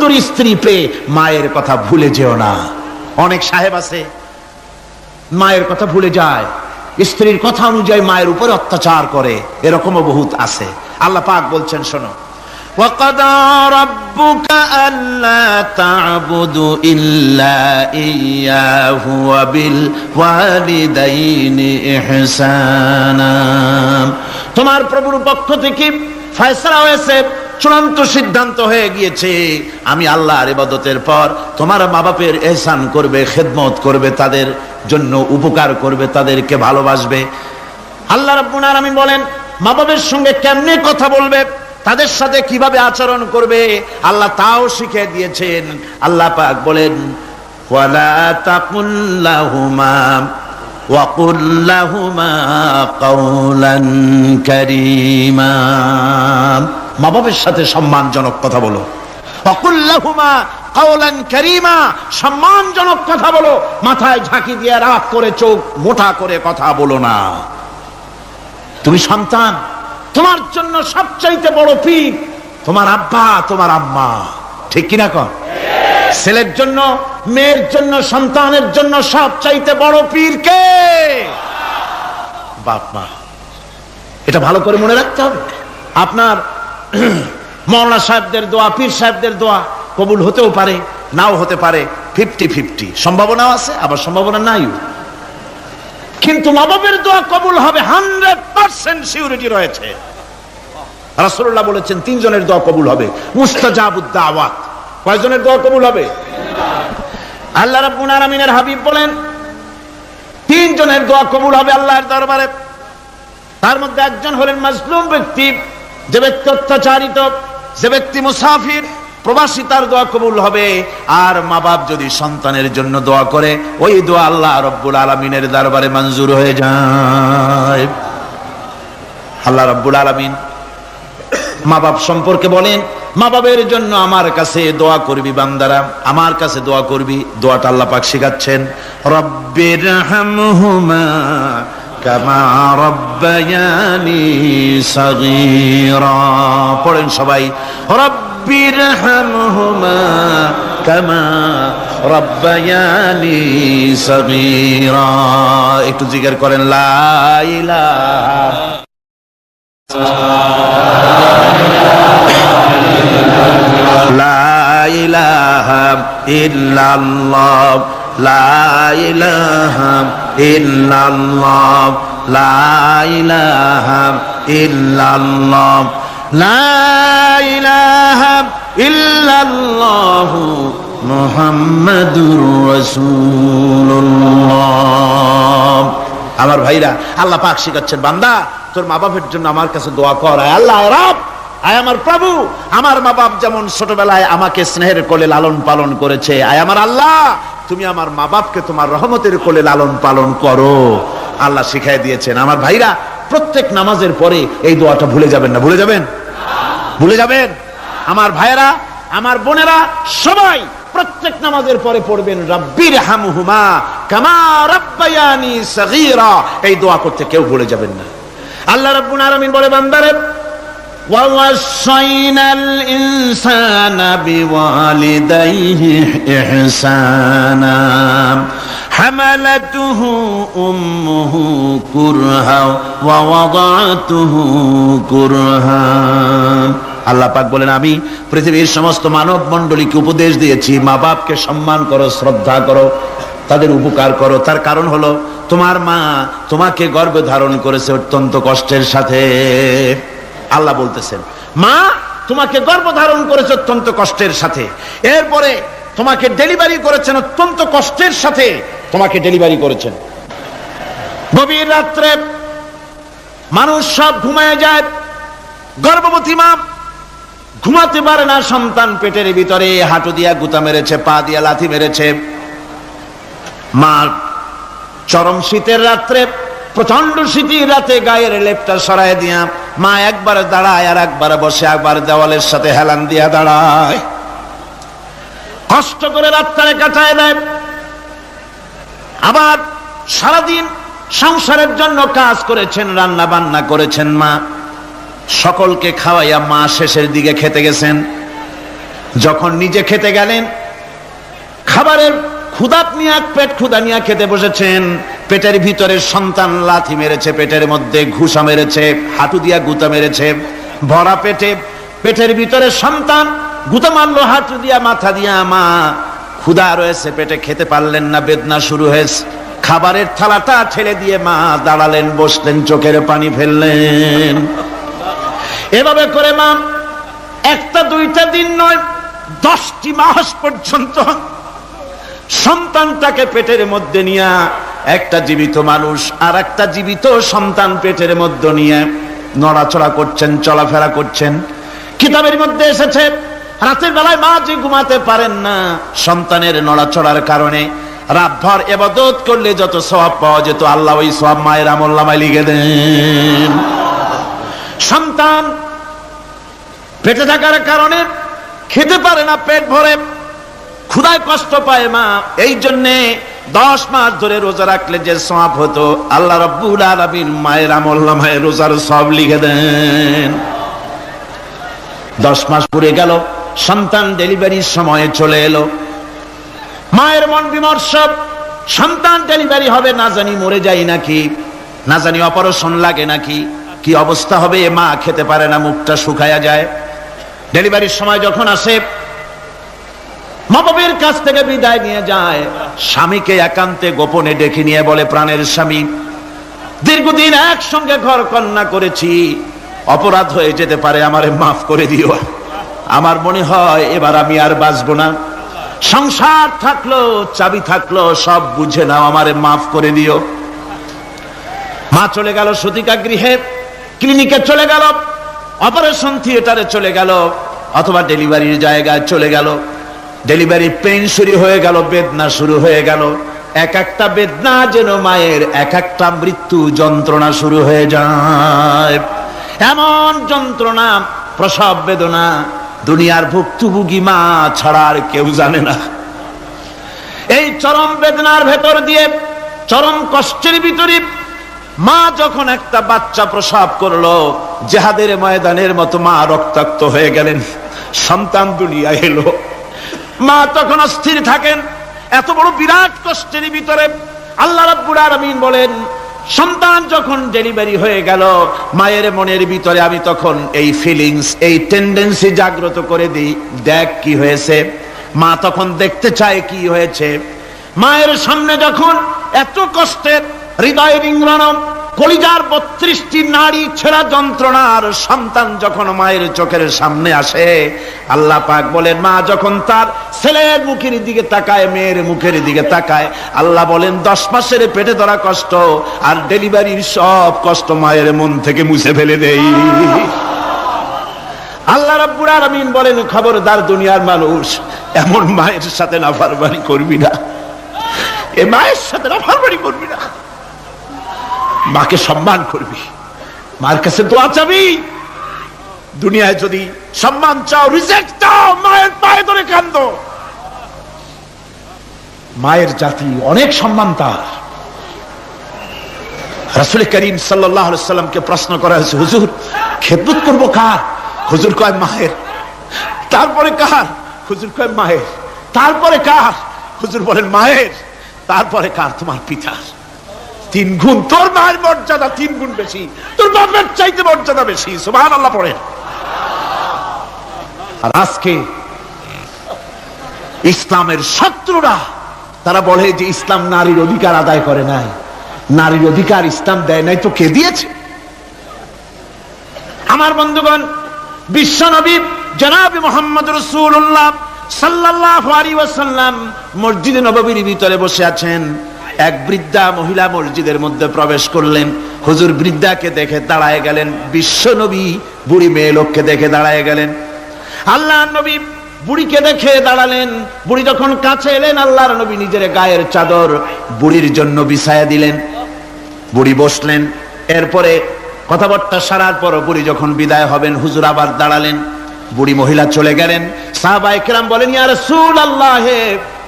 70 স্ত্রী পেয়ে মায়ের কথা ভুলে যেও না। অনেক সাহেব আছে মায়ের কথা ভুলে যায়, স্ত্রীর কথা অনুযায়ী মায়ের উপর অত্যাচার করে, এরকমও বহুত আছে। আল্লাহ পাক বলছেন শোনো, وَقَضَى رَبُّكَ أَلَّا تَعْبُدُوا إِلَّا إِيَّاهُ وَبِالْوَالِدَيْنِ إِحْسَانًا। তোমার প্রভুর পক্ষ থেকে ফয়সালা হয়েছে, চূড়ান্ত সিদ্ধান্ত হয়ে গিয়েছে, আমি আল্লাহর ইবাদতের পর তোমার মা বাপের ইহসান করবে, খেদমত করবে, তাদের জন্য উপকার করবে, তাদেরকে ভালোবাসবে। আল্লাহ রাব্বুল আলামিন বলেন মা বাপের সঙ্গে কেমনে কথা বলবে, তাদের সাথে কিভাবে আচরণ করবে, আল্লাহ তাও শিখিয়ে দিয়েছেন। আল্লাহ পাক বলেন ওয়ালা তাকুল লাহুমা ওয়াকুল লাহুমা কাওলান কারীমা। মা বাবার সাথে সম্মানজনক কথা বলো। ওয়াকুল লাহুমা কাওলান কারীমা, সম্মানজনক কথা বলো, মাথায় ঝাঁকি দিয়ে রাগ করে চোখ মোটা করে কথা বলো না। তুমি সন্তান, তোমার জন্য সবচাইতে বড় পীর তোমার আব্বা তোমার আম্মা, ঠিক কিনা কন? ছেলের জন্য, মেয়ের জন্য, সন্তানের জন্য সবচাইতে বড় পীর কে? বাপ মা। এটা ভালো করে মনে রাখতে হবে। আপনার মাওলানা সাহেবদের দোয়া, পীর সাহেবদের দোয়া কবুল হতেও পারে, নাও হতে পারে, 50-50 সম্ভাবনাও আছে, আবার সম্ভাবনা নাই। কিন্তু মা বাবার দোয়া কবুল হবে 100% সিউরিটি রয়েছে। রাসূলুল্লাহ বলেছেন 3 জনের দোয়া কবুল হবে, মুস্তাজাবুদ দাওয়াত। কয়জনের দোয়া কবুল হবে? আল্লাহ রাব্বুল আলামিনের হাবিব বলেন 3 জনের দোয়া কবুল হবে আল্লাহর দরবারে। তার মধ্যে একজন হলেন মাজলুম ব্যক্তি, যে ব্যক্তি অত্যাচারিত, যে ব্যক্তি মুসাফির, প্রবাসী, তার দোয়া কবুল হবে। আর মা বাপ যদি সন্তানের জন্য দোয়া করে, ওই দোয়া আল্লাহ রাব্বুল আলামিনের দরবারে মঞ্জুর হয়ে যায়। আল্লাহ রাব্বুল আলামিন মা বাপ সম্পর্কে বলেন, মা বাবের জন্য আমার কাছে দোয়া করবি বান্দারা, আমার কাছে দোয়া করবি। দোয়াটা আল্লাহ পাক শিখাচ্ছেন, রব্বিরহামহুমা কামা রব্বায়ানি সাগীরা। পড়েন সবাই, রব্বিরহামহুমা কামা রব্বায়ানি সাগীরা। একটু জিকির করেন, লা ইলাহা লা ইলাহা ইল্লাল্লাহ, লা ইলাহা ইল্লাল্লাহ, লা ইলাহা ইল্লাল্লাহ, লা ইলাহা ইল্লাল্লাহ মুহাম্মাদুর রাসূলুল্লাহ। আমার ভাইরা, আল্লাহ পাক শিখাচ্ছেন, বান্দা তোর মা বাপের জন্য আমার কাছে দোয়া কর। আল্লাহ রব, আয় আমার প্রভু, আমার মা বাপ যেমন ছোটবেলায় আমাকে স্নেহের কোলে লালন পালন করেছে, আয় আমার আল্লাহ তুমি আমার মা বাপকে তোমার রহমতের কোলে লালন পালন করো। আল্লাহ শিখাই দিয়েছেন। আমার ভাইরা, প্রত্যেক নামাজের পরে এই দোয়াটা ভুলে যাবেন না। ভুলে যাবেন? ভুলে যাবেন? আমার ভাইরা, আমার বোনেরা, সবাই প্রত্যেক নামাজের পরে পড়বেন, রব্বিরহামহুমা কামা রব্বায়ানি সাগীরা। এই দোয়া করতে কেউ ভুলে যাবেন না। আল্লাহ রাব্বুল আলামিন বলে, বান্দারে وَوَصَّيْنَا الْإِنسَانَ بِوَالِدَيْهِ إِحْسَانًا حَمَلَتْهُ أُمُّهُ كُرْهًا وَوَضَعَتْهُ كُرْهًا। আল্লাহ পাক বলেন, আমি পৃথিবীর সমস্ত মানব মণ্ডলীকে উপদেশ দিয়েছি, মা বাপকে সম্মান করো, শ্রদ্ধা করো, তাদের উপকার করো। তার কারণ হলো তোমার মা তোমাকে গর্ভে ধারণ করেছে অত্যন্ত কষ্টের সাথে। আল্লাহ বলতেছেন, মা তোমাকে গর্ভধারণ করেছে অত্যন্ত কষ্টের সাথে, এরপরে তোমাকে ডেলিভারি করেছেন অত্যন্ত কষ্টের সাথে, তোমাকে ডেলিভারি করেছেন। গভীর রাত্রে মানুষ সব ঘুমায় যায়, গর্ভবতী মা ঘুমাতে পারে না, সন্তান পেটের ভিতরে, হাঁটু দিয়া গুতা মেরেছে, পা দিয়া লাথি মেরেছে। মা চরম শীতের রাত্রে, প্রচন্ড শীতের রাতে গায়ের লেপটা সরায় দিয়া মা একবার দাঁড়ায়, আর একবার বসে, একবার দেওয়ালের সাথে হেলান দিয়া দাঁড়ায়, কষ্ট করে রাতটারে কাটায় দেয়। আবার সারাদিন সংসারের জন্য কাজ করেছেন, রান্না বান্না করেছেন, মা সকলকে খাওয়াইয়া মা শেষের দিকে খেতে গেছেন। যখন নিজে খেতে গেলেন, খাবারের ক্ষুধাত নিয়ে পেট ক্ষুধা নিয়ে খেতে বসেছেন, পেটের ভিতরে সন্তান লাথি মেরেছে, পেটের মধ্যে ঘুষা মেরেছে, হাঁটু দিয়া গুতা মেরেছে, ভরা পেটে পেটের ভিতরে সন্তান গুতা মারলো হাঁটু দিয়া মাথা দিয়া। মা ক্ষুধা রয়েছে পেটে, খেতে পারলেন না, বেদনা শুরু হয়েছে। খাবারের থালাটা ছেড়ে দিয়ে মা দাঁড়ালেন, বসলেন, চোখের পানি ফেললেন। এভাবে করে মা একটা দুইটা দিন নয়, 10টি মাস পর্যন্ত সন্তানটাকে পেটের মধ্যে নিয়ে, একটা জীবিত মানুষ আর একটা জীবিত সন্তান পেটের মধ্যে নিয়ে নড়াচড়া করছেন, চলাফেরা করছেন। কিতাবের মধ্যে এসেছে রাতের বেলায় মা যে ঘুমাতে পারেন না, সন্তানের নড়াচড়ার কারণে রাতভর ইবাদত করলে যত সওয়াব পাওয়া যেত, আল্লাহ ওই সওয়াব মায়ের আমলনামায় লিখে দেন। সন্তান পেটে থাকার কারণে খেতে পারে না, পেট ভরে ক্ষুধায় কষ্ট পায় মা। এই জন্যে 10 মাস ধরে রোজা রাখলে যে সওয়াব হতো, আল্লাহ রাব্বুল আলামিন মায়ের আমলনামায় রোজার সওয়াব লিখে দেন। 10 মাস পুরে গেল, সন্তান ডেলিভারির সময়ে চলে এলো। মায়ের মন বিমর্ষ, সন্তান ডেলিভারি হবে, না জানি মরে যাই নাকি, না জানি অপারেশন লাগে নাকি, কি অবস্থা হবে। মা খেতে পারে না, মুখটা শুকায়া যায়। ডেলিভারির সময় যখন আসে, মা বাবার কাছ থেকে বিদায় নিয়ে যায়, স্বামীকে একান্তে গোপনে ডেকে নিয়ে বলে, প্রাণের স্বামী, দীর্ঘদিন একসঙ্গে ঘর কন্যা করেছি, অপরাধ হয়ে যেতে পারে, আমারে মাফ করে দিও। আমার মনে হয় এবার আমি আর বাঁচবো না। সংসার থাকলো, চাবি থাকলো, সব বুঝে নাও, আমারে মাফ করে দিও। মা চলে গেল সতিকা গৃহে, ক্লিনিকে চলে গেল, অপারেশন থিয়েটারে চলে গেল, অথবা ডেলিভারির জায়গায় চলে গেল। ডেলিভারি পেইন শুরু হয়ে গেল, বেদনা শুরু হয়ে গেল। এক একটা বেদনা যেন মায়ের এক একটা মৃত্যু যন্ত্রণা শুরু হয়ে যায়। এমন যন্ত্রণা, প্রসব বেদনা দুনিয়ার ভুক্তভোগী মা ছাড়া আর কেউ জানে না। এই চরম বেদনার ভেতর দিয়ে, চরম কষ্টের ভিতরে মা যখন একটা বাচ্চা প্রসব করলো, জিহাদের ময়দানের মতো মা রক্তাক্ত হয়ে গেলেন, সন্তান দুনিয়ায় এলো। মা তখন অস্থির থাকেন। এত বড় বিরাট কষ্টের ভিতরে আল্লাহ রাব্বুল আলামিন বলেন, সন্তান যখন ডেলিভারি হয়ে গেল, মায়ের মনের ভিতরে আমি তখন এই ফিলিংস, এই টেন্ডেন্সি জাগ্রত করে দিই, দেখ কি হয়েছে। মা তখন দেখতে চায় কি হয়েছে। মায়ের সামনে যখন এত কষ্টের, হৃদয় রিংরানো, কলিজার 32টি নাড়ি ছেঁড়া যন্ত্রণার সন্তান যখন মায়ের চোখের সামনে আসে, আল্লাহ পাক বলেন, মা যখন তার ছেলের মুখের দিকে তাকায়, মেয়ের মুখের দিকে তাকায়, আল্লাহ বলেন 10 মাসের পেটে ধরা কষ্ট আর ডেলিভারির সব কষ্ট মায়ের মন থেকে মুছে ফেলে দেই। আল্লাহ রাব্বুল আলামিন বলেন, খবরদার দুনিয়ার মানুষ, এমন মায়ের সাথে নাফরমানি করবি না, এ মায়ের সাথে নাফরমানি করবি না। মাকে সম্মান করবি, মার কাছে দোয়া চাবি। দুনিয়ায় যদি সম্মান চাও, রিজেক্ট চাও, মায়ের পায়ে ধরে কাঁদো। মায়ের জাতি অনেক সম্মান তার। রাসূল করিম সাল্লাল্লাহু আলাইহি সাল্লামকে প্রশ্ন করা হয়েছে, হুজুর খেদমত করব কার? হুজুর কয় মায়ের। তারপরে কার? হুজুর কয় মায়ের। তারপরে কার? হুজুর বলেন মায়ের। তারপরে কার? তোমার পিতার। 3 গুণ। তোর মায়ের মর্যাদা 3 গুণ বেশি, তোর বাপের চাইতে মর্যাদা বেশি। সুবহানাল্লাহ পড়েন। আর আজকে ইসলামের শত্রুরা তারা বলে যে ইসলাম নারীর অধিকার আদায় করে নাই। নারীর অধিকার ইসলাম দেয় নাই তো কে দিয়েছে? আমার বন্ধুগণ, বিশ্বনবী জনাব মুহাম্মদ রাসূলুল্লাহ সাল্লাল্লাহু আলাইহি ওয়াসাল্লাম মসজিদে নববীর ভিতরে বসে আছেন। এক বৃদ্ধা মহিলা মসজিদের মধ্যে প্রবেশ করলেন। হুজুর বৃদ্ধাকে দেখে দাঁড়ায় গেলেন। বিশ্বনবী বুড়ি মেয়ে লোককে দেখে দাঁড়ায় গেলেন। আল্লাহর নবী বুড়িকে দেখে দাঁড়ালেন। বুড়ি যখন কাছে এলেন, আল্লাহর নবী নিজের গায়ের চাদর বুড়ির জন্য বিছায়া দিলেন। বুড়ি বসলেন। এরপরে কথাবার্তা সারার পর বুড়ি যখন বিদায় হবেন, হুজুর আবার দাঁড়ালেন। বুড়ি মহিলা চলে গেলেন। সাহাবায়ে কেরাম বলেন, ইয়া রাসূলুল্লাহ,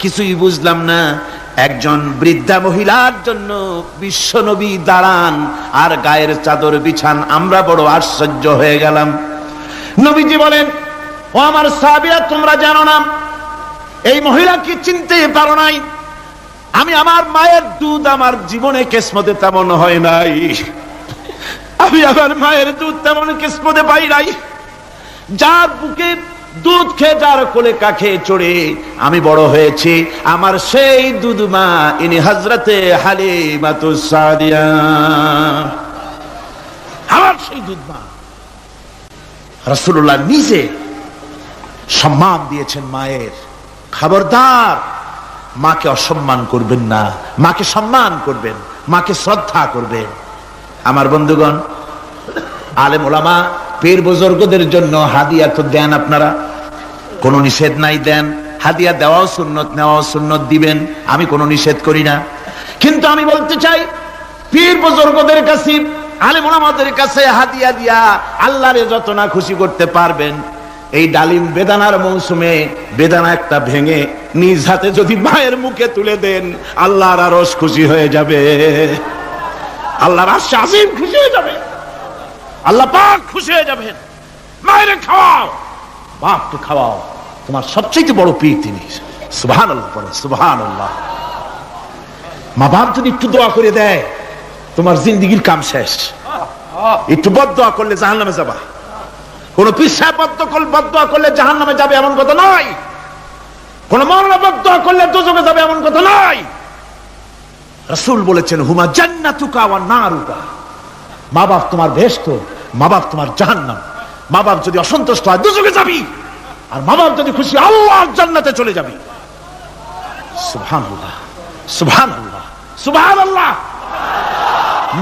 কিছুই বুঝলাম না, একজন বৃদ্ধা মহিলার জন্য বিশ্বনবী দাঁড়ান আর গায়ের চাদর বিছান, আমরা বড় আশ্চর্য হয়ে গেলাম। নবীজি বলেন, ও ও আমার সাহাবীরা, তোমরা জানো না এই মহিলা কি চিনতে পারো নাই? আমি আমার মায়ের দুধ আমার জীবনে কিসমতে তেমন হয় নাই, আমি আমার মায়ের দুধ তেমন কিসমতে পাই নাই। যার বুকে দুধ খেয়ে, যার কোলে কাখে চড়ে আমি বড় হয়েছি, আমার সেই দুধ মা ইনি হযরতে হালিমাতুস সাদিয়া, আমার সেই দুধ মা। রাসূলুল্লাহ নিজে সম্মান দিয়েছেন মায়ের। খবরদার, মাকে অসম্মান করবেন না, মাকে সম্মান করবেন, মাকে শ্রদ্ধা করবেন। আমার বন্ধুগণ, আলেম ওলামা পীর বুজুর্গদের জন্য হাদিয়া তো দেন, আপনারা কোনো নিষেধ নাই, দেন। হাদিয়া দেওয়াও সুন্নত, নেওয়াও সুন্নত, দিবেন, আমি কোনো নিষেধ করি না। কিন্তু আমি বলতে চাই, পীর বুজুর্গদের কাছে, আলেম ওলামাদের কাছে হাদিয়া দিয়া আল্লাহরে যত না খুশি করতে পারবেন, এই ডালিম বেদানার মৌসুমে বেদানা একটা ভেঙে নিজ হাতে যদি মায়ের মুখে তুলে দেন, আল্লাহর আরশ খুশি হয়ে যাবে, আল্লাহর আরশ আজিম খুশি হয়ে যাবে, আল্লাহ পাক খুশি হয়ে যাবেন। মায়ের খাওয়াও, বাপকে খাওয়াও, তোমার সবচেয়ে বড় পীর তিনি। সুবহানাল্লাহ, পড়ো সুবহানাল্লাহ। মা বাপ যদি একটু দোয়া করে দেয়, তোমার জিন্দেগির কাম শেষ। একটু বদদোয়া করলে জাহান্নামে যাবা। কোন পীর সাহেব বদদোয়া করলে জাহান্নামে যাবে এমন কথা নয়, কোন মাওলানা বদদোয়া করলে দোজখে যাবে এমন কথা নয়। রাসূল বলেছেন, হুমা জান্নাতুকা ওয়া নারুকা, মা বাপ তোমার বেহেশত, মা বাপ তোমার জাহান্নাম। মা বাপ যদি অসন্তুষ্ট হয় দোজখে যাবি, আর মা বাপ যদি খুশি আল্লাহর জান্নাতে চলে যাবি। সুবহানাল্লাহ, সুবহানাল্লাহ, সুবহানাল্লাহ।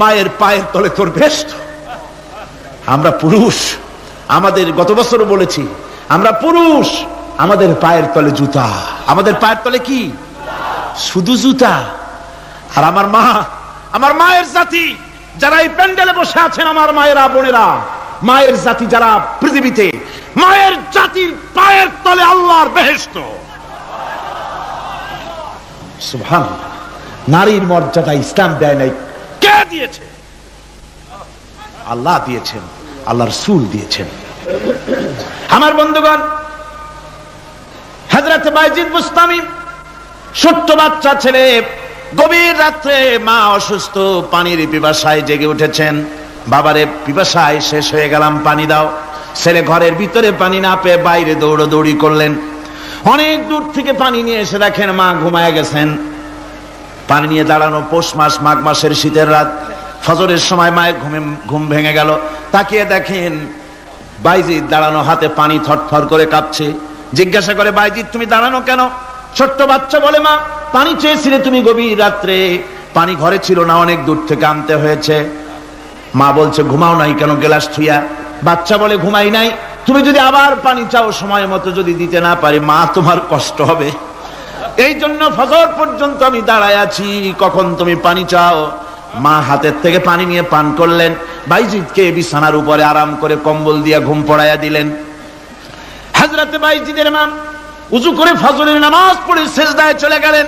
মায়ের পায়ের তলে তোর বেহেশত। আমরা পুরুষ, আমাদের গত বছর বলেছি, আমরা পুরুষ, আমাদের পায়ের তলে জুতা, আমাদের পায়ের তলে কি? শুধু জুতা। আর আমার মা, আমার মায়ের জাতি যারা এই প্যান্ডেলে বসে আছেন, আমার মায়েরা বোনেরা, মায়ের জাতি যারা পৃথিবীতে, মায়ের জাতির পায়ের তলে আল্লাহর বেহেশত। সুবহানাল্লাহ। নারীর মর্যাদা ইসলাম দেয় নাই, কে দিয়েছে? আল্লাহ দিয়েছেন, আল্লাহর রাসূল দিয়েছেন। আমার বন্ধুগণ, হযরত বাইজিদ বুস্তামি, ছোট্ট বাচ্চা ছেলে, গভীর রাত্রে মা অসুস্থ, পানির পিপাসায় জেগে উঠেছেন। বাবারে, পিপাসায় শেষ হয়ে গেলাম, পানি দাও। ছেলে ঘরের ভিতরে পানি না পেয়ে বাইরে দৌড়াদৌড়ি করলেন। অনেক দূর থেকে পানি নিয়ে এসে দেখেন মা ঘুমায় গেছেন। পানি নিয়ে দাঁড়ানো, পৌষ মাস, মাঘ মাসের শীতের রাত, ফজরের সময় মায়ের ঘুম ভেঙে গেল। তাকিয়ে দেখেন বাইজিদ দাঁড়ানো, হাতে পানি থরথর করে কাঁপছে। জিজ্ঞাসা করে, বাইজিদ তুমি দাঁড়ানো কেন? ছোট্ট বাচ্চা বলে, মা পানি চেয়েছিলে তুমি গভীর রাত্রে, পানি ঘরে ছিল না, অনেক দূর থেকে আনতে হয়েছে। মা বলছে, ঘুমাও নাই কেন গেলাস থুইয়া? বাচ্চা বলে, ঘুমাই নাই, তুমি যদি আবার পানি চাও, সময় মতো যদি দিতে না পারি, মা তোমার কষ্ট হবে, এই জন্য ফজর পর্যন্ত আমি দাঁড়ায় আছি, কখন তুমি পানি চাও। মা হাতের থেকে পানি নিয়ে পান করলেন। বাইজিদকে বিছানার উপরে আরাম করে কম্বল দিয়ে ঘুম পড়াইয়া দিলেন। হযরত বাইজিদের মা উযু করে ফজরের নামাজ পড়ে সিজদায় চলে গেলেন।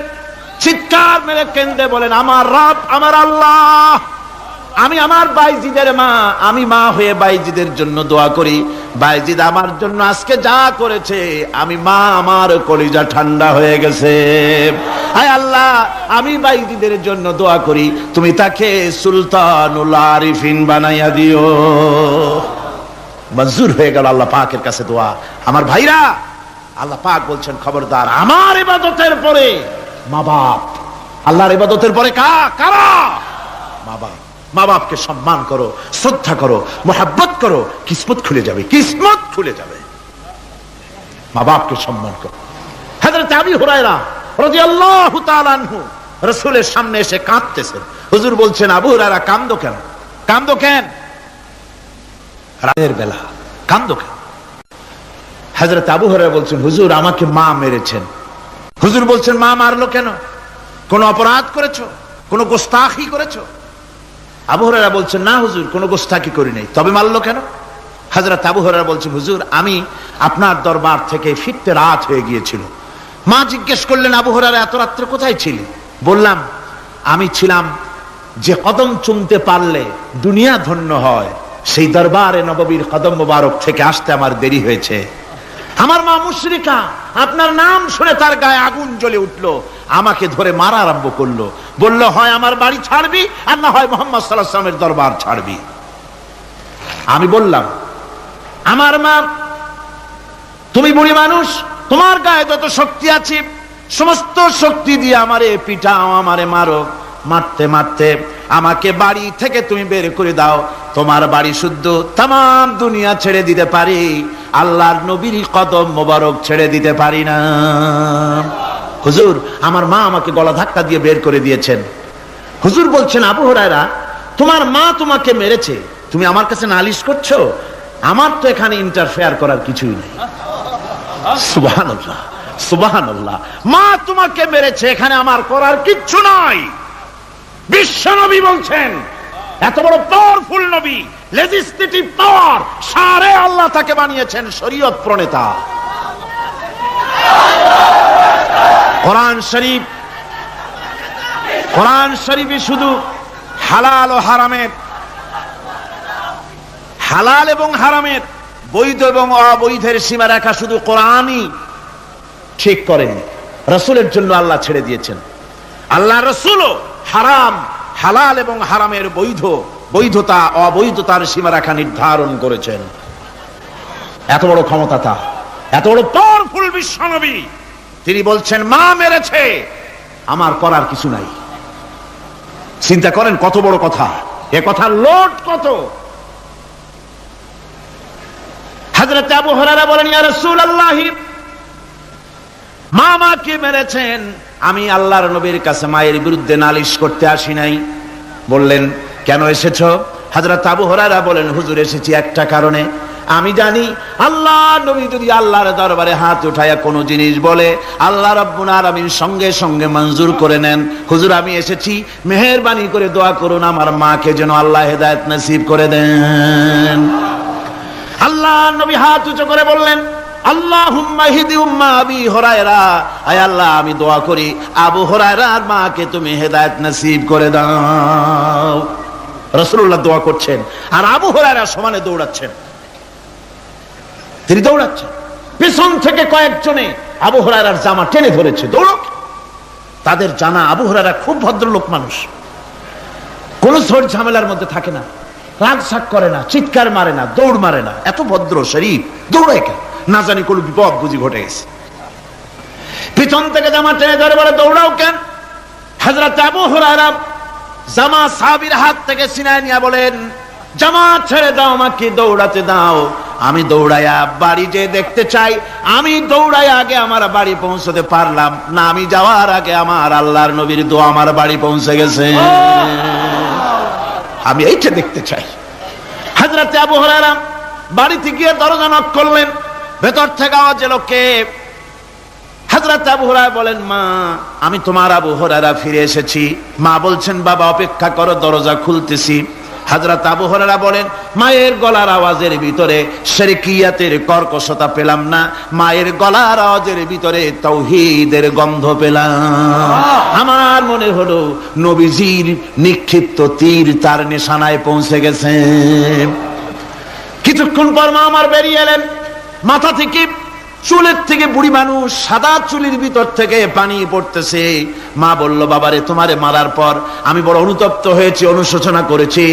চিৎকার মেরে কেঁদে বলেন, আমার রব, আমার আল্লাহ, আমি আমার বাইজিদের মা, আমি মা হয়ে বাইজিদের জন্য দোয়া করি। বাইজিদ আমার জন্য আজকে যা করেছে, আমি মা, আমার কলিজা ঠান্ডা হয়ে গেছে। আয় আল্লাহ, আমি বাইজিদের জন্য দোয়া করি, তুমি তাকে সুলতানুল আরিফিন বানাইয়া দিও। মঞ্জুর হয়ে গেল আল্লাহ পাকের কাছে দোয়া। আমার ভাইরা, আল্লাহ পাক বলছেন, খবরদার, আমার ইবাদতের পরে মা বাপ, আল্লাহর ইবাদতের পরে কারা? মা বাপ। মা বাপকে সম্মান করো, শ্রদ্ধা করো, মোহাব্বত করো, কিসমত খুলে যাবে, কিসমত খুলে যাবে। মা বাপকে সম্মান করো। হযরত আবু হুরায়রা রাদিয়াল্লাহু তাআলা আনহু রাসূলের সামনে এসে কাঁদতেছেন। হুজুর বলছেন, আবু হুরায়রা কাঁদো কেন? কাঁদো কেন? রাতের বেলা কাঁদো কেন? হযরত আবু হুরায়রা বলছেন, হুজুর আমাকে মা মেরেছেন। হুজুর বলছেন, মা মারলো কেন? কোন অপরাধ করেছো? কোন গোস্তাখি করেছো? আবু হুরায়রা বলছেন, না হুজুর, কোন গোস্তাখি করি নাই, তবে মারলো কেন? হযরত আবু হুরায়রা বলছেন, হুজুর আমি আপনার দরবার থেকে ফিরতে রাত হয়ে গিয়েছিল। মা জিজ্ঞেস করলেন, আবু হুরায়রা এত রাত্রে কোথায় ছিলি? বললাম, আমি ছিলাম যে কদম চুমতে পারলে দুনিয়া ধন্য হয়, সেই দরবারে নববীর কদম মোবারক থেকে আসতে আমার দেরি হয়েছে। আমার মা মুশরিকা, আপনার নাম শুনে তার গায়ে আগুন জ্বলে উঠলো, আমাকে ধরে মারা আরম্ভ করলো, বলল হয় আমার বাড়ি ছাড়বি আর না হয় মুহাম্মদ সাল্লাল্লাহু আলাইহি ওয়াসাল্লামের দরবার ছাড়বি। আমি বললাম, আমার মা, তুমি বুড়ি মানুষ, তোমার গায়ে যত শক্তি আছে সমস্ত শক্তি দিয়ে আমারে পিটাও, আমারে মারো, মারতে মারতে আমাকে বাড়ি থেকে তুমি বের করে দাও। তোমার বাড়ি শুদ্ধ তামাম দুনিয়া ছেড়ে দিতে পারি, আল্লাহর নবীর কদম মোবারক ছেড়ে দিতে পারি না। হুজুর, আমার মা আমাকে গলা ধাক্কা দিয়ে বের করে দিয়েছেন। হুজুর বলছেন, আবু হুরায়রা, তোমার মা তোমাকে মেরেছে, তুমি আমার কাছে নালিশ করছো? আমার তো এখানে ইন্টারফেয়ার করার কিছুই নেই। সুবহানাল্লাহ, সুবহানাল্লাহ। মা তোমাকে মেরেছে, এখানে আমার করার কিচ্ছু নাই। বিশ্ব নবী বলছেন, এত বড় পাওয়ারফুল নবী, লেজিসলেটিভ পাওয়ার, সারে আল্লাহ তাকে বানিয়েছেন শরীয়ত প্রণেতা। কোরআন শরীফে শুধু হালাল ও হারামের, হালাল এবং হারামের, বৈধ এবং অবৈধের সীমারেখা শুধু কোরআনই ঠিক করেন, রাসূলের জন্য আল্লাহ ছেড়ে দিয়েছেন। আল্লাহ রাসূলও হারাম, হালাল এবং হারামের বৈধতা অবৈধতার সীমারেখা নির্ধারণ করেছেন। এত বড় ক্ষমতা তার, এত বড় পাওয়ারফুল বিশ্বনবী, তিনি বলছেন মা মেরেছে, আমার করার কিছু নাই। চিন্তা করেন কত বড় কথা, এ কথার লোড কত। হযরত আবু হুরায়রা বলেন, ইয়া রাসূলুল্লাহ, মা আমাকে মেরেছেন, আমি আল্লাহর নবীর কাছে মায়ের বিরুদ্ধে নালিশ করতে আসি নাই। বললেন, কেন এসেছো? হযরত আবু হুরায়রা বলেন, হুজুর, এসেছি একটা কারণে। আমি জানি আল্লাহ নবী যদি আল্লাহর দরবারে হাত উঠায়া কোনো জিনিস বলে, আল্লাহ রাব্বুল আলামিন সঙ্গে সঙ্গে মঞ্জুর করে নেন। হুজুর, আমি এসেছি, মেহেরবানি করে দোয়া করুন আমার মাকে যেন আল্লাহ হেদায়েত নসিব করে দেন। আল্লাহ নবী হাত উঁচু করে বললেন, আল্লাহুম্মা হিদি উম্মা আবি হুরায়রা, আয় আল্লাহ, আমি দোয়া করি আবু হুরায়রার মাকে তুমি হেদায়েত নসিব করে দাও। রাসূলুল্লাহ দোয়া করছেন আর আবু হুরায়রা সমানে দৌড়াচ্ছেন। তিনি দৌড়াচ্ছেন, পিছন থেকে কয়েকজনে আবু হুরায়রার জামা টেনে ধরেছে, দৌড়ক। তাদের জানা আবু হুরায়রা খুব ভদ্রলোক মানুষ, কোন ঝড় ঝামেলার মধ্যে থাকে না, রাগ শাক করে না, চিৎকার মারে না, দৌড় মারে না, এত ভদ্র শরীফ, দৌড়ায় কেন? না জানি কোন বিপদ বুঝি ঘটে গেছে। পিছন থেকে জামা টেনে ধরে বলে, দৌড়াও কেন? হযরত আবু হুরায়রা জামা সাহাবীর হাত থেকে ছিনায় নিয়ে বলেন, জামা ছেড়ে দাও, আমাকে দৌড়াতে দাও। আমি দৌড়াইয়া বাড়ি যে দেখতে চাই, আমি দৌড়াইয়া আগে আমার বাড়ি পৌঁছতে পারলাম না, আমি যাওয়ার আগে আমার আল্লাহর নবীর দোয়া আমার বাড়ি পৌঁছে গেছে, আমি এইটা দেখতে চাই। হযরত আবু হুরায়রা বাড়িতে গিয়ে দরজা নক করলেন, ভেতর থেকে আওয়াজ এলো, কে? হযরত আবু হুরায়রা বলেন, মা, আমি তোমার আবু হুরায়রা ফিরে এসেছি। মা বলছেন, বাবা অপেক্ষা করো, দরজা খুলতেছি। হযরত আবু হুরায়রা বলেন, মায়ের গলার আওয়াজের ভিতরে শিরকিয়াতের কর্কশতা পেলাম না, মায়ের গলার আওয়াজের ভিতরে তাওহীদের গন্ধ পেলাম। আমার মনে হলো নবীজির নিক্ষিপ্ত তীর তার নিশানায় পৌঁছে গেছে। কিছুক্ষণ পর মা আমার বেরিয়ে এলেন, মাথা থেকে, চুলের থেকে, বুড়ি মানুষ, সাদা চুলের ভিতর থেকে পানি পড়তেছে। মা বলল, বাবারে, তোমারে মারার পর আমি বড় অনুতপ্ত হয়েছি, অনুশোচনা করেছি,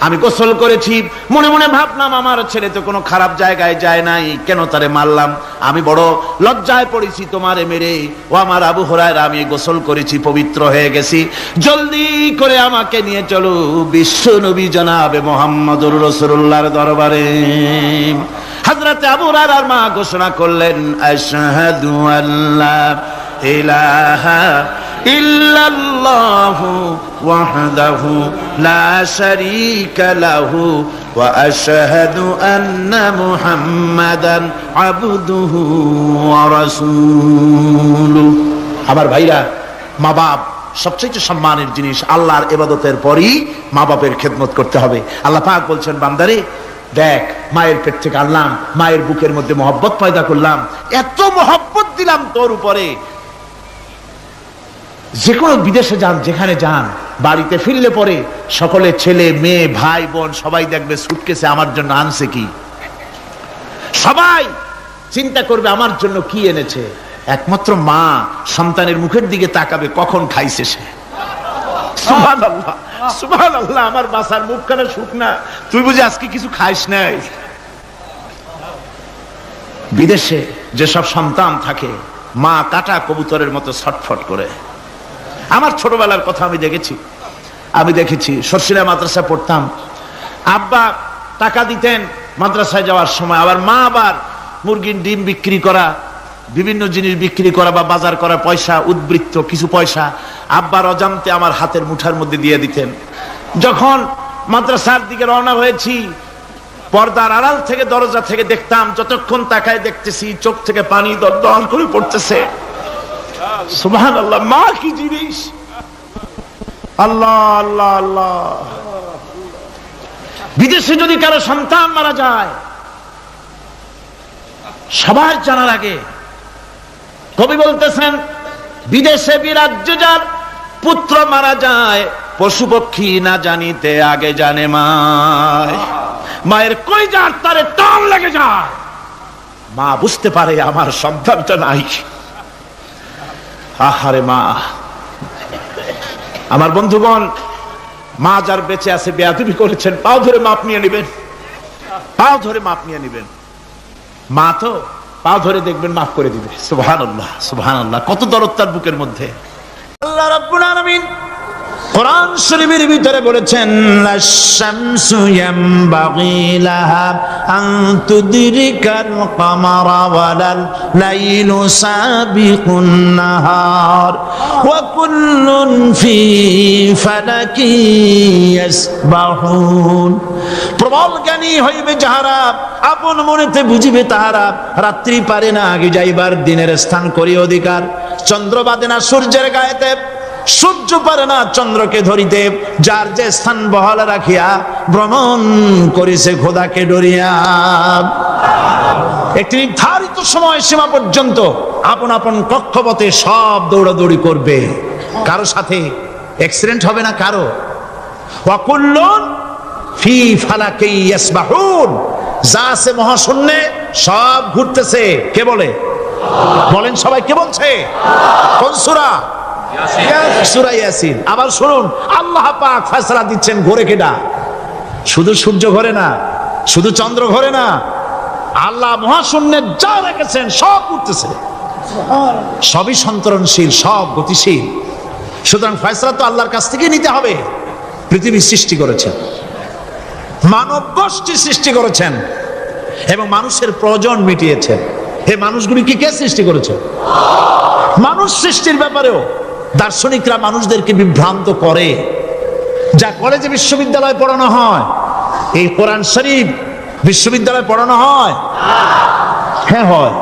আমি গোসল করেছি, মনে মনে ভাবলাম আমার ছেলে তো কোনো খারাপ জায়গায় যায় নাই, কেন তারে মারলাম? আমি বড় লজ্জায় পড়েছি তোমারে মেরে। ও আমার আবু হুরায়রা, আমি গোসল করেছি, পবিত্র হয়ে গেছি, জলদি করে আমাকে নিয়ে চলো বিশ্ব নবী জনাবে মুহাম্মদুর রাসূলুল্লাহর দরবারে। হযরত আবু হুরায়রার মা ঘোষণা করলেন, আশহাদু আল্লা ইলাহা ইল্লাল্লাহু ওয়াহদাহু লা শারীকা লাহু ওয়া আশহাদু আন্না মুহাম্মাদান আবদুহু ওয়া রাসূলুহু। আমার ভাইরা, মা বাপ সবচেয়ে সম্মানের জিনিস। আল্লাহর ইবাদতের পরই মা বাপের খেদমত করতে হবে। আল্লাহ পাক বলছেন, বান্দারে দেখ, মায়ের পেট থেকে আনলাম, মায়ের বুকের মধ্যে মহব্বত পয়দা করলাম, এত মহব্বত দিলাম তোর উপরে, যে কোনো বিদেশে যান, যেখানে যান, বাড়িতে ফিরলে পরে সকলে, ছেলে মেয়ে ভাই বোন সবাই দেখবে সুটকেসে আমার জন্য আনছে কি। সবাই চিন্তা করবে আমার জন্য কি এনেছে। একমাত্র মা সন্তানের মুখের দিকে তাকাবে কখন খাইছে সে। সুবহানাল্লাহ, সুবহানাল্লাহ। আমার বাসার মুখখানা শুকনা, তুই বুঝি আজকে কিছু খাইস নাই। বিদেশে যেসব সন্তান থাকে মা কাটা কবুতরের মতো ছটফট করে। আমার ছোটবেলার কথা আমি দেখেছি সরসিলা মাদ্রাসা পড়তাম, আব্বা টাকা দিতেন মাদ্রাসায় যাওয়ার সময়, আবার মা আবার মুরগির ডিম বিক্রি করা, বিভিন্ন জিনিস বিক্রি করা বা বাজার করা পয়সা, উদ্বৃত্ত কিছু পয়সা আব্বার অজান্তে আমার হাতের মুঠার মধ্যে দিয়ে দিতেন। যখন মাদ্রাসার দিকে রওনা হয়েছি, পর্দার আড়াল থেকে দরজা থেকে দেখতাম, যতক্ষণ তাকায় দেখতেছি চোখ থেকে পানি দরদর করে পড়তেছে। সুবহানাল্লাহ, মা কি জিনিস! আল্লাহ আল্লাহ আল্লাহ। বিদেশে যদি কারো সন্তান মারা যায়, সবার জানার আগে কবি বলতেছেন, বিদেশে বিরাজ্য যার পুত্র মারা যায়, পশু পক্ষী না জানিতে আগে জানে মায়। মায়ের কই যার তারে টান লেগে যায়, মা বুঝতে পারে আমার সন্তানটা নাই। আহারে মা! আমার বন্ধুগণ, মা যার বেঁচে আছে বেয়াদবি করেছেন, পাও ধরে মাপ নিয়ে নেবেন, পাও ধরে মাপ নিয়ে নেবেন। মা তো পাও ধরে দেখবেন মাফ করে দিবে। সুবহানাল্লাহ, সুবহানাল্লাহ। কত দরদ তার বুকের মধ্যে। আল্লাহ রাব্বুল আলামিন কোরআন শরীফের ভিতরে বলেছেন, আশ-শামসু ইয়ামবাগি লাহা আন তুদরিকাল কামারা ওয়ালাল লাইলু সাবিকুন নাহার ওয়া কুল্লুন ফি ফালাকি ইয়াসবাহুন। প্রবল জ্ঞানী হইবে যাহারা, আপন মনেতে বুঝিবে তাহারা, রাত্রি পারে না আগে যাইবার, দিনের স্থান করি অধিকার। চন্দ্র বাদে না সূর্যের গায়েতে, সূর্য পারে না চন্দ্রকে ধরিতে, যার যে স্থান বহাল রাখিয়া ভ্রমণ করিছে খোদাকে ডরিয়া। একটি নির্ধারিত সময় সীমা পর্যন্ত আপন আপন কক্ষপথে সব দৌড়াদৌড়ি করবে, কারো সাথে অ্যাক্সিডেন্ট হবে না কারো। ওয়াকুল্লুন ফি ফালাকি ইয়াসবাহুন, যা আছে মহাশূন্যে সব ঘুরতেছে। কে বলে? বলেন সবাই, কে বলছে? কোন সূরা? সূরা ইয়াসিন। আবার শুনুন, আল্লাহ পাক ফয়সালা দিচ্ছেন, ঘোরে কেডা? শুধু সূর্য ঘোরে না, শুধু চন্দ্র ঘোরে না, আল্লাহ মহাশূন্যে যা রেখেছেন সব ঘুরতেছে, সবই সন্তরণশীল, সব গতিশীল। সুতরাং ফয়সালা তো আল্লাহর কাছ থেকে নিতে হবে। পৃথিবী সৃষ্টি করেছেন, মানব গোষ্ঠী সৃষ্টি করেছেন এবং মানুষের প্রয়োজন মিটিয়েছেন। এই মানুষগুলিকে কে সৃষ্টি করেছে? মানুষ সৃষ্টির ব্যাপারেও দার্শনিকরা মানুষদেরকে বিভ্রান্ত করে। যা কলেজে বিশ্ববিদ্যালয়ে পড়ানো হয়, এই কোরআন শরীফ বিশ্ববিদ্যালয়ে পড়ানো হয়? হ্যাঁ হয়।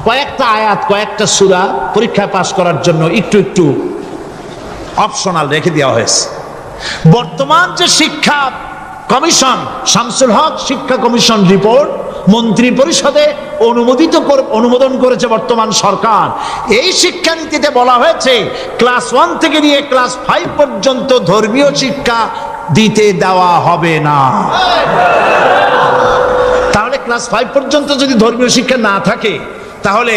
কয়েকটা আয়াত, কয়েকটা সূরা পরীক্ষায় পাশ করার জন্য একটু একটু অপশনাল রেখে দেওয়া হয়েছে। বর্তমান যে শিক্ষা কমিশন, শামসুল হক শিক্ষা কমিশন রিপোর্ট মন্ত্রী পরিষদে অনুমোদন করেছে বর্তমান সরকার। এই শিক্ষানীতিতে বলা হয়েছে ক্লাস 1 থেকে নিয়ে ক্লাস 5 পর্যন্ত ধর্মীয় শিক্ষা দিতে দেওয়া হবে না। তাহলে ক্লাস 5 পর্যন্ত যদি ধর্মীয় শিক্ষা না থাকে, তাহলে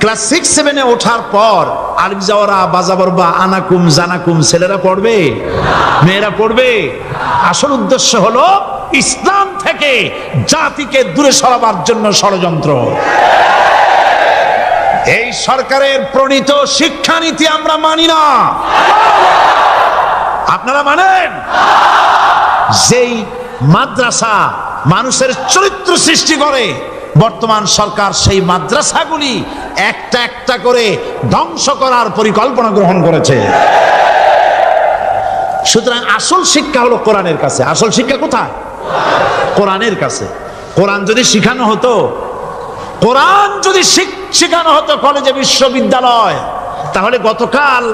ক্লাস 6-7-এ ওঠার পর আলিফ জাওরা বাজাবর বা আনাকুম জানাকুম ছেলেরা পড়বে? মেয়েরা পড়বে? আসল উদ্দেশ্য হলো ইসলাম থেকে জাতিকে দূরে সরাবার জন্য ষড়যন্ত্র। এই সরকারের প্রণীত শিক্ষানীতি আমরা মানি না। আপনারা মানেন? যেই মাদ্রাসা মানুষের চরিত্র সৃষ্টি করে, বর্তমান সরকার সেই মাদ্রাসাগুলি একটা একটা করে ধ্বংস করার পরিকল্পনা গ্রহণ করেছে। সুতরাং আসল শিক্ষা হলো কোরআনের কাছে। আসল শিক্ষা কোথায়? কোরআনের কাছে। কোরআন যদি শিখানো হতো, কোরআন যদি শিখানো হতো কলেজে বিশ্ববিদ্যালয়, তাহলে গতকাল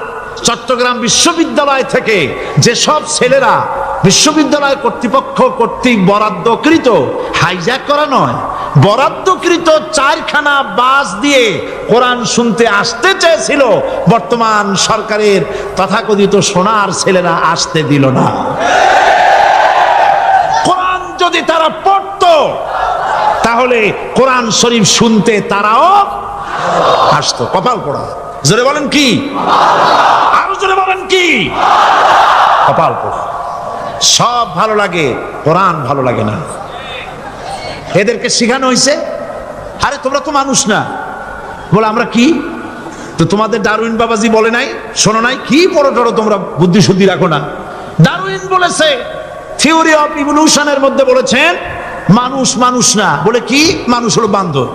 চট্টগ্রাম বিশ্ববিদ্যালয় থেকে যেসব ছেলেরা বিশ্ববিদ্যালয় কর্তৃপক্ষ কর্তৃক বরাদ্দকৃত, হাইজ্যাক করা নয়, বরাদ্দকৃত 4খানা বাস দিয়ে কোরআন শুনতে আসতে চেয়েছিল, বর্তমান সরকারের তথাকথিত সোনার ছেলেরা আসতে দিল না। কোরআন যদি তারা পড়তো, তাহলে কোরআন শরীফ শুনতে তারাও আসতো। কপাল পোড়া। জোরে বলেন কি? আরো জোরে বলেন কি? কপাল পোড়া। সব ভালো লাগে, কোরআন ভালো লাগে না। এদেরকে শিখানো হয়েছে, আরে তোমরা তো মানুষ না। বলে আমরা কি? তো তোমাদের ডারউইন বাবাজি বলে নাই, শোনো নাই? কি পড়ো টড়ো তোমরা, বুদ্ধি শুদ্ধি রাখো না। ডারউইন বলেছে, থিওরি অফ ইভলিউশনের মধ্যে বলেছেন মানুষ মানুষ না। বলে কি? মানুষ হলো বান্দর।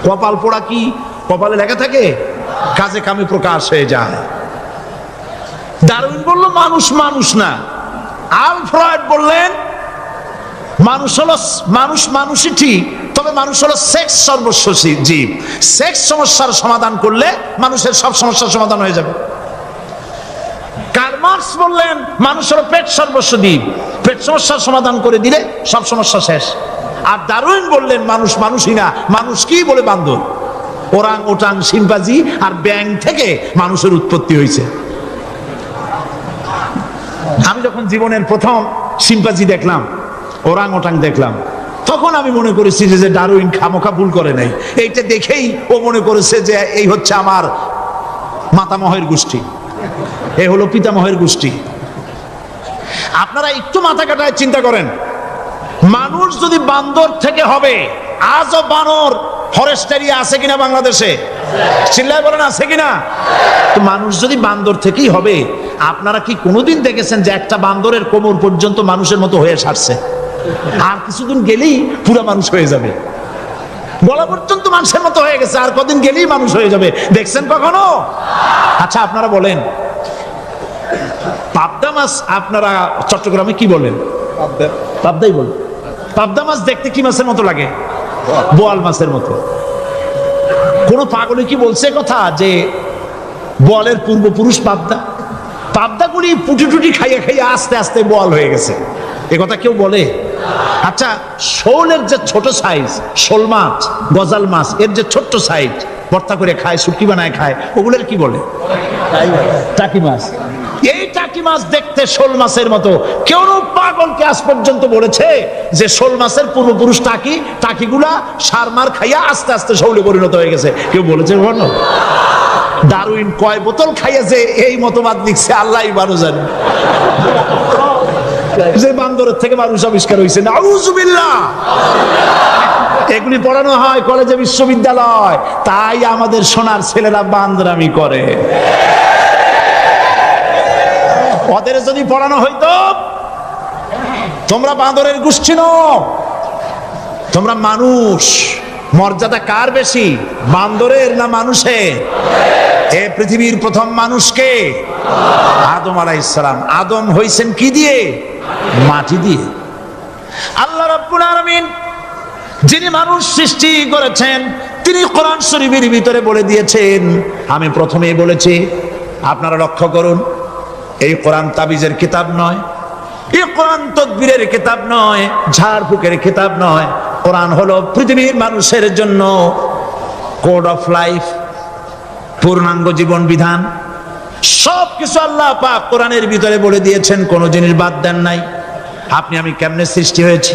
কপাল পোড়া। কি কপালে লেখা থাকে? কাজে কামে প্রকাশ হয়ে যায়। ডারউইন বলল মানুষ মানুষ না। আল ফ্রয়েড বললেন মানুষ হলো মানুষ মানুষই ঠিক, তবে মানুষ হলো সেক্স সর্বস্ব জীব। সেক্স সমস্যার সমাধান করলে মানুষের সব সমস্যার সমাধান হয়ে যাবে। কার্ল মার্কস বললেন মানুষ হলো পেট সর্বস্ব জীব, পেট সমস্যার সমাধান করে দিলে সব সমস্যা শেষ। আর ডারউইন বললেন মানুষ মানুষই না, মানুষ কি? বলে বান্দর। ওরাং ওটাং শিম্পাজি আর ব্যাং থেকে মানুষের উৎপত্তি হয়েছে। আমি যখন জীবনের প্রথম শিম্পাজি দেখলাম, ওরাং ওটাং দেখলাম, তখন আমি মনে করেছি যে ডারউইন খামোখা ভুল করে নাই। এইটা দেখেই ও মনে করেছে যে এই হচ্ছে আমার মাতামহের গোষ্ঠী, এ হলো পিতামহের গোষ্ঠী। আপনারা একটু মাথা কাটায় চিন্তা করেন, মানুষ যদি বান্দর থেকে হবে, আজও বানর ফরেস্ট এরিয়া আছে কিনা বাংলাদেশে? চিল্লায় বলেন আছে কিনা? তো মানুষ যদি বান্দর থেকেই হবে, আপনারা কি কোনোদিন দেখেছেন যে একটা বান্দরের কোমর পর্যন্ত মানুষের মতো হয়ে সারছে? আর কিছুদিন গেলেই পুরো মানুষ হয়ে যাবে, গলা পর্যন্ত মানুষের মতো হয়ে গেছে, আর কদিন গেলেই মানুষ হয়ে যাবে। দেখছেন কখনো? আচ্ছা আপনারা বলেন, পাবদা মাছ আপনারা চট্টগ্রামে কি বলেন? পাবদাই বলেন। পাবদা মাছ দেখতে কি মাছের মতো লাগে? বোয়াল মাছের মতো। কোন পাগলে কি বলছে কথা যে বোয়ালের পূর্বপুরুষ পাবদা? পাবদাগুলি পুটি টুটি খাইয়ে খাইয়ে আস্তে আস্তে বোয়াল হয়ে গেছে, এ কথা কেউ বলে? আচ্ছা শোলের যে ছোট সাইজ, শোল মাছ, গজাল মাছ, এর যে ছোট্ট সাইজ ভর্তা করে খায়, শুটকি বানায় খায়, ওগুলোর কি বলে? টাকি মাছ। এই টাকি মাছ দেখতে শোল মাছের মতো। কেউ পাগলকে আজ পর্যন্ত বলেছে যে শোল মাছের পূর্বপুরুষ টাকি, টাকিগুলা সারমার খাইয়া আস্তে আস্তে শৌলে পরিণত হয়ে গেছে? কেউ বলেছে কখনো? ডারউইন কয় বোতল খাইয়া যে এই মতবাদ লিখছে আল্লাহই ভালো জানে, যে বান্দরের থেকে মানুষ আবিষ্কার হয়েছে। নাউজুবিল্লাহ। এগুলি পড়ানো হয় কলেজে, বিশ্ববিদ্যালয়, তাই আমাদের সোনার ছেলেরা বান্দরামি করে। ওদের যদি পড়ানো হইতো তোমরা বান্দরের গোষ্ঠী নও, তোমরা মানুষ। মর্যাদা কার বেশি, বান্দরের না মানুষের? এ পৃথিবীর প্রথম মানুষকে আদম আলাইহিস সালাম। আদম হইছেন কি দিয়ে? মাটি দিয়ে। আল্লাহ রাব্বুল আলামিন যিনি মানুষ সৃষ্টি করেছেন, তিনি কোরআন শরীফের ভিতরে বলে দিয়েছেন। আমি প্রথমেই বলেছি, আপনারা লক্ষ্য করুন, এই কোরআন তাবিজের কিতাব নয়, এই কোরআন তদবিরের কিতাব নয়, ঝাড়ফুঁকের কিতাব নয়। কোরআন হলো পৃথিবীর মানুষের জন্য কোড অফ লাইফ, পূর্ণাঙ্গ জীবন বিধান। সবকিছু আল্লাহ পাক কোরআনের ভিতরে বলে দিয়েছেন, কোনো জিনিস বাদ দেন নাই। আপনি আমি কেমনে সৃষ্টি হয়েছি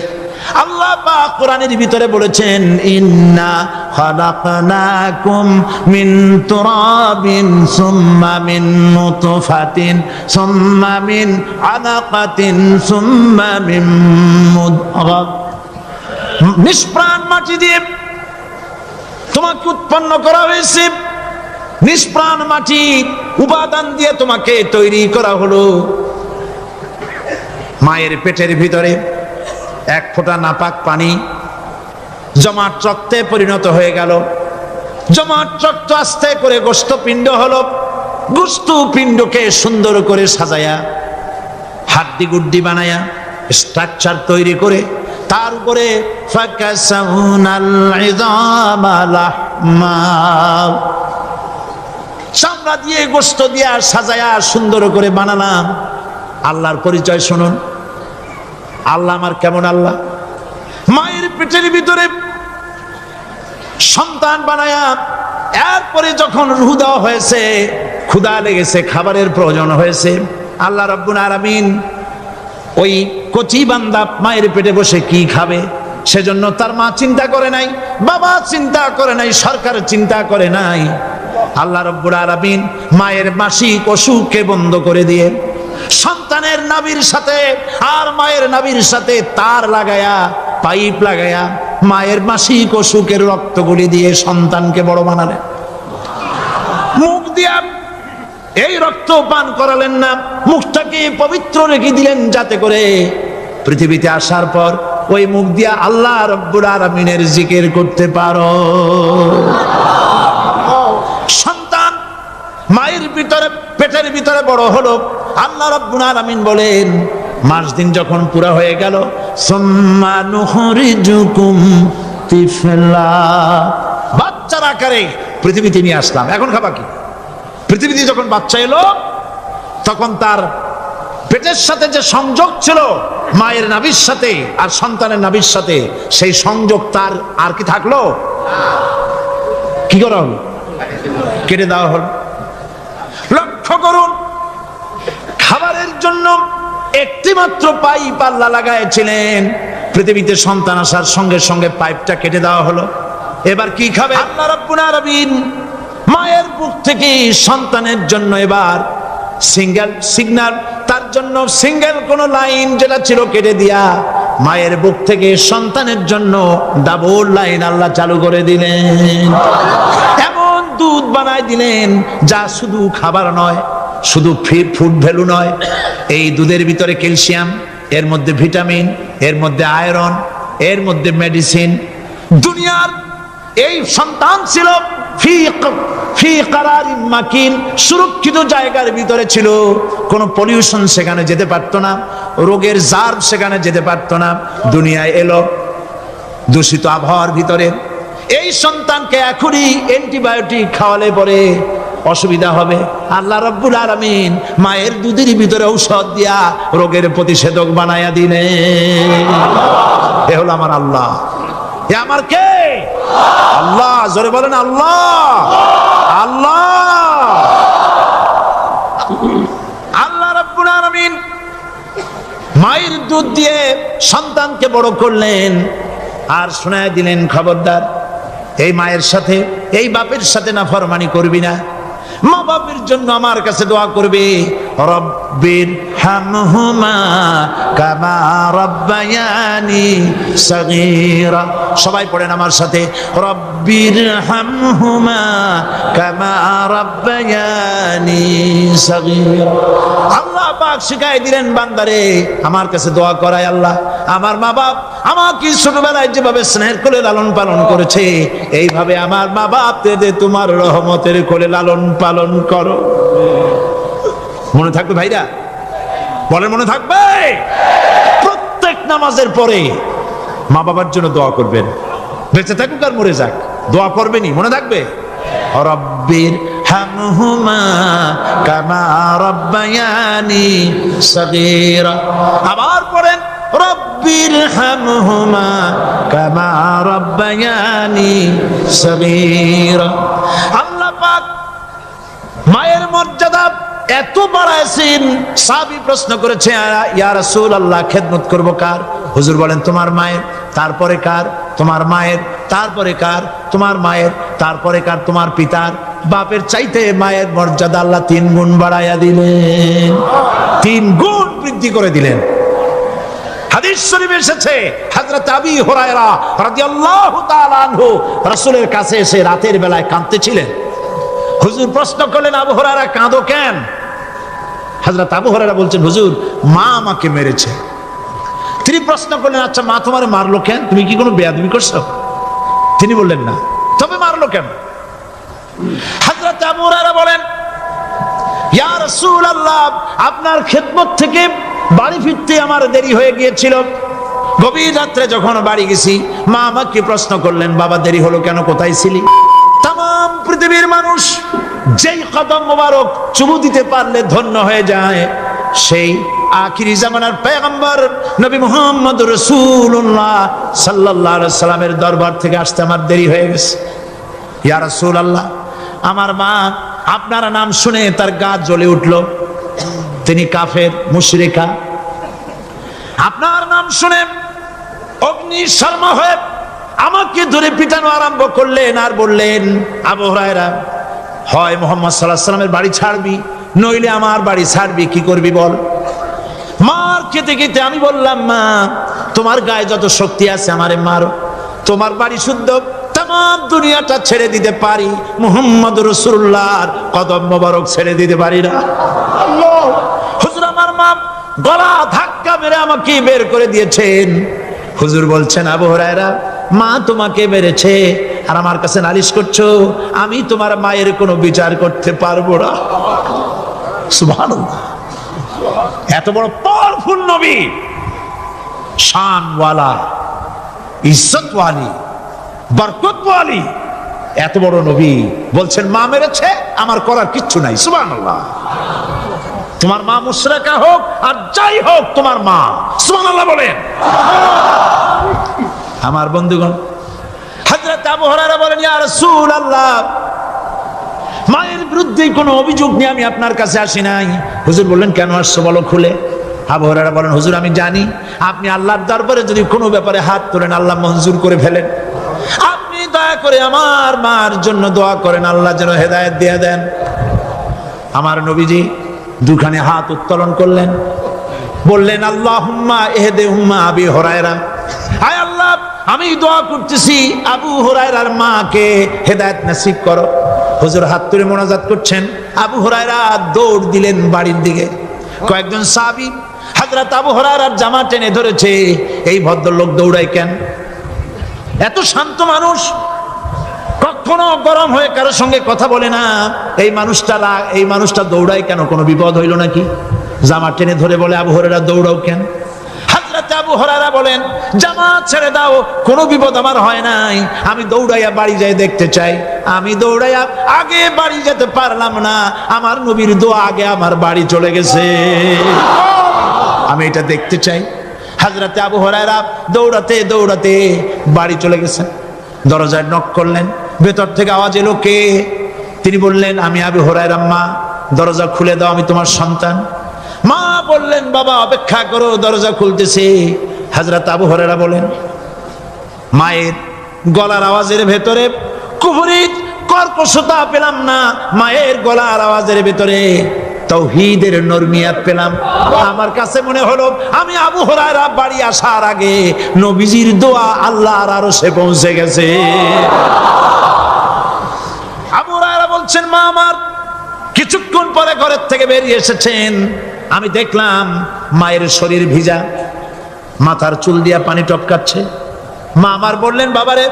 আল্লাহ পাক কোরআনের ভিতরে বলেছেন, ইন্না খালাকনাকুম মিন তুরাবিন সুম্মা মিন নুতফাতিন সুম্মা মিন আলাকাতিন সুম্মা মিন মুদগাহ। নিষ্প্রাণ মাটি দিয়ে তোমাকে উৎপন্ন করা হয়েছে, নিষ্প্রাণ মাটি উপাদান দিয়ে তোমাকে তৈরি করা হলো। মায়ের পেটের ভিতরে এক ফোঁটা নাপাক পানি জমাট রক্তে পরিণত হয়ে গেল। জমাট রক্ত আস্তে করে গোস্ত পিণ্ড হলো। গোস্ত পিণ্ডকে সুন্দর করে সাজায়া, হাড্ডি গুড্ডি বানায়া, স্ট্রাকচার তৈরি করে তার উপরে চামড়া দিয়ে গোস্ত দিয়া সাজায়া সুন্দর করে বানালাম। আল্লাহর পরিচয় শুনুন। আল্লাহ আমার কেমন আল্লাহ? মায়ের পেটের ভিতরে সন্তান বানায়া, এরপরে যখন রূহ দেওয়া হয়েছে, ক্ষুধা লেগেছে, খাবারের প্রয়োজন হয়েছে, আল্লাহ রাব্বুল আলামিন ওই কচি বান্দা মায়ের পেটে বসে কি খাবে? সেজন্য তার মা চিন্তা করে নাই, বাবা চিন্তা করে নাই, সরকার চিন্তা করে নাই। আল্লাহ রাব্বুল আলামিন মায়ের মাসিক অসুখকে বন্ধ করে দিয়ে সন্তানের নাভির সাথে আর মায়ের নাভির সাথে তার লাগায়া, পাইপ লাগায়া মায়ের মাসিক অসুখের রক্তগুলি দিয়ে সন্তানকে বড় বানালেন। মুখ দিয়া এই রক্ত পান করালেন না, মুখটাকে পবিত্র রেখে দিলেন যাতে করে পৃথিবীতে আসার পর ওই মুখ দিয়া আল্লাহ রাব্বুল আলামিনের জিকির করতে পারো। সন্তান মায়ের ভিতরে, পেটের ভিতরে বড় হলো। আল্লাহ রাব্বুল আলামিন বলেন, মাস দিন যখন পুরা হয়ে গেল, সুম্মা নুখরিজুকুম তিফলা, বাচ্চার আকারে পৃথিবীতে নিয়ে আসলাম। এখন খাবা কি? পৃথিবীতে যখন বাচ্চা এলো তখন তার পেটের সাথে যে সংযোগ ছিল মায়ের নাভির সাথে আর সন্তানের নাভির সাথে, সেই সংযোগ তার আর কি থাকলো? কি করা হলো? কেটে দেওয়া হলো। লক্ষ্য করুন, খাবারের জন্য একটি মাত্র পাইপ আল্লাহ লাগাইছিলেন, পৃথিবীতে সন্তান আসার সঙ্গে সঙ্গে পাইপটা কেটে দেওয়া হলো। এবার কি খাবে? আল্লাহ রাব্বুল আলামিন মায়ের বুক থেকে সন্তানের জন্য এবার সিঙ্গেল সিগন্যাল, তার জন্য সিঙ্গেল কোন লাইন যেটা ছিল কেটে দিয়া মায়ের বুক থেকে সন্তানের জন্য ডাবল লাইন আল্লাহ চালু করে দিলেন। এমন দুধ বানাই দিলেন যা শুধু খাবার নয়, শুধু ফুড ভ্যালু নয়, এই দুধের ভিতরে ক্যালসিয়াম, এর মধ্যে ভিটামিন, এর মধ্যে আয়রন, এর মধ্যে মেডিসিন। দুনিয়ার এই সন্তান ছিল ফি কারারিন মাকিন, সুরক্ষিত জায়গার ভিতরে ছিল, কোনো পলিউশন সেখানে যেতে পারতো না, রোগের জার্ম সেখানে যেতে পারতো না। দুনিয়ায় এলো দূষিত আবহাওয়ার ভিতরে। এই সন্তানকে এখনই অ্যান্টিবায়োটিক খাওয়ালে পরে অসুবিধা হবে। আল্লাহ রাব্বুল আলামিন মায়ের দুধের ভিতরে ঔষধ দিয়া রোগের প্রতিষেধক বানায়া দিলেন। এ হলো আমার আল্লাহ। এ আমার কে? আল্লাহ। জোরে বলেন আল্লাহ। আল্লাহ, আল্লাহ রাব্বুল আলামিন মায়ের দুধ দিয়ে সন্তানকে বড় করলেন আর শোনায় দিলেন, খবরদার এই মায়ের সাথে, এই বাপের সাথে নাফরমানি করবি না। মা বাপের জন্য আমার কাছে দোয়া করবে, রব্বির হামহুমা কামা রাব্বায়ানি সগীরা। সবাই পড়েন আমার সাথে, রব্বির হামহুমা কামা রাব্বায়ানি সগীরা। আল্লাহ পাক শিখাই দিলেন বান্দারে আমার কাছে দোয়া করায়, আল্লাহ আমার মা বাপ আমাকে ছোটবেলায় যেভাবে স্নেহের কোলে লালন পালন করেছে, এইভাবে আমার মা বাপ তোমার রহমতের কোলে লালন পালন করো। মনে থাকবে ভাইরা? বলেন মনে থাকবে? প্রত্যেক নামাজের পরে মা বাবার জন্য দোয়া করবেন, বেঁচে থাকুক আর মরে যাক, দোয়া করবেনই। মনে থাকবে? রব্বির হামহুমা কামা রাব্বায়ানি সগীরা। আবার পড়েন, রব্বির হামহুমা কামা রাব্বায়ানি সগীরা। আল্লাহ পাক মায়ের মর্যাদা এত বাড়াইছেন, সাহাবী প্রশ্ন করেছে, ইয়া রাসূলুল্লাহ খেদমত করব কার? হুজুর বলেন তোমার মায়ের, তারপরে কার? তোমার মায়ের, তারপরে কার? তোমার মায়ের, তারপরে কার? তোমার পিতার। বাপের চাইতে মায়ের মর্যাদা আল্লাহ 3 গুণ বাড়াইয়া দিলেন, 3 গুণ বৃদ্ধি করে দিলেন। হাদিস শরীফে এসেছে, হযরত আবী হুরায়রা রাদিয়াল্লাহু তাআলা আনহু রাসূলের কাছে এসে রাতের বেলায় কাঁদতেছিলেন। হুজুর প্রশ্ন করলেন, আবু হুরায়রা কাঁদো কেন? হযরত আবু হুরায়রা বলছেন, হুজুর মা আমাকে মেরেছে। তিনি প্রশ্ন করলেন, আচ্ছা মা তোমার মারলো কেন? তুমি কি কোনো বেয়াদবি করছো? তিনি বললেন না, তবে মারলো কেন? হযরত আবু হুরায়রা বলেন, ইয়া রাসূলুল্লাহ আপনার খেদমত থেকে বাড়ি ফিরতে আমার দেরি হয়ে গিয়েছিল। গভীর রাত্রে যখন বাড়ি গেছি, মা আমাকে প্রশ্ন করলেন, বাবা দেরি হলো কেন? কোথায় ছিলি? তাম পৃথিবীর মানুষ যেই কদম মোবারক চুমু দিতে পারলে ধন্য হয়ে যায়, সেই আখিরি জামানার পয়গম্বর নবী মুহাম্মদ রাসূলুল্লাহ সাল্লাল্লাহু আলাইহি সাল্লামের দরবার থেকে আসতে আমার দেরি হয়ে গেছে। ইয়া রাসূলুল্লাহ আমার মা আপনার নাম শুনে তার গা জ্বলে উঠল, তিনি কাফের মুশরিকা। আপনার নাম শুনে অগ্নি শর্মা হয়ে আমাকে ধরে পিটানো আরম্ভ করলেন আর বললেন, আবু হুরায়রা, হয় মুহাম্মদ সাল্লাল্লাহু আলাইহি ওয়াসাল্লামের বাড়ি ছাড়বি, নইলে আমার বাড়ি ছাড়বি, কি করবি বল। মার খেতে খেতে আমি বললাম, মা তোমার গায়ে যত শক্তি আছে আমারে মারো, তোমার বাড়ি শুদ্ধ তাম দুনিয়াটা ছেড়ে দিতে পারি, মুহাম্মদ রাসূলুল্লাহর কদম মোবারক ছেড়ে দিতে পারি না। হুজুর আমার মা গলা ধাক্কা মেরে আমাকে বের করে দিয়েছেন। হুজুর বলছেন, আবু হুরায়রা, মা তোমাকে মেরেছে আর আমার কাছে নালিশ করছো, আমি তোমার মায়ের কোনো বিচার করতে পারবো না। সুবহানাল্লাহ, এত বড় পাওয়ারফুল নবী, শানওয়ালা, ইজ্জতওয়ালি, বরকতওয়ালি, এত বড় নবী বলছেন মা মেরেছে, আমার করার কিচ্ছু নাই। সুবহানাল্লাহ। তোমার মা মুশরিকা হোক আর যাই হোক, তোমার মা। সুবহানাল্লাহ বলেন। আমার বন্ধুগণ, হযরত আবু হুরায়রা বলেন, ইয়া রাসূলুল্লাহ, মায়ের বিরুদ্ধে কোনো অভিযোগ নিয়ে আমি আপনার কাছে আসি নাই। হুজুর বললেন, কেন আসছো বলো খুলে। আবু হুরায়রা বলেন, হুজুর আমি জানি আপনি আল্লাহর দরবারে যদি কোনো ব্যাপারে হাত তোলেন আল্লাহ মঞ্জুর করে ফেলেন। আপনি দয়া করে আমার মার জন্য দোয়া করেন, আল্লাহ যেন হেদায়েত দিয়ে দেন। আমার নবীজি দুখানে হাত উত্তোলন করলেন, বললেন, আল্লাহুম্মা ইহদি উম্মা আবি হুরায়রা, আয় আল্লাহ আমি দোয়া করতেছি আবু হুরায়রার মাকে হেদায়েত নসিব করো। হুজুর হাত তুলে মোনাজাত করছেন, আবু হুরায়রা দৌড় দিলেন বাড়ির দিকে। কয়েকজন সাহাবী হযরত আবু হুরায়রার জামা টেনে ধরেছে, এই ভদ্রলোক দৌড়ায় কেন? এত শান্ত মানুষ, কখনো গরম হয়ে কারো সঙ্গে কথা বলে না, এই মানুষটা দৌড়ায় কেন? কোনো বিপদ হইল নাকি? জামা টেনে ধরে বলে, আবু হুরায়রা দৌড়াও কেন? হযরত আবু হুরায়রা বলেন, জামা ছেড়ে দাও, কোনো বিপদ আমার হয় নাই, আমি দৌড়াইয়া বাড়ি যাই দেখতে চাই। আমি দৌড়াইয়া আগে বাড়ি যেতে পারলাম না, আমার নবীর দোয়া আগে আমার বাড়ি চলে গেছে, আমি এটা দেখতে চাই। হযরত আবু হুরায়রা দৌড়াতে দৌড়াতে বাড়ি চলে গেছেন। দরজায় নক করলেন, ভেতর থেকে আওয়াজ এলো, কে? তিনি বললেন, আমি আবু হুরায়রা। মা দরজা খুলে দাও, আমি তোমার সন্তান। মা বললেন, বাবা অপেক্ষা করো, দরজা খুলতেছে। হযরত আবু হুরায়রা বলেন, মায়ের গলার আওয়াজের ভেতরে কুফরি কর্কশতা পেলাম না, মায়ের গলার আওয়াজের ভেতরে তাওহীদের নরমিয়াত পেলাম। আমার কাছে মনে হলো আমি আবু হুরায়রা বাড়ি আসার আগে নবীজির দোয়া আল্লাহর আরশে পৌঁছে গেছে। আবু হুরায়রা বলছেন, মা আমার কিছুক্ষণ পরে ঘরের থেকে বেরিয়ে এসেছেন, আমি দেখলাম মায়ের শরীর ভিজা, মাথার চুল দিয়া পানি টপকাচ্ছে। মা আমার বললেন, বাবারে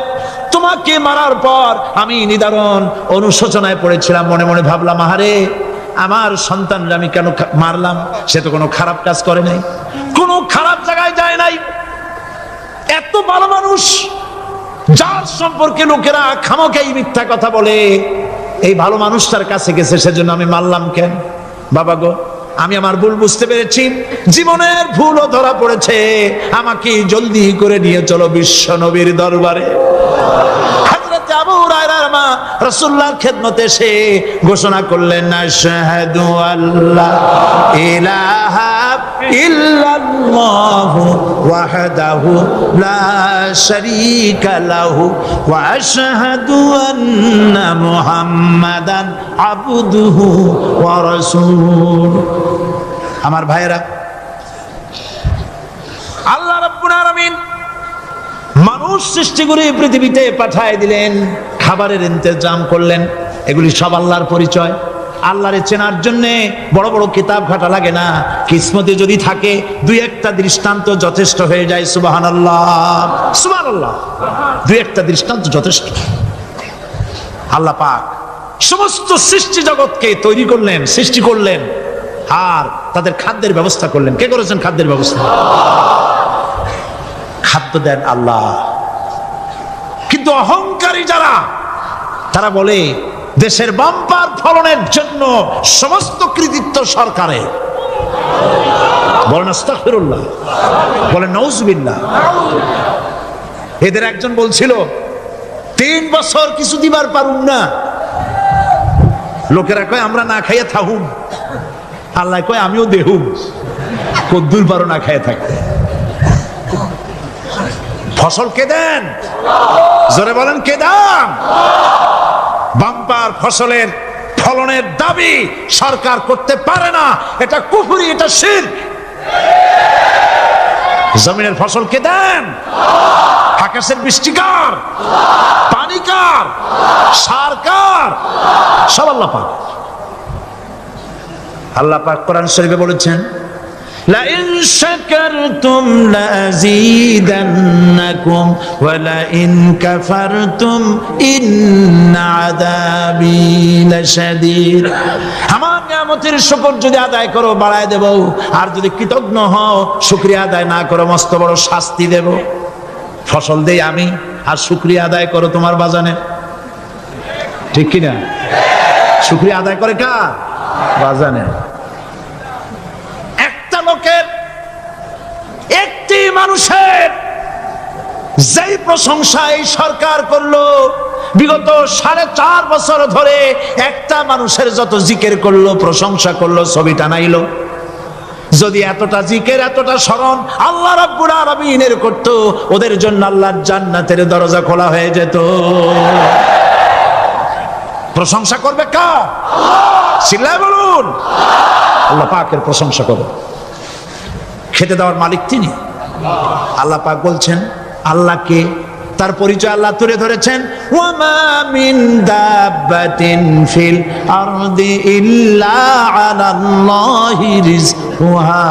তোমাকে মারার পর আমি নিদারুণ অনুশোচনায় পড়েছিলাম, মনে মনে ভাবলাম, আহারে আমার সন্তানরা আমি কেন মারলাম? সে তো কোনো খারাপ কাজ করে নাই, কোনো খারাপ জায়গায় যায় নাই, এত ভালো মানুষ, যার সম্পর্কে লোকেরা খামোখাই মিথ্যা কথা বলে, এই ভালো মানুষটার কাছে গেছে, সেজন্য আমি মারলাম কেন? বাবা গো, আমি আমার ভুল বুঝতে পেরেছি, জীবনের ভুলও ধরা পড়েছে, আমাকে জলদি করে নিয়ে চলো বিশ্ব নবীর দরবারে। হযরত আবু হুরায়রার মা রাসূলুল্লাহর খেদমতে এসে ঘোষণা করলেন, আশহাদু আল্লা ইলাহা ইল্লাল্লাহু ওয়াহদাহু লা শারীকা লাহু ওয়া আশহাদু আন্না মুহাম্মাদান আবদুহু ওয়া রাসূলুহু। আমার ভাইয়েরা, আল্লাহ রাব্বুল আলামিন মানুষ সৃষ্টি করে পৃথিবীতে পাঠায় দিলেন, খাবারের ইন্তজাম করলেন, এগুলি সব আল্লাহর পরিচয়। আল্লাহরে চেনার জন্য বড় বড় কিতাব ঘাটা লাগে না, কিসমতে যদি থাকে দুই একটা দৃষ্টান্ত যথেষ্ট হয়ে যায়। সুবহানাল্লাহ, সুবহানাল্লাহ, দুই একটা দৃষ্টান্ত যথেষ্ট। আল্লাহ পাক সমস্ত সৃষ্টি জগৎকে তৈরি করলেন, সৃষ্টি করলেন, আর তাদের খাদ্যের ব্যবস্থা করলেন। কে করেছেন খাদ্যের ব্যবস্থা? খাদ্য দেন আল্লাহ। কিন্তু অহংকারী যারা, তারা বলে দেশের বাম্পার ফলনের জন্য সমস্ত কৃতিত্ব সরকারের। বলেন আস্তাগফিরুল্লাহ, বলেন নাউজুবিল্লাহ। এদের একজন বলছিল 3 বছর কিছু দিবার পারুম না, লোকেরা কয় আমরা না খাইয়া থাকুম, আল্লাহ কয় আমিও দেহুম, কদ্দুর পারো না খাইয়া থাকতে। ফসল কে দেন? জোরে বলেন, কে দেন? বাম্পার ফসলের ফলনের দাবি সরকার করতে পারে না, এটা কুফরি, এটা শিরক। জমিনের ফসল কে দেন? আকাশের বৃষ্টি কার? পানি কার? সার কার? সব আল্লাহ পাক। আল্লাহ পাক কোরআন শরীফে বলেছেন, লাইন শাকারতুম লাযীদান্নাকুম ওয়া লাইন কাফারতুম ইন্না আযাবী লাশাদীদ। আমার নিয়ামতের শুকর যদি আদায় করো বাড়ায় দেব, আর যদি কৃতজ্ঞ হও শুকরিয়া আদায় না করো মস্ত বড় শাস্তি দেব। ফসল দেই আমি, আর শুকরিয়া আদায় করো তোমার বাজানে, ঠিক কিনা? শুকরিয়া আদায় করে কার? বাজানে। একটা লোকের, একটি মানুষের যেই প্রশংসা এই সরকার করলো, বিগত 4.5 বছর ধরে একটা মানুষের যত জিকির করলো, প্রশংসা করলো, ছবি টানাইলো, যদি এতটা জিকির এতটা স্মরণ আল্লাহ রাব্বুল আলামিনের করত, ওদের জন্য আল্লাহর জান্নাতের দরজা খোলা হয়ে যেত। প্রশংসা করবে কার? চিল্লায় বলুন, আল্লাহ পাকের প্রশংসা করো। খেতে দেওয়ার মালিক তিনি। আল্লাহ পাক বলছেন আল্লাহকে, তার পরিচয় আল্লাহ তুলে ধরেছেন, ওয়ামা মিন দাব্বাতিন ফিল আরদি ইল্লা আলাল্লাহি রিজকুহা।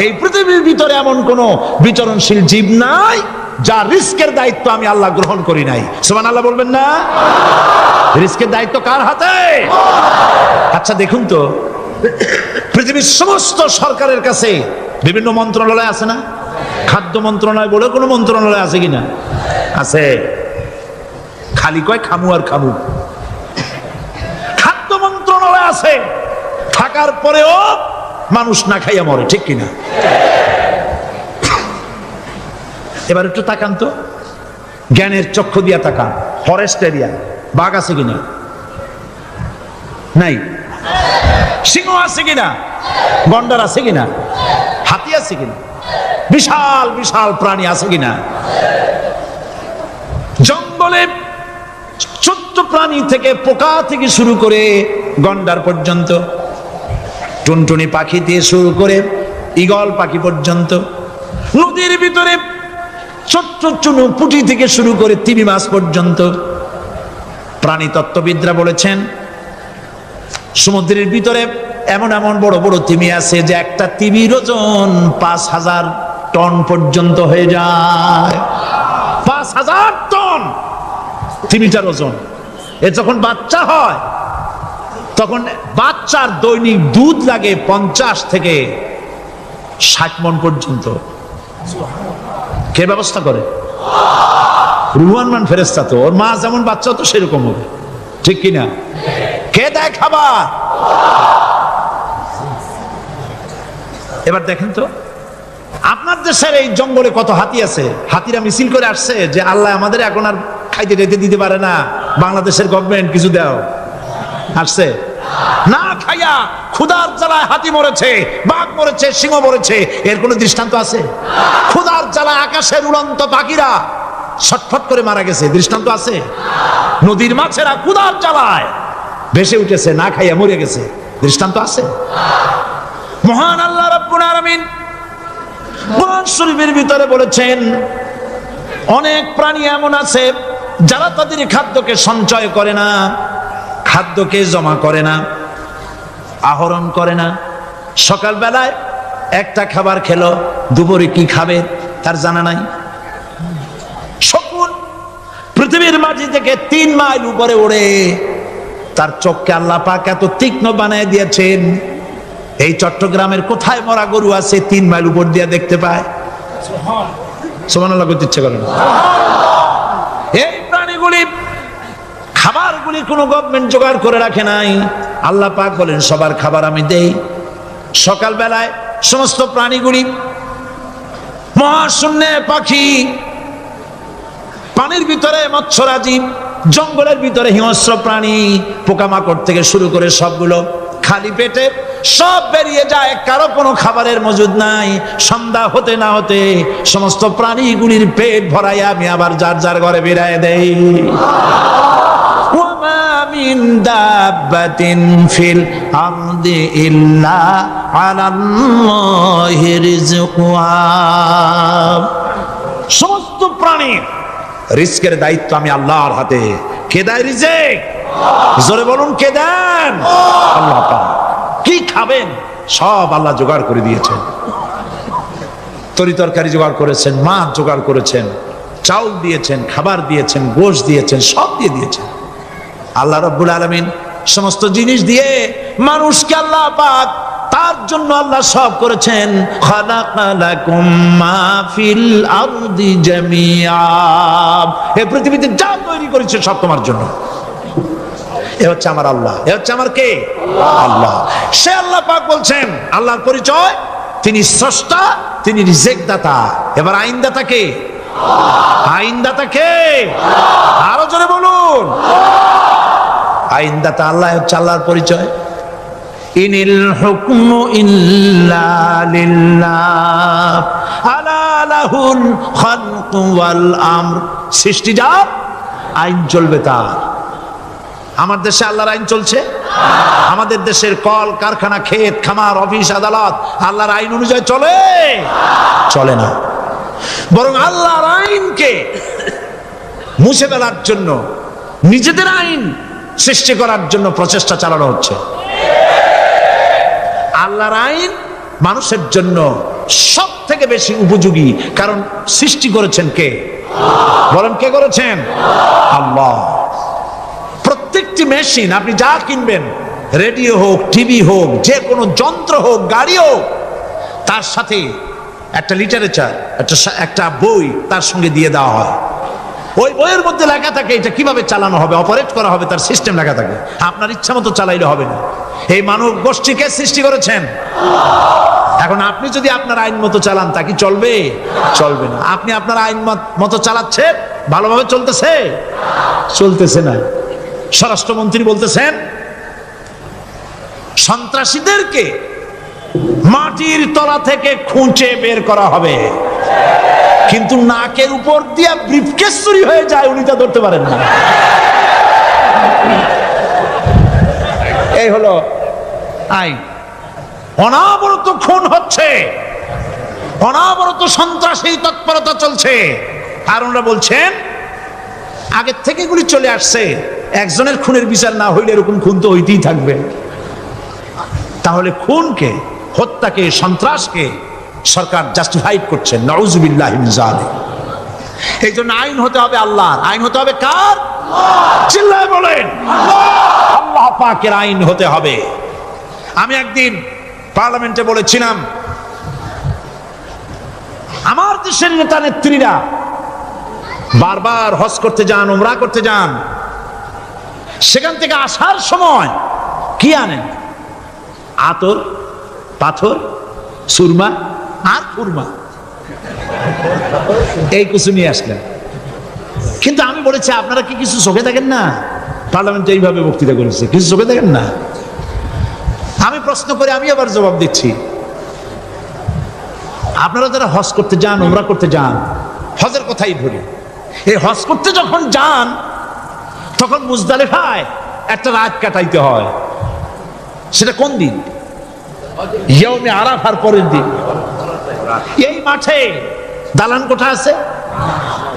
এই পৃথিবীর ভিতরে এমন কোন বিচরণশীল জীব নাই যার রিস্কের দায়িত্ব আমি আল্লাহ গ্রহণ করি নাই। সুবহানাল্লাহ বলবেন না? রিস্কের দায়িত্ব কার হাতে? আচ্ছা দেখুন তো, পৃথিবীর সমস্ত সরকারের কাছে বিভিন্ন মন্ত্রণালয় আছে না? খাদ্য মন্ত্রণালয় বলে কোনো মন্ত্রণালয় আছে কিনা? আছে। খালি কয় খামু আর খামু। খাদ্য মন্ত্রণালয় আছে, থাকার পরেও মানুষ না খাইয়া মরে, ঠিক কিনা? এবার একটু তাকান তো, জ্ঞানের চক্ষু দিয়া তাকান। ফরেস্ট এরিয়া বাঘ আছে কিনা? নাই। সিংহ আছে কিনা? গন্ডার আছে কিনা? হাতি আছে কিনা? বিশাল বিশাল প্রাণী আছে কিনা? জঙ্গলে ছোট্ট প্রাণী থেকে, পোকা থেকে শুরু করে গন্ডার পর্যন্ত, টুনটুনি পাখি দিয়ে শুরু করে ঈগল পাখি পর্যন্ত, নদীর ভিতরে ছোট্ট চুনো পুঁটি থেকে শুরু করে তিমি মাছ পর্যন্ত। প্রাণী তত্ত্ববিদরা বলেছেন সমুদ্রের ভিতরে এমন এমন বড় বড় তিমি আছে যে একটা তিমির ওজন 5000 টন পর্যন্ত হয়ে যায়। 5000 টন তিমিটার ওজন। এ যখন বাচ্চা হয় তখন বাচ্চার দৈনিক দুধ লাগে 50 থেকে 60 মণ পর্যন্ত। কে ব্যবস্থা করে? রুহান মান ফেরেশতা। তো ওর মা যেমন বাচ্চা তো সেরকম হবে, ঠিক কিনা? কে দেয় খাবার? এবার দেখেন তো, আপনার দেশের এই জঙ্গলে কত হাতি আছে। হাতিরা মিছিল করে আসছে যে আল্লাহ আমাদের এখন আর খাইতে টাইতে দিতে পারে না, বাংলাদেশের গভর্নমেন্ট কিছু দাও। আসছে না, খাইয়া ক্ষুধার জ্বালায় হাতি মরেছে, বাঘ মরেছে, সিংহ মরেছে, এর কোনো দৃষ্টান্ত আছে? ক্ষুধার জ্বালায় আকাশের উড়ন্ত পাখিরা ছটফট করে মারা গেছে, দৃষ্টান্ত আছে? নদীর মাছেরা ক্ষুধার জ্বালায় ভেসে উঠেছে, না খাইয়া মরে গেছে, দৃষ্টান্ত আছে? মহান আল্লাহ রাব্বুল আলামিন কোরআন শরীফের ভিতরে বলেছেন অনেক প্রাণী এমন আছে যারা তাদের খাদ্যকে সঞ্চয় করে না, খাদ্যকে জমা করে না, আহরণ করে না। সকালবেলায় একটা খাবার খেলো, দুপুরে কি খাবে তার জানা নাই। শকুন পৃথিবীর মাটি থেকে 3 মাইল উপরে ওড়ে, তার চোখকে আল্লাহ পাক এত তীক্ষ্ণ বানিয়ে দিয়েছেন, এই চট্টগ্রামের কোথায় মরা গরু আছে 3 মাইল উপর দিয়ে দেখতে পায়? সুবহানাল্লাহ করতে ইচ্ছে করে না। এই প্রাণীগুলি, খাবারগুলি কোনো গভর্নমেন্ট জোগাড় করে রাখে নাই। আল্লাহ পাক বলেন সবার খাবার আমি দেই। সকালবেলায় সমস্ত প্রাণীগুলি, মহাশূন্যে পাখি, পানির ভিতরে মৎস্যরাজি, জঙ্গলের ভিতরে হিংস্র প্রাণী পোকামাকড় থেকে শুরু করে সবগুলো খালি পেটে সব বেরিয়ে যায়, কারো কোনো খাবারের মজুদ নাই। সন্ধ্যা হতে না হতে সমস্ত প্রাণীগুলির পেট ভরাইয়া আমি আবার যার যার ঘরে বেরায় দেই। ওয়ামা মিন দাব্বাতিন ফিল আরদি ইল্লা আলাল্লাহি রিজকুহা। সমস্ত প্রাণীর রিজকের দায়িত্ব আমি আল্লাহর হাতে। কে দেয় রিজেক? জোরে বলুন, কে দেন? আল্লাহ পাক। কি খাবেন সব আল্লাহ জোগাড় করে দিয়েছেন। তরি তরকারি জোগাড় করেছেন, মাছ জোগাড় করেছেন, চাউল দিয়েছেন, খাবার দিয়েছেন, গোশত দিয়েছেন, সব দিয়ে দিয়েছেন আল্লাহ রাব্বুল আলামিন। সমস্ত জিনিস দিয়ে মানুষকে আল্লাহ পাক তার জন্য আল্লাহ সব করেছেন। খালাকালাকুম মা ফিল আরদি জামিআ। এই পৃথিবীতে যা তৈরি করেছে সব তোমার জন্য। এ হচ্ছে আমার আল্লাহ, এ হচ্ছে আমার কে? আল্লাহ। সে আল্লাহ পাক বলছেন, আল্লাহর পরিচয় তিনি স্রষ্টা, তিনি রিজেক দাতা। এবার আইনদাতা কে? আইনদাতা কে? আরো জোরে বলুন। আইনদাতা আল্লাহ হচ্ছে আল্লাহর পরিচয়। ইনিল হুকমু ইল্লা লিল্লাহ আলা লাহুল খালকু ওয়াল আমর। সৃষ্টি যার, আইন চলবে তার। আমার দেশে আল্লাহর আইন চলছে? আমাদের দেশের কল কারখানা, ক্ষেত খামার, অফিস আদালত আল্লাহর আইন অনুযায়ী চলে? চলে না। বরং আল্লাহর আইনকে মুছে ফেলার জন্য, নিজেদের আইন সৃষ্টি করার জন্য প্রচেষ্টা চালানো হচ্ছে। আল্লাহর আইন মানুষের জন্য সব থেকে বেশি উপযোগী, কারণ সৃষ্টি করেছেন কে? বলেন, কে করেছেন? আল্লাহ। প্রত্যেকটি মেশিন আপনি যা কিনবেন, রেডিও হোক, টিভি হোক, যে কোনো যন্ত্র হোক, গাড়ি হোক, তার সাথে একটা লিটারেচার, একটা বই তার সঙ্গে দিয়ে দেওয়া হয়। ওই বইয়ের মধ্যে লেখা থাকে এটা কিভাবে চালানো হবে, অপারেট করা হবে, তার সিস্টেম লেখা থাকে। আপনার ইচ্ছা মতো চালাইলে হবে না। এই মানব গোষ্ঠীকে সৃষ্টি করেছেন। এখন আপনি যদি আপনার আইন মতো চালান, তা কি চলবে? চলবে না। আপনি আপনার আইন মতো চালাচ্ছেন, ভালোভাবে চলতেছে? চলতেছে না। স্বরাষ্ট্রমন্ত্রী বলতেছেন সন্ত্রাসীদেরকে মাটির তলা থেকে খুঁজে বের করা হবে, কিন্তু নাকের উপর দিয়া ব্রিফকেস চুরি হয়ে যায়, উনি তা ধরতে পারেন না। এই হলো আইন। অনাবরত খুন হচ্ছে, অনাবরত সন্ত্রাসী তৎপরতা চলছে। আর ওনারা বলছেন আগের থেকে এগুলি চলে আসছে, একজনের খুনের বিচার না হইলে এরকম খুন তো হইতেই থাকবে। তাহলে খুনকে, হত্যাকে, সন্ত্রাসকে সরকার জাস্টিফাইড করছে। নাউযুবিল্লাহি মিন যালিক। এই জন্য আইন হতে হবে আল্লাহর। আইন হতে হবে কার? চিল্লায় বলেন, আল্লাহ পাকের আইন হতে হবে। আমি একদিন পার্লামেন্টে বলেছিলাম, আমার দেশের নেতা নেত্রীরা বারবার হজ করতে যান, উমরা করতে যান, সেখান থেকে আসার সময় কি আনেন? আতর, পাথর, সুরমা আর খুরমা, এই কিছু নিয়ে আসলেন। কিন্তু আমি বলেছি, আপনারা কি কিছু চোখে দেখেন না? পার্লামেন্টে এইভাবে বক্তৃতা করেছে, কিছু চোখে দেখেন না? আমি প্রশ্ন করে আমি আবার জবাব দিচ্ছি, আপনারা যারা হজ করতে যান, উমরা করতে যান, হজের কথাই ধরি, এই হজ করতে যখন যান তখন মুজদালিফায় একটা রাত কাটাইতে হয়। সেটা কোন দিন? ইয়াউমে আরাফার পরের দিন। এই মাঠে দালান কোঠা আছে,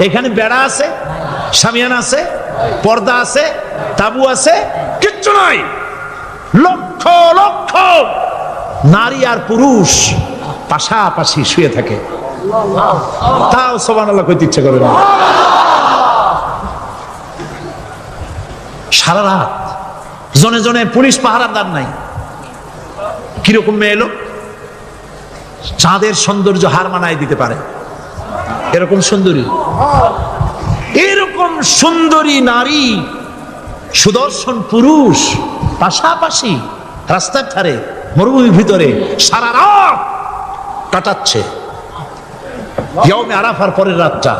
এখানে বেড়া আছে, শামিয়ানা আছে, পর্দা আছে, তাবু আছে, কিচ্ছু নাই। লক্ষ লক্ষ নারী আর পুরুষ পাশাপাশি শুয়ে থাকে, তাও সুবহানাল্লাহ কইতে ইচ্ছে করে না। সারা রাত জনে জনে পুলিশ পাহারাদার নাই। কিরকম মেয়ে এলো, চাঁদের সৌন্দর্য হার মানায় দিতে পারে এরকম সুন্দরী, এরকম সুন্দরী নারী, সুদর্শন পুরুষ পাশাপাশি রাস্তার ধারে মরুভূমির ভিতরে সারা রাত কাটাচ্ছে। ইয়াউমে আরাফার পরের রাতটা,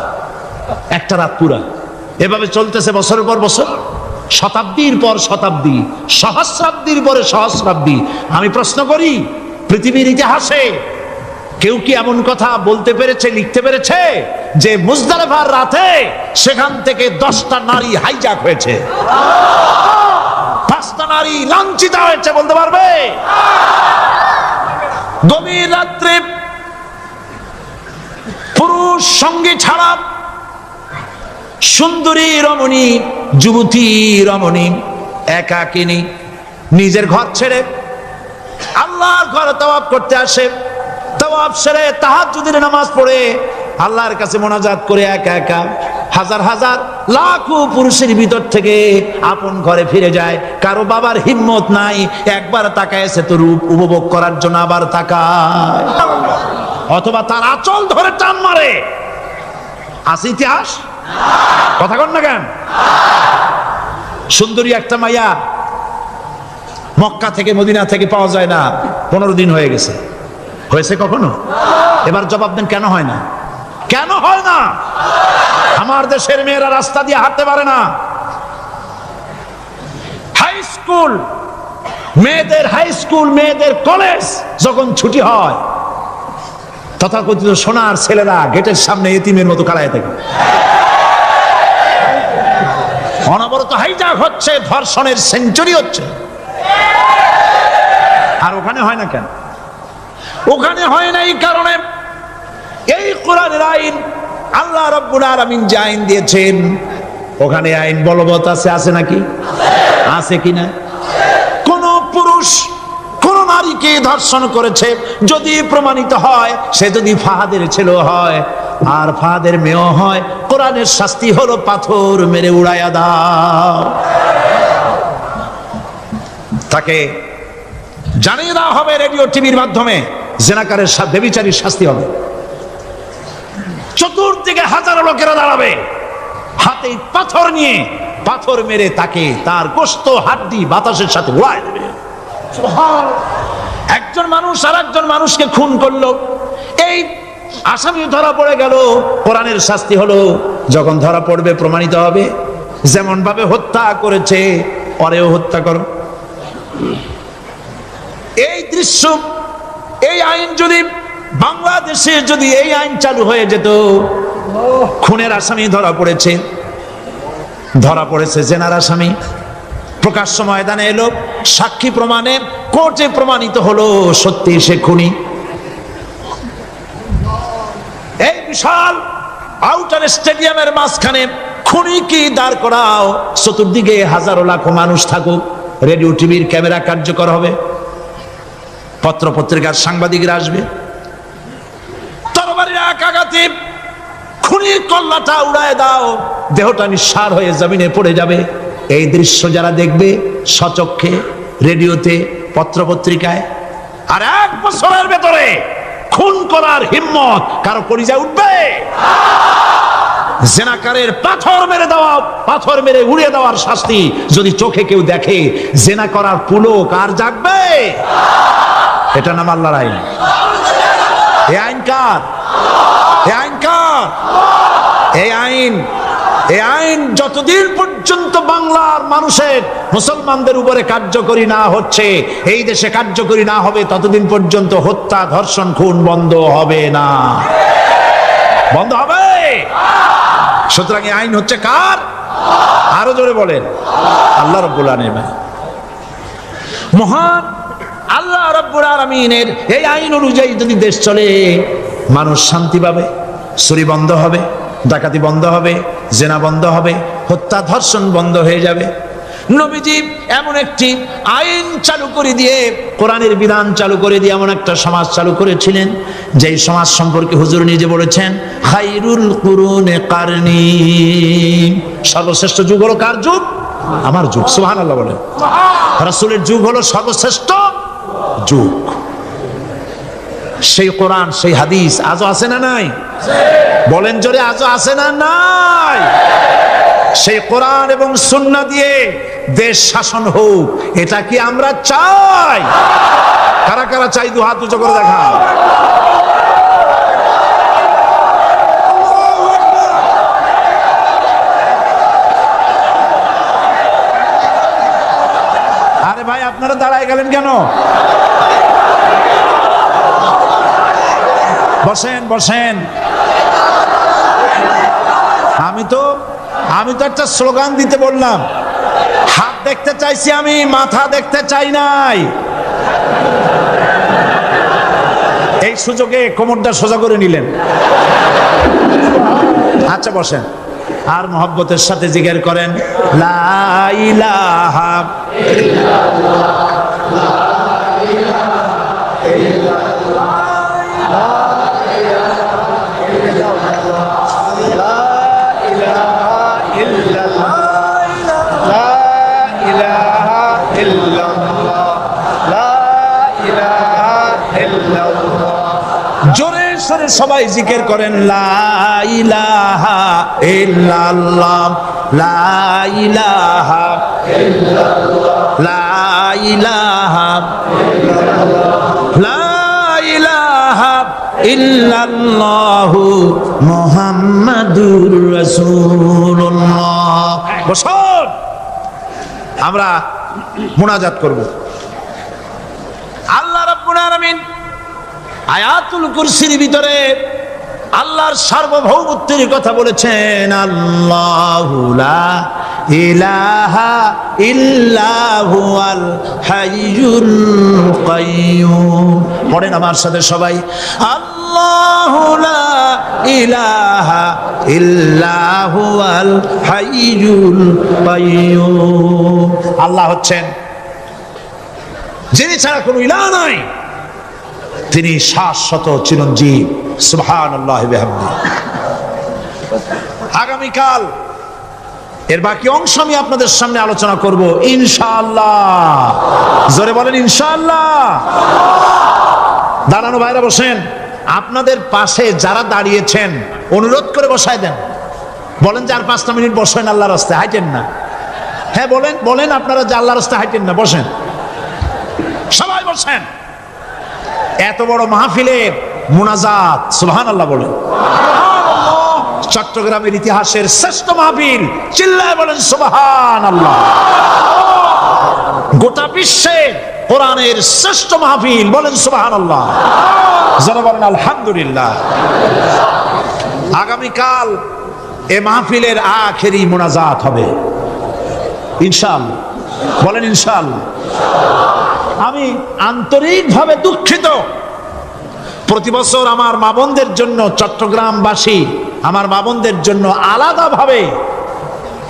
একটা রাত পুরা। এভাবে চলতেছে বছরের পর বছর, শতাব্দীর পর শতাব্দী, সহস্রাব্দীর পরে সহস্রাব্দী। আমি প্রশ্ন করি, পৃথিবীর ইতিহাসে কেউ কি এমন কথা বলতে পেরেছে, লিখতে পেরেছে যে মুজদালিফার রাতে সেখান থেকে 10টা নারী হাইজ্যাক হয়েছে, 5টা নারী লাঞ্ছিত হয়েছে, বলতে পারবে? গভীর রাত্রে পুরুষ সঙ্গী ছাড়া সুন্দরী রমণী, যুবতী রমণী একাকিনী নিজের ঘর ছেড়ে আল্লাহর ঘরে তাওয়াফ করতে আসে। তাওয়াফ সেরে তাহাজ্জুদের নামাজ পড়ে আল্লাহর কাছে মোনাজাত করে একা একা হাজার হাজার লাখো পুরুষের ভিতর থেকে আপন ঘরে ফিরে যায়। কারো বাবার হিম্মত নাই, একবার তাকায় সে তো রূপ উপভোগ করার জন্য আবার তাকায়, অথবা তার আঁচল ধরে টান মারে। আছে ইতিহাস? কথা কন না কেন? সুন্দরী একটা মাইয়া মক্কা থেকে মদিনা থেকে পাওয়া যায় না, 15 দিন হয়ে গেছে। হয়েছে কখনো? এবার জবাব দেন, কেন হয় না? কেন হয় না? আমার দেশের মেয়েরা রাস্তা দিয়ে হাঁটতে পারে না। হাই স্কুল মেয়েদের, হাই স্কুল মেয়েদের কলেজ যখন ছুটি হয়, তথাকথিত সোনার ছেলেরা গেটের সামনে এতিমের মতো কালায় থাকে। অনবরত হাইজ্যাক হচ্ছে, ধর্ষণের সেঞ্চুরি হচ্ছে। আর ওখানে হয় না কেন? ওখানে হয় না এই কারণে, এই কোরআনের আইন আল্লাহ রাব্বুল আলামিন যে আইন দিয়েছেন, ওখানে আইন বলবৎ আছে। আছে নাকি? আছে কিনা? কোন পুরুষ কোন নারীকে ধর্ষণ করেছে যদি প্রমাণিত হয়, সে যদি ফাহাদের ছেলে হয় আর ফাহাদের মেয়েও হয়, কোরআনের শাস্তি হলো পাথর মেরে উড়াইয়া দাও। তাকে জানিয়ে দেওয়া হবে রেডিও টিভির মাধ্যমে, জেনাকারের ব্যভিচারীর শাস্তি হবে। চতুর্দিকে হাজারো লোকেরা দাঁড়াবে, হাতে পাথর নিয়ে পাথর মেরে তাকে তার গোশত হাড্ডি বাতাসের সাথে উড়ায় দেবে। একজন মানুষ আর একজন মানুষকে খুন করলো, এই আসামি ধরা পড়ে গেল, কোরআনের শাস্তি হলো যখন ধরা পড়বে প্রমাণিত হবে যেমন ভাবে হত্যা করেছে পরেও হত্যা করো। এই দৃশ্য, এই আইন যদি বাংলাদেশে যদি এই আইন চালু হয়ে যেত, খুনের আসামি ধরা পড়েছে, ধরা পড়েছে জেনার আসামি, প্রকাশ্য ময়দানে এলো, সাক্ষী প্রমাণে কোর্টে প্রমাণিত হলো সত্যি সে খুনি। এই বিশাল আউটার স্টেডিয়ামের মাঝখানে খুনি কি দাঁড় করাও, চতুর্দিকে হাজারো লাখো মানুষ থাকুক, রেডিও টিভির ক্যামেরা কার্যকর হবে, পত্র পত্রিকার সাংবাদিকরা আসবে, তরবারির এক আঘাতে খুনির কল্লাটা উড়ায় দাও, দেহটা নিঃসার হয়ে জমিনে পড়ে যাবে। এই দৃশ্য যারা দেখবে সচক্ষে, রেডিওতে, পত্র পত্রিকায়, আর 1 বছরের ভেতরে খুন করার হিম্মত কারো কলিজায় উঠবে? জেনাকারের পাথর মেরে দেওয়া, পাথর মেরে উড়িয়ে দেওয়ার শাস্তি যদি চোখে কেউ দেখে, জেনা করার পুলক আর জাগবে? এটা নাম আল্লাহর আইন। এই আইন কার? এই আইন কার? এই আইন যতদিন পর্যন্ত বাংলার মানুষের, মুসলমানদের উপরে কার্যকরী না হচ্ছে, এই দেশে কার্যকরী না হবে, ততদিন পর্যন্ত হত্যা, ধর্ষণ, খুন বন্ধ হবে না। বন্ধ হবে? সুতরাং এই আইন হচ্ছে কার? আরো জোরে বলেন, আল্লাহ রাব্বুল আলামিন। মহান আল্লাহ রাব্বুল আলামিনের এই আইন অনুযায়ী যদি দেশ চলে, মানুষ শান্তি পাবে, চুরি বন্ধ হবে, ডাকাতি বন্ধ হবে, জেনা বন্ধ হবে, হত্যা ধর্ষণ বন্ধ হয়ে যাবে। নবীজি এমন একটি আইন চালু করে দিয়ে, কোরআনের বিধান চালু করে দিয়ে এমন একটা সমাজ চালু করেছিলেন, যেই সমাজ সম্পর্কে হুজুর নিজে বলেছেন, খায়রুল কুরুনে কারনি, সর্বশ্রেষ্ঠ যুগ হলো কার যুগ? আমার যুগ। সুবহানাল্লাহ বলেন। রাসূলের যুগ হলো সর্বশ্রেষ্ঠ যুগ। সেই কোরআন, সেই হাদিস আজও আছে না নাই? বলেন জোরে, আজও আছে না নাই? সেই কোরআন এবং সুন্নাহ দিয়ে দেশ শাসন হোক, এটা কি আমরা চাই? কারা কারা চাই? দু হাত উঁচু করে দেখা। ভাই আপনারা দাঁড়ায় গেলেন কেন? বসেন বসেন। আমি তো একটা স্লোগান দিতে বললাম। হাত দেখতে চাইছি আমি, মাথা দেখতে চাই নাই। এই সুযোগে কোমরটা সোজা করে নিলেন। আচ্ছা বসেন, আর মহব্বতের সাথে জিকির করেন লা ইলাহা জোরে সরে সবাই জিকির করেন লা ইলাহা ইল্লাল্লাহ, লা ইলাহা ইল্লাল্লাহ, লা ইলাহা ইল্লাল্লাহ, লা ইলাহা ইল্লাল্লাহ মুহাম্মাদুর রাসূলুল্লাহ। বসুন, আমরা মুনাজাত করব। আল্লাহ রাব্বুল আলামিন আয়াতুল কুরসির ভিতরে আল্লাহর সার্বভৌমত্বের কথা বলেছেন। আল্লাহু লা ইলাহা ইল্লা হুয়াল হাইয়ুল কাইয়্যুম। পড়েন আমার সাথে সবাই, আল্লাহু লা ইলাহা ইল্লা হুয়াল হাইয়ুল কাইয়্যুম। আল্লাহ হচ্ছেন যিনি ছাড়া কোনো ইলাহ নাই, তিনি শাশ্বত চিরঞ্জীব। সুবহানাল্লাহি বিহামদিহি। আগামীকাল এর বাকি অংশ আমি আপনাদের সামনে আলোচনা করব ইনশাআল্লাহ। জোরে বলেন ইনশাআল্লাহ। দাঁড়ানো ভাইরা বসেন। আপনাদের পাশে যারা দাঁড়িয়েছেন অনুরোধ করে বসায় দেন। বলেন যে আর 5টা মিনিট বসেন, আল্লাহর রাস্তায় হাঁটেন না। হ্যাঁ বলেন বলেন, আপনারা যে আল্লাহর রাস্তায় হাঁটেন না, বসেন সবাই বসেন। এত বড় মাহফিলের মুনাজাত, সুবহানাল্লাহ বলেন। চট্টগ্রামের ইতিহাসের শ্রেষ্ঠ মাহফিল, চিল্লায় বলেন সুবহানাল্লাহ। গোটা বিশ্বে কোরআনের শ্রেষ্ঠ মাহফিল, বলেন সুবহানাল্লাহ। যারা বলেন আলহামদুলিল্লাহ। আগামীকাল এ মাহফিলের আখেরি মুনাজাত হবে ইনশাআল্লাহ, বলেন ইনশাআল্লাহ। আমি আন্তরিকভাবে দুঃখিত, প্রতি বছর আমার মা বোনদের জন্য, চট্টগ্রামবাসী আমার মা বোনদের জন্য আলাদাভাবে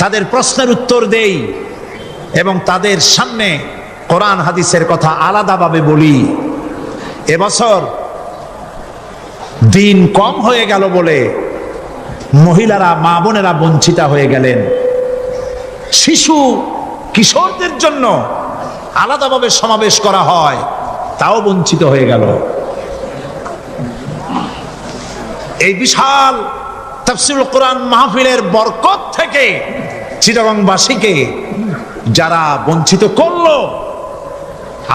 তাদের প্রশ্নের উত্তর দেই এবং তাদের সামনে কোরআন হাদিসের কথা আলাদাভাবে বলি। এবছর দিন কম হয়ে গেল বলে মহিলারা, মা বোনেরা বঞ্চিতা হয়ে গেলেন। শিশু কিশোরদের জন্য আলাদাভাবে সমাবেশ করা হয়, তাও বঞ্চিত হয়ে গেল। এই বিশাল তাফসীরুল কোরআন মাহফিলের বরকত থেকে চিটাগংবাসীকে যারা বঞ্চিত করলো,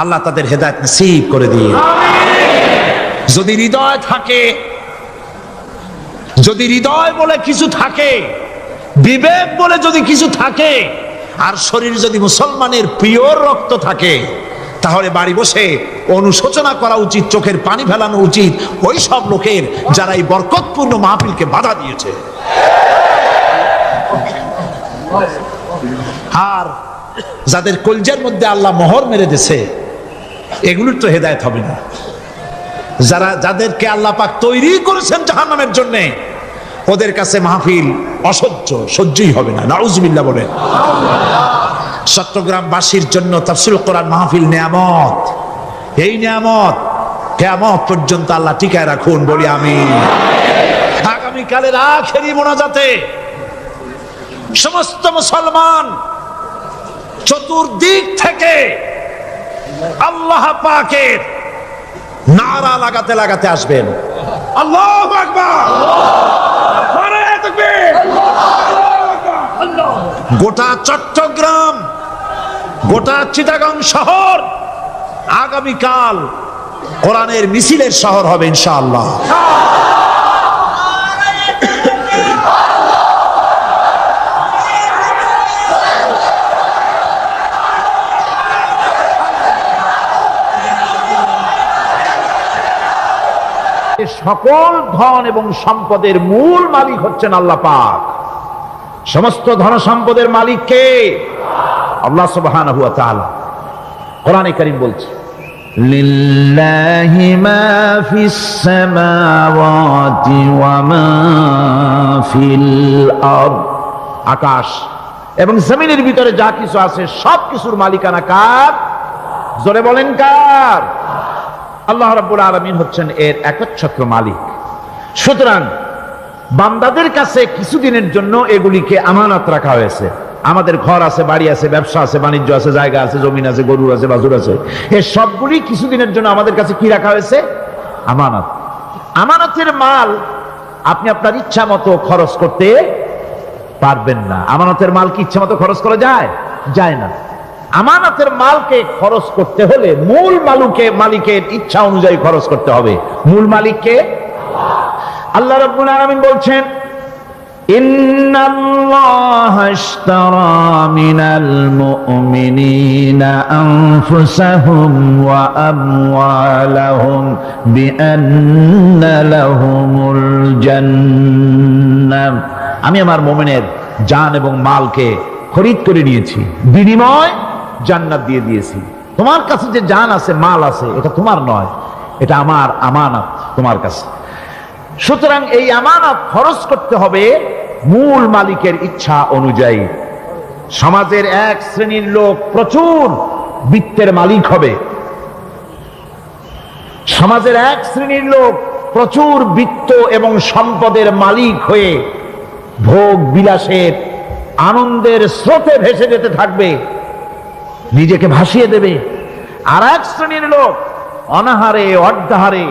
আল্লাহ তাদের হেদায়েত নসিব করে দিয়ে। যদি হৃদয় থাকে, যদি হৃদয় বলে কিছু থাকে, বিবেক বলে যদি কিছু থাকে, আর শরীর যদি মুসলমানের পিওর রক্ত থাকে, তাহলে বাড়ি বসে অনুশোচনা করা উচিত, চোখের পানি ফেলানো উচিত ওই সব লোকের যারা এই বরকতপূর্ণ মাহফিলকে বাধা দিয়েছে। আর যাদের কলজের মধ্যে আল্লাহ মোহর মেরে দিয়েছে, এগুলোর তো হেদায়েত হবে না। যাদেরকে আল্লাহ পাক তৈরি করেছেন জাহান্নামের জন্য, ওদের কাছে মাহফিল সহ্যই হবে না। নাউজুবিল্লাহ বলেন। চট্টগ্রামবাসীর জন্য তাফসীরুল কোরআন মাহফিল নিয়ামত। এই নিয়ামত কিয়ামত পর্যন্ত আল্লাহ টিকায় রাখুন, বলি আমিন। আগামীকালের আখেরি মোনাজাতে সমস্ত মুসলমান চতুর্দিক থেকে আল্লাহ পাকের নারা লাগাতে লাগাতে আসবেন। আল্লাহু আকবার, নারায়ে তাকবীর। গোটা চট্টগ্রাম, গোটা চিটাগং শহর আগামীকাল কোরআনের মিছিলের শহর হবে ইনশাআল্লাহ। সকল ধন এবং সম্পদের মূল মালিক হচ্ছেন আল্লাহ পাক। সমস্ত ধন সম্পদের মালিক কে? আল্লাহ সুবহানাহু ওয়া তাআলা। কোরআনে কারীম বলছে, লিল্লাহি মা ফিস সামাওয়াতি ওয়া মা ফিল আরদ। আকাশ এবং জমিনের ভিতরে যা কিছু আছে সব কিছুর মালিকানা কার? জোরে বলেন কার? আল্লাহ রাব্বুল আলামিন হচ্ছেন এর একচ্ছত্র মালিক। সুতরাং বান্দাদের কাছে কিছুদিনের জন্য এগুলিকে আমানত রাখা হয়েছে। আমাদের ঘর আছে, বাড়ি আছে, ব্যবসা আছে, বাণিজ্য আছে, জায়গা আছে, জমিন আছে, গরু আছে, বাছুর আছে, এই সবগুলি কিছুদিনের জন্য আমাদের কাছে কি রাখা হয়েছে? আমানত। আমানতের মাল আপনি আপনার ইচ্ছা মতো খরচ করতে পারবেন না। আমানতের মাল কি ইচ্ছা মতো খরচ করা যায়? যায় না। আমানতের মালকে খরচ করতে হলে মূল মালিকের ইচ্ছা অনুযায়ী খরচ করতে হবে। মূল মালিককে আল্লাহ রাব্বুল আলামিন বলছেন, ইন্নাল্লাহা আশতারা মিনাল মুমিনিনা আনফুসাহুম ওয়া আমওয়ালাহুম বিআন্না লাহুমুল জান্নাহ। আমি আমার মুমিনের জান এবং মালকে খরিদ করে নিয়েছি, বিনিময় জান্নাত দিয়ে দিয়েছি। তোমার কাছে যে জান আছে, মাল আছে, এটা তোমার নয়, এটা আমার আমানত তোমার কাছে। সুতরাং এই আমানত খরচ করতে হবে মূল মালিকের ইচ্ছা অনুযায়ী। সমাজের এক শ্রেণীর লোক প্রচুর বিত্তের মালিক হবে, সমাজের এক শ্রেণীর লোক প্রচুর বিত্ত এবং সম্পদের মালিক হয়ে ভোগ বিলাসের আনন্দের স্রোতে ভেসে যেতে থাকবে, নিজেকে ভাসিয়ে দেবে। আর এক শ্রেণীর লোক অনাহারে অর্ধাহারে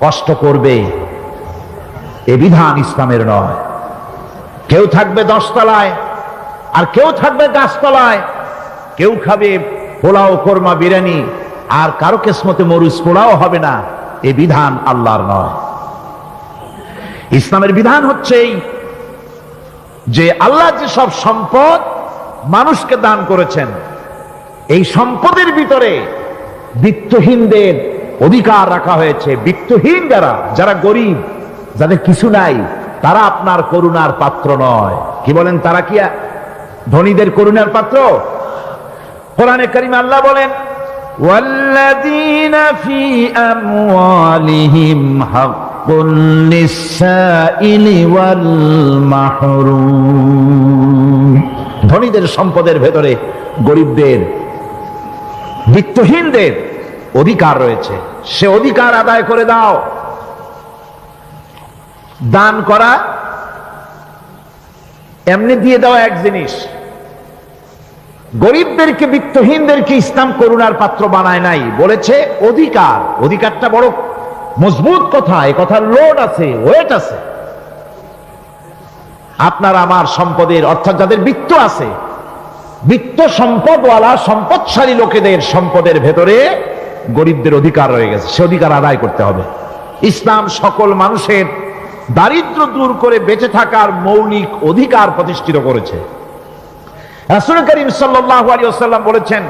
কষ্ট করবে। এ বিধান ইসলামের নয়। কেউ থাকবে 10 তলায় আর কেউ থাকবে গাছতলায়, কেউ খাবে পোলাও, কোরমা, বিরিয়ানি, আর কারো কিসমতে মরিচ পোলাও হবে না। এ বিধান আল্লাহর নয়। ইসলামের বিধান হচ্ছে যে আল্লাহ যে সব সম্পদ মানুষকে দান করেছেন, এই সম্পদের ভিতরে বিত্তহীনদের অধিকার রাখা হয়েছে। বিত্তহীন যারা গরিব, যাদের কিছু নাই, তারা আপনার করুণার পাত্র নয়। কি বলেন? তারা কি ধনীদের করুণার পাত্র? কোরআনে কারিমে আল্লাহ বলেন, ওয়াল্লাযীনা ফী আমওয়ালিহিম হাক্কুন লিস-সাইলি ওয়াল মাহরুম। ধনীদের সম্পদের ভেতরে গরিবদের, বিত্তহীনদের অধিকার রয়েছে। সে অধিকার আদায় করে দাও। দান করা এমনি দিয়ে দেওয়া এক জিনিস। গরিবদেরকে, বিত্তহীনদেরকে ইসলাম করুণার পাত্র বানায় নাই, বলেছে অধিকার। অধিকারটা বড় মজবুত কথা, এ কথার লোড আছে, ওয়েট আছে। আপনার আমার সম্পদের, অর্থাৎ যাদের বিত্ত আছে, বিত্ত সম্পদওয়ালা সম্পদশালী লোকেদের সম্পদের ভেতরে গরিবদের অধিকার রয়ে গেছে। সে অধিকার আদায় করতে হবে। ইসলাম সকল মানুষের দারিদ্র দূর করে বেঁচে থাকার মৌলিক অধিকার প্রতিষ্ঠিত করেছে। রাসূল করিম সাল্লাল্লাহু আলাইহি ওয়াসাল্লাম বলেছেন,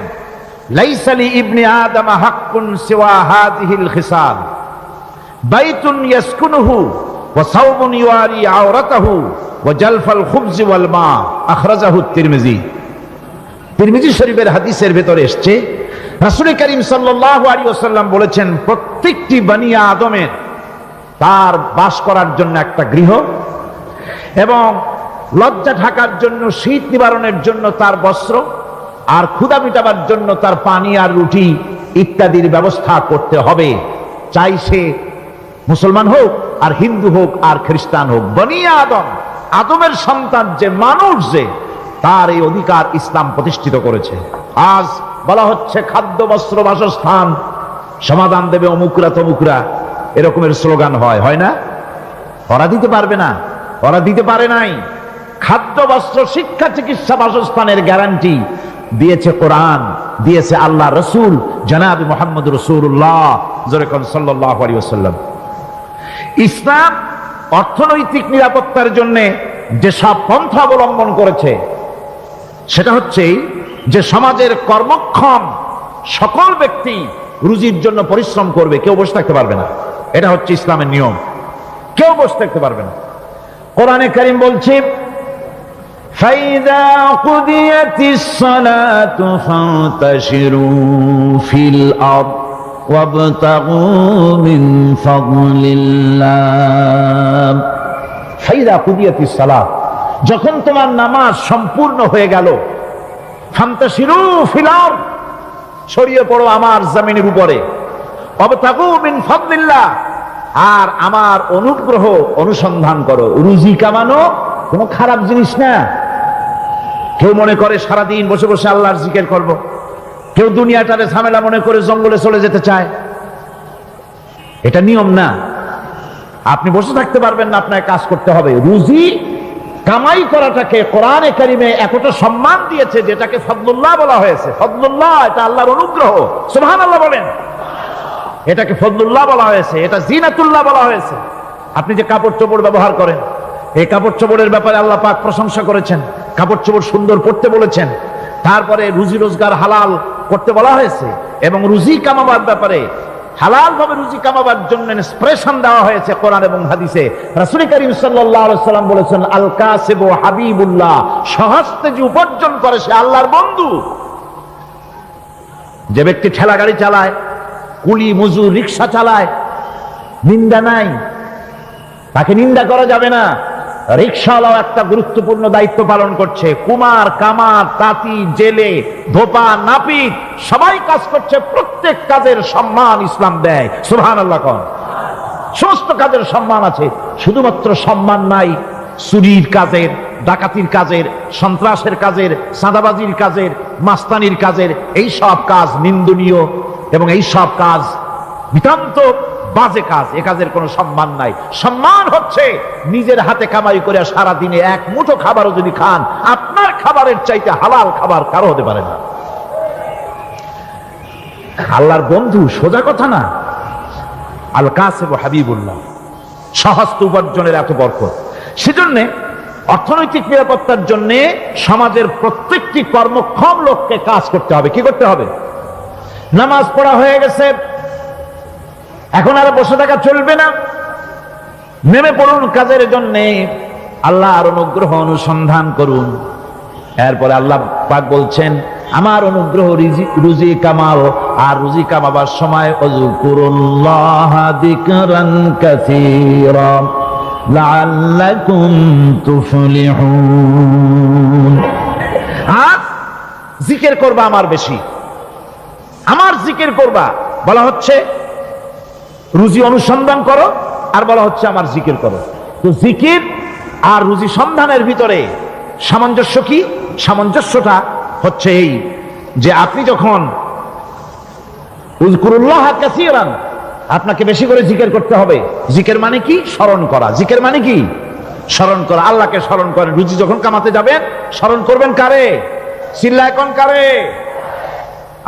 লাইসা লি ইবনি আদম হাক্কুন সিওয়া হাযিহিল খিসাল, বাইতুন ইয়াসকুনুহু ওয়া সাওমুন ইউআরি আওরাতাহু ওয়া জালফাল খুবজি ওয়াল মা। আখরাজাহু তিরমিজি। তিরমিজি শরীফের হাদিসের ভেতরে এসেছে, রাসূল করিম সাল্লাল্লাহু আলাইহি ওয়াসাল্লাম বলেছেন, প্রত্যেকটি বনি আদমের তার বাস করার জন্য একটা গৃহ, এবং লজ্জা ঢাকার জন্য, শীত নিবারণের জন্য তার বস্ত্র, আর ক্ষুধা মিটাবার জন্য তার পানি আর রুটি ইত্যাদির ব্যবস্থা করতে হবে। চাই সে মুসলমান হোক, আর হিন্দু হোক, আর খ্রিস্টান হোক। বনি আদম, আদমের সন্তান যে মানুষ, যে তার এই অধিকার ইসলাম প্রতিষ্ঠিত করেছে। আজ বলা হচ্ছে খাদ্য, বস্ত্র, বাসস্থান সমাধান দেবে অমুকরা তমুকরা, এরকমের স্লোগান হয় না? ওরা দিতে পারবে না, ওরা দিতে পারে নাই। খাদ্য, বস্ত্র, শিক্ষা, চিকিৎসা, বাসস্থানের গ্যারান্টি দিয়েছে কোরআন, দিয়েছে আল্লাহ রসুল জনাব মুহাম্মদ রাসূলুল্লাহ সাল্লাল্লাহু আলাইহি ওয়াসাল্লাম। ইসলাম অর্থনৈতিক নিরাপত্তার জন্য যেসব পন্থা অবলম্বন করেছে, সেটা হচ্ছে যে সমাজের কর্মক্ষম সকল ব্যক্তি রুজির জন্য পরিশ্রম করবে, কেউ বসে থাকতে পারবে না। এটা হচ্ছে ইসলামের নিয়ম, কেউ বসে থাকতে পারবে না। কোরআনে কারীম বলছে فَإِذَا قُضِيَتِ الصَّلَاةُ فَانتَشِرُوا فِي الْأَرْضِ وَابْتَغُوا مِنْ فَضْلِ اللَّهِ فَإِذَا قُضِيَتِ الصَّلَاةُ যখন তোমার নামাজ সম্পূর্ণ হয়ে গেল, ফান্তাশিরু ফিল আরদ ছড়িয়ে পড়ো আমার জমিনের উপরে, ওয়াবতাগু মিন ফাদলিল্লাহ আর আমার অনুগ্রহ অনুসন্ধান করো। রুজি কামানো কোনো খারাপ জিনিস না। কেউ মনে করে সারাদিন বসে বসে আল্লাহর জিকির করব, কেউ দুনিয়াটারে ঝামেলা মনে করে জঙ্গলে চলে যেতে চায়, এটা নিয়ম না। আপনি বসে থাকতে পারবেন না, আপনাকে কাজ করতে হবে। রুজি কামাই করাটাকে কোরআনে কারিমে এতটা সম্মান দিয়েছে যেটাকে ফদলুল্লাহ বলা হয়েছে। ফদলুল্লাহ এটা আল্লাহর অনুগ্রহ, সুবহানাল্লাহ বলেন। এটাকে ফদলুল্লাহ বলা হয়েছে, এটা জিনাতুল্লাহ বলা হয়েছে। আপনি যে কাপড় চোপড় ব্যবহার করেন, এই কাপড় চোপড়ের ব্যাপারে আল্লাহ পাক প্রশংসা করেছেন, কাপড় চোপড় সুন্দর পরতে বলেছেন। তারপরে রুজি রোজগার হালাল করতে বলা হয়েছে এবং রুজি কামাবার ব্যাপারে হালাল ভাবে রুজি কামাবার জন্য ইন্সপিরেশন দেওয়া হয়েছে কোরআন এবং হাদিসে। রাসূল করিম সাল্লাল্লাহু আলাইহি ওয়াসাল্লাম বলেছেন, আল কাসিবু হাবিবুল্লাহ, সহজে যে উপার্জন করে সে আল্লাহর বন্ধু। যে ব্যক্তি ঠেলা গাড়ি চালায়, কুলি মজুর রিকশা চালায়, নিন্দা নাই, তাকে নিন্দা করা যাবে না। রিকশাওয়ালাও একটা গুরুত্বপূর্ণ দায়িত্ব পালন করছে। কুমার, কামার, তাঁতি, জেলে, ধোপা, নাপিত সবাই কাজ করছে। প্রত্যেক কাজের সম্মান ইসলাম দেয়, সুবহানাল্লাহ কোন। সমস্ত কাজের সম্মান আছে, শুধুমাত্র সম্মান নাই চুরির কাজের, ডাকাতির কাজের, সন্ত্রাসের কাজের, চাঁদাবাজির কাজের, মাস্তানির কাজের। এই সব কাজ নিন্দনীয় এবং এই সব কাজ নিতান্ত বাজে কাজ। এ কাজের কোনো সম্মান নাই। সম্মান হচ্ছে নিজের হাতে কামাই করে সারা দিনে এক মুঠো খাবারও যদি খান, আপনার খাবারের চাইতে হালাল খাবার কারো হতে পারে না। আল্লাহর বন্ধু সোজা কথা না। আল কাসিবু হাবিবুল্লাহ, সহস্ত উপার্জনের এত বরকত। সেজন্য অর্থনৈতিক নিরাপত্তার জন্য সমাজের প্রত্যেকটি কর্মক্ষম লোককে কাজ করতে হবে। কি করতে হবে? নামাজ পড়া হয়ে গেছে, এখন আর বসে থাকা চলবে না, নেমে পড়ুন কাজের জন্য, আল্লাহর অনুগ্রহ অনুসন্ধান করুন। এরপরে আল্লাহ পাক বলছেন, আমার অনুগ্রহ রুজি কামাও, আর রুজি কামাবার সময় উযকুরুল্লাহ যিকরান কাসীরা লাআল্লাকুম তুফলিহুন। আর জিকির করবা আমার বেশি, আমার জিকির করবা। বলা হচ্ছে রুজি অনুসন্ধান করো, আর বলা হচ্ছে আমার জিকির করো। তো জিকির আর রুজি সন্ধানের ভিতরে সামঞ্জস্য কি? সামঞ্জস্যটা হচ্ছে এই যে আপনি যখন উযকুরুল্লাহ কাসীরান, আপনাকে বেশি করে জিকির করতে হবে। জিকির মানে কি? স্মরণ করা। জিকির মানে কি? স্মরণ করা। আল্লাহকে স্মরণ করেন। রুজি যখন কামাতে যাবেন স্মরণ করবেন কারে? চিল্লায় কোন কারে?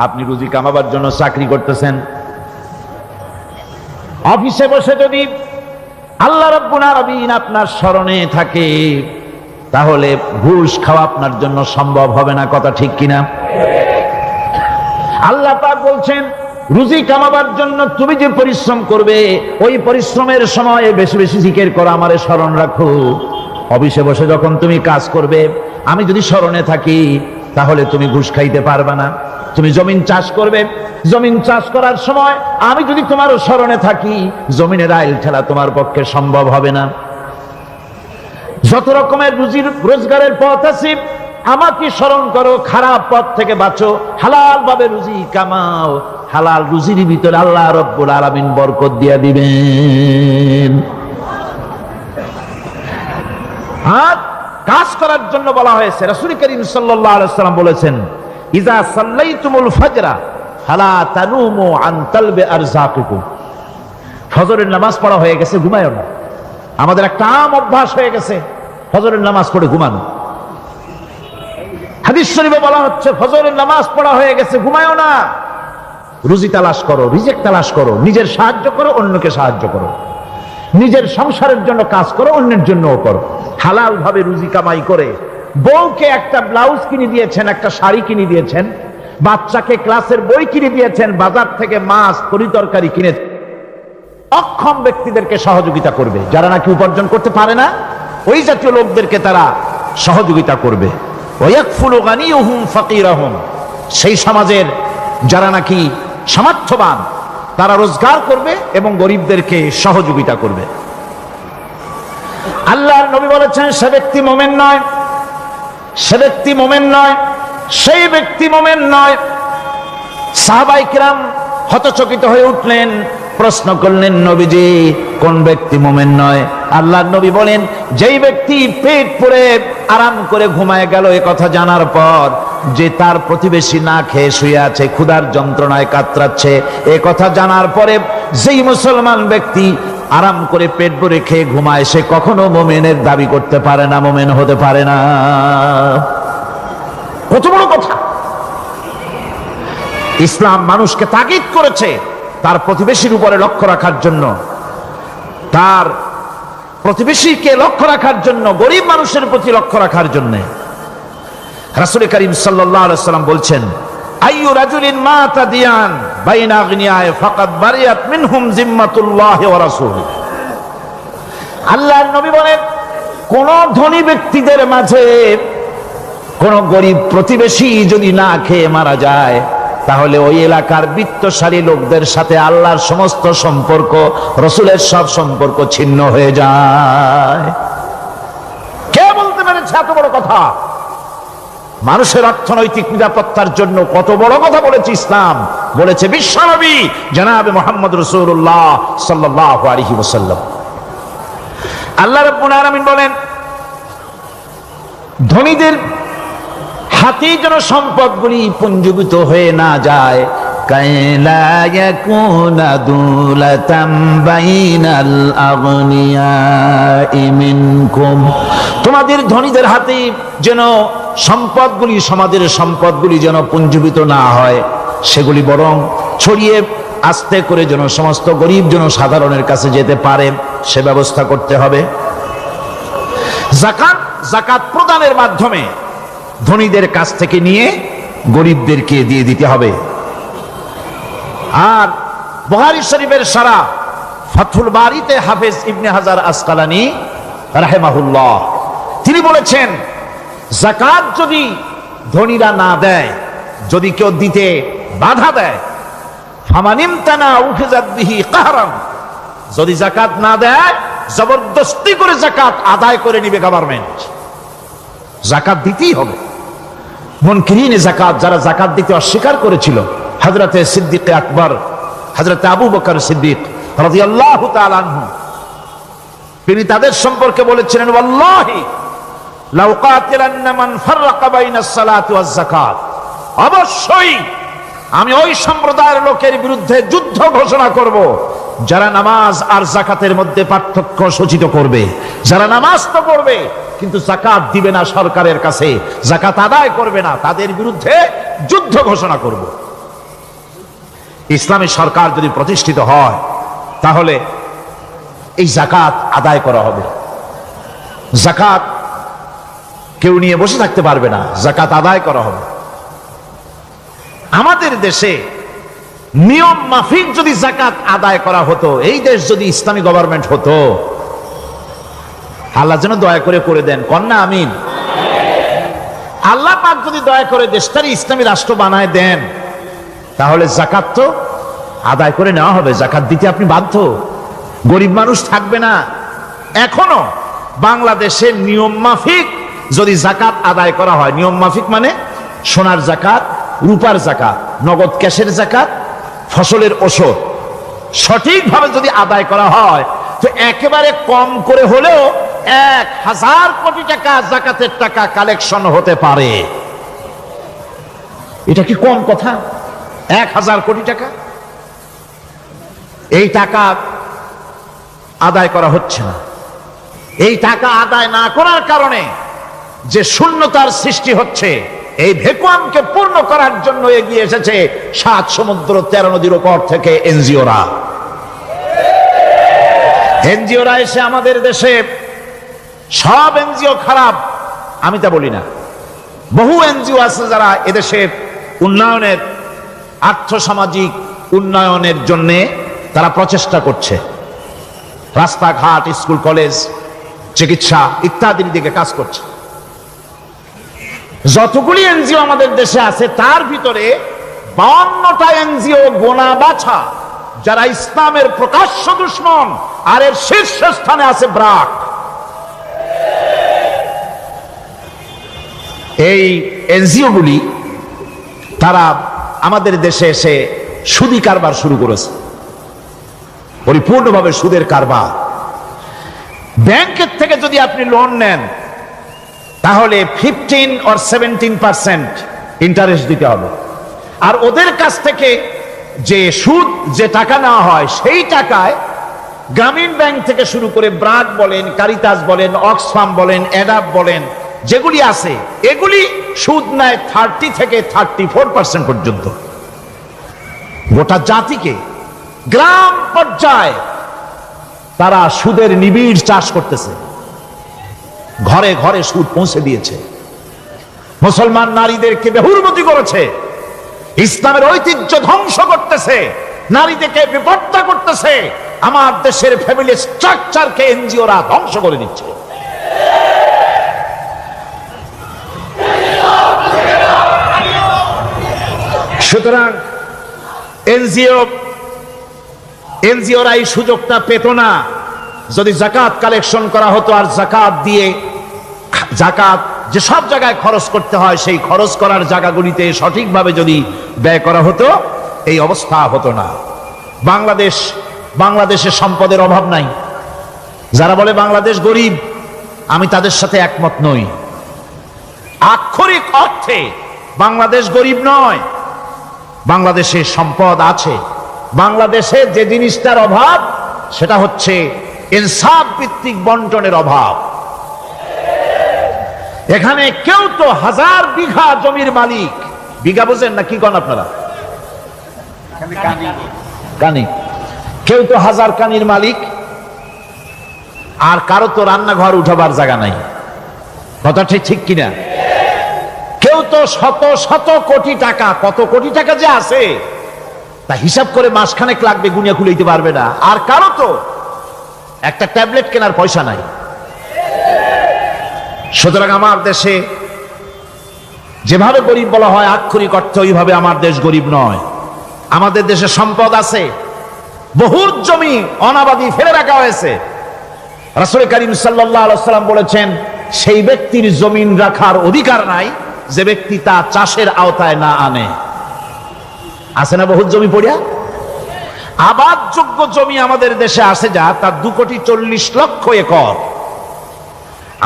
আপনি রুজি কামাবার জন্য চাকরি করতেছেন, অফিসে বসে যদি আল্লাহ রাব্বুল আলামিন আপনার স্মরণে থাকে, তাহলে ঘুষ খাওয়া আপনার জন্য সম্ভব হবে না। কথা ঠিক কিনা? আল্লাহ পাক বলছেন, রুজি কামাবার জন্য তুমি যে পরিশ্রম করবে, ওই পরিশ্রমের সময় বেশি বেশি জিকির করো, আমারে স্মরণ রাখো। অফিসে বসে যখন তুমি কাজ করবে, আমি যদি স্মরণে থাকি, তাহলে তুমি ঘুষ খাইতে পারবে না। তুমি জমিন চাষ করবে, জমিন চাষ করার সময় আমি যদি তোমার স্মরণে থাকি, জমিনের আইল ঠেলা তোমার পক্ষে সম্ভব হবে না। যত রকমের রুজির রোজগারের পথ আছে, আমাকে স্মরণ করো, খারাপ পথ থেকে বাঁচো, হালাল ভাবে রুজি কামাও। হালাল রুজির ভিতরে আল্লাহ রাব্বুল আলামিন বরকত দিয়া দিবেন। আর কাজ করার জন্য বলা হয়েছে। রাসূল করিম সাল্লাল্লাহু আলাইহি ওয়াসাল্লাম বলেছেন, ইজা সাল্লাইতুমুল ফাজরা ফালা তানুমু আন তালবি আরযাকিকুম। ফজরের নামাজ পড়া হয়ে গেছে, ঘুমায়ও না। আমাদের একটা আম অভ্যাস হয়ে গেছে ফজরের নামাজ পড়ে ঘুমানো। হাদিস শরীফে বলা হচ্ছে, ফজরের নামাজ পড়া হয়ে গেছে, ঘুমায়ও না। রুজি তালাশ করো, রিজিক তালাশ করো, নিজের সাহায্য করো, অন্যকে সাহায্য করো, নিজের সংসারের জন্য কাজ করো, অন্যের জন্যও করো। হালাল ভাবে রুজি কামাই করে বউকে একটা ব্লাউজ কিনে দিয়েছেন, একটা শাড়ি কিনে দিয়েছেন, বাচ্চাকে ক্লাসের বই কিনে দিয়েছেন, বাজার থেকে মাছ তরি তরকারি কিনে অক্ষম ব্যক্তিদেরকে সহযোগিতা করবে, যারা নাকি উপার্জন করতে পারে না ওই জাতীয় লোকদেরকে তারা সহযোগিতা করবে। ওয়াকফুলু গানিয়ুহুম ফাকিরাহুম, সেই সমাজের যারা নাকি সামর্থ্যবান তারা রোজগার করবে এবং গরিবদেরকে সহযোগিতা করবে। আল্লাহর নবী বলেছেন সে ব্যক্তি মুমিন নয়, সে ব্যক্তি মুমিন নয়, সেই ব্যক্তি মুমিন নয়। সাহাবায়ে কিরাম হতচকিত হয়ে উঠলেন, প্রশ্ন করলেন নবীজি কোন ব্যক্তি মুমিন নয়? আল্লাহর নবী বলেন যেই ব্যক্তি পেট পুরে আরাম করে ঘুমায় গেল এ কথা জানার পর যে তার প্রতিবেশী না খেয়ে শুয়ে আছে, ক্ষুধার যন্ত্রণায় কাতরাচ্ছে, এ কথা জানার পরে যেই মুসলমান ব্যক্তি আরাম করে পেট ভরে খেয়ে ঘুমায় সে কখনো মুমিনের দাবি করতে পারে না, মুমিন হতে পারে না। কত বড় কথা! ইসলাম মানুষকে তাগিদ করেছে তার প্রতিবেশীর উপরে লক্ষ্য রাখার জন্য, তার প্রতিবেশীকে লক্ষ্য রাখার জন্য, গরিব মানুষের প্রতি লক্ষ্য রাখার জন্য। রাসূল করিম সাল্লাল্লাহু আলাইহি ওয়াসাল্লাম বলছেন আইয়ু রাজুলিন মাতা দিয়ান বাইনা আগনিয়ায়ে ফাকাদ বারিয়াত মিনহুম জিম্মাতুল্লাহি ওয়া রাসূলুহু। আল্লাহর নবী বলেন কোন ধনী ব্যক্তিদের মাঝে কোন গরিব প্রতিবেশী যদি না খেয়ে মারা যায় তাহলে ওই এলাকার বিত্তশালী লোকদের সাথে আল্লাহর সমস্ত সম্পর্ক, রসুলের সব সম্পর্ক ছিন্ন হয়ে যায়। কে বলতে পেরেছে এত বড় কথা? মানুষের অর্থনৈতিক নিরাপত্তার জন্য কত বড় কথা বলেছে ইসলাম, বলেছে বিশ্বনবী জনাবে মুহাম্মদ রাসূলুল্লাহ সাল্লাল্লাহু আলাইহি ওয়াসাল্লাম। আল্লাহ রাব্বুল আলামিন বলেন ধনীদের হাতে যেন সম্পদগুলি পুঞ্জীভূত হয়ে না যায়, কাইলা ইয়াকুনা দুলাতাম বাইনাল আগনিয়াই মিনকুম, তোমাদের ধনীদের হাতে যেন সম্পদগুলি, সমাজের সম্পদগুলি যেন পুঞ্জীভূত না হয়, সেগুলি বরং ছড়িয়ে আস্তে করে যেন সমস্ত গরিব যেন সাধারণের কাছে যেতে পারে সে ব্যবস্থা করতে হবে। যাকাত প্রদানের মাধ্যমে ধনীদের কাছ থেকে নিয়ে গরিবদেরকে দিয়ে দিতে হবে। আর বুখারী শরীফের সারা ফাথুল বারীতে হাফেজ ইবনে হাজার আসকালানী রাহিমাহুল্লাহ তিনি বলেছেন যাকাত যদি ধনীরা না দেয়, যদি কেউ দিতে বাধা দেয়, ফামানিমতানা উখিযাত বিহি কাহরান, যদি যাকাত না দেয় জবরদস্তি করে যাকাত আদায় করে নিবে গভর্নমেন্ট। যাকাত দিতেই হবে। মুনকিরিন যাকাত, যারা যাকাত দিতে অস্বীকার করেছিল, হযরতে সিদ্দিক আকবর, হযরতে আবু বকর সিদ্দিক রাদিয়াল্লাহু তাআলা আনহু, তিনি তাদের সম্পর্কে বলেছিলেন ওয়াল্লাহি লাউ কাতিলান্না মান ফাররাকা বাইনাস সালাতি ওয়াজ যাকাত, অবশ্যই আমি ওই সম্প্রদায়ের লোকের বিরুদ্ধে যুদ্ধ ঘোষণা করব যারা নামাজ আর যাকাতের মধ্যে পার্থক্য সূচিত করবে, যারা নামাজ তো পড়বে কিন্তু যাকাত দিবে না সরকারের কাছে, যাকাত আদায় করবে না, তাদের বিরুদ্ধে যুদ্ধ ঘোষণা করব। ইসলামী সরকার যদি প্রতিষ্ঠিত হয় তাহলে এই যাকাত আদায় করা হবে। যাকাত কেউ নিয়ে বসে থাকতে পারবে না, যাকাত আদায় করা হবে। আমাদের দেশে নিয়ম মাফিক যদি যাকাত আদায় করা হতো, এই দেশ যদি ইসলামী গভর্নমেন্ট হতো, আল্লাহ যেন দয়া করে দেন, কন্যা আমিন। আল্লাহ পাক যদি দয়া করে দেশটারে ইসলামী রাষ্ট্র বানায় দেন তাহলে যাকাত তো আদায় করে নেওয়া হবে, যাকাত দিতে আপনি বাধ্য, গরিব মানুষ থাকবে না। এখনো বাংলাদেশের নিয়ম মাফিক যদি যাকাত আদায় করা হয়, নিয়ম মাফিক মানে সোনার যাকাত, রূপার যাকাত, নগদ ক্যাশের যাকাত, ফসলের ওষুধ সঠিকভাবে যদি আদায় করা হয় তো একেবারে কম করে হলেও 1000 কোটি টাকা যাকাতের টাকা কালেকশন হতে পারে। এটা কি কম কথা? 1000 কোটি টাকা, এই টাকা আদায় করা হচ্ছে না। এই টাকা আদায় না করার কারণে যে শূন্যতার সৃষ্টি হচ্ছে, এই ভ্যাকুয়ামকে পূর্ণ করার জন্য এগিয়ে এসেছে 7 সমুদ্র 13 নদীর উপর থেকে এনজিওরা। এনজিওরা এসে আমাদের দেশে, সব এনজিও খারাপ আমি তা বলি না, বহু এনজিও আছে যারা এদেশের উন্নয়নের, আর্থসামাজিক উন্নয়নের জন্য তারা প্রচেষ্টা করছে। রাস্তাঘাট, স্কুল, কলেজ, চিকিৎসা ইত্যাদির দিকে কাজ করছে। যতগুলি এনজিও আমাদের দেশে আছে তার ভিতরে 52টা এনজিও গোনা বাছা যারা ইসলামের প্রকাশ্য দুশমন, আর এর শীর্ষস্থানে আছে ব্রাক। এই এনজিও গুলি তারা আমাদের দেশে এসে সুদি কারবার শুরু করেছে, পরিপূর্ণভাবে সুদের কারবার। ব্যাংকের থেকে যদি আপনি লোন নেন তাহলে 15 or 17% ইন্টারেস্ট দিতে হবে, আর ওদের কাছ থেকে যে সুদ, যে টাকা নেওয়া হয় সেই টাকায় গ্রামীণ ব্যাংক থেকে শুরু করে ব্রাক বলেন, কারিতাস বলেন, অক্সফাম বলেন, অ্যাডাপ বলেন, যেগুলি আছে এগুলি সুদ নেয় 30 থেকে 34% পর্যন্ত। গোটা জাতিকে গ্রাম পর্যায়ে তারা সুদের নিবিড় চাষ করতেছে, ঘরে ঘরে সুদ পৌঁছে দিয়েছে, মুসলমান নারীদেরকে বেহুরমতি করেছে, ইসলামের ঐতিহ্য ধ্বংস করতেছে, নারীদেরকে বিপর্যয় করতেছে, আমার দেশের ফ্যামিলি স্ট্রাকচারকে এনজিওরা ধ্বংস করে দিচ্ছে। সুতরাং এনজিওরা এই সুযোগটা পেত না। যদি জাকাত কালেকশন করা হতো আর জাকাত দিয়ে, জাকাত যে সব জায়গায় খরচ করতে হয় সেই খরচ করার জায়গাগুলিতে সঠিকভাবে যদি ব্যয় করা হতো এই অবস্থা হতো না। বাংলাদেশের সম্পদের অভাব নাই। যারা বলে বাংলাদেশ গরিব, আমি তাদের সাথে একমত নই। আক্ষরিক অর্থে বাংলাদেশ গরিব নয়, বাংলাদেশে সম্পদ আছে। বাংলাদেশে যে জিনিসটার অভাব সেটা হচ্ছে ইনসাফ ভিত্তিক বন্টনের অভাব। এখানে কেউ তো 1000 বিঘা জমির মালিক, বিঘা বোঝেন না কি কন আপনারা? কানি। কেউ তো 1000 কানির মালিক, আর কারো তো রান্নাঘর উঠাবার জায়গা নাই। কথাটা ঠিক কিনা? কেউ তো শত শত কোটি টাকা, কত কোটি টাকা যে আছে তা হিসাব করে মাসখানেক লাগবে, গুনিয়া খুলাইতে পারবে না। আর কারো তো একটা ট্যাবলেট কেনার পয়সা নাই। সুতরাং আমার দেশে যেভাবে গরিব বলা হয় আক্ষরিক অর্থে ওইভাবে আমার দেশ গরিব নয়। আমাদের দেশে সম্পদ আছে, বহুত জমি অনাবাদি ফেলে রাখা হয়েছে। রাসূল করিম সাল্লাল্লাহু আলাইহি ওয়াসাল্লাম বলেছেন, সেই ব্যক্তির জমিন রাখার অধিকার নাই যে ব্যক্তি তা চাষের আওতায় না আনে। আছে না বহুত জমি পড়িয়া? আবাদযোগ্য জমি আমাদের দেশে আছে যা, তার 2,40,00,000 একর।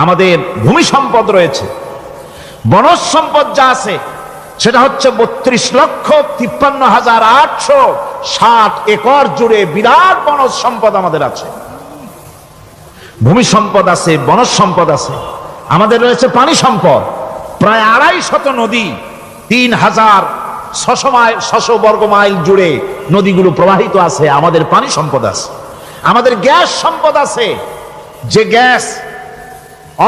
আমাদের ভূমি সম্পদ রয়েছে, বনজ সম্পদ যা আছে সেটা হচ্ছে 32,53,860 একর জুড়ে বিরাট বনজ সম্পদ আমাদের আছে। ভূমি সম্পদ আছে, বনজ সম্পদ আছে। আমাদের রয়েছে পানি সম্পদ, প্রায় 250 নদী, 3,600 বর্গ মাইল জুড়ে নদীগুলো প্রবাহিত আছে। আমাদের পানি সম্পদ আছে। আমাদের গ্যাস সম্পদ আছে, যে গ্যাস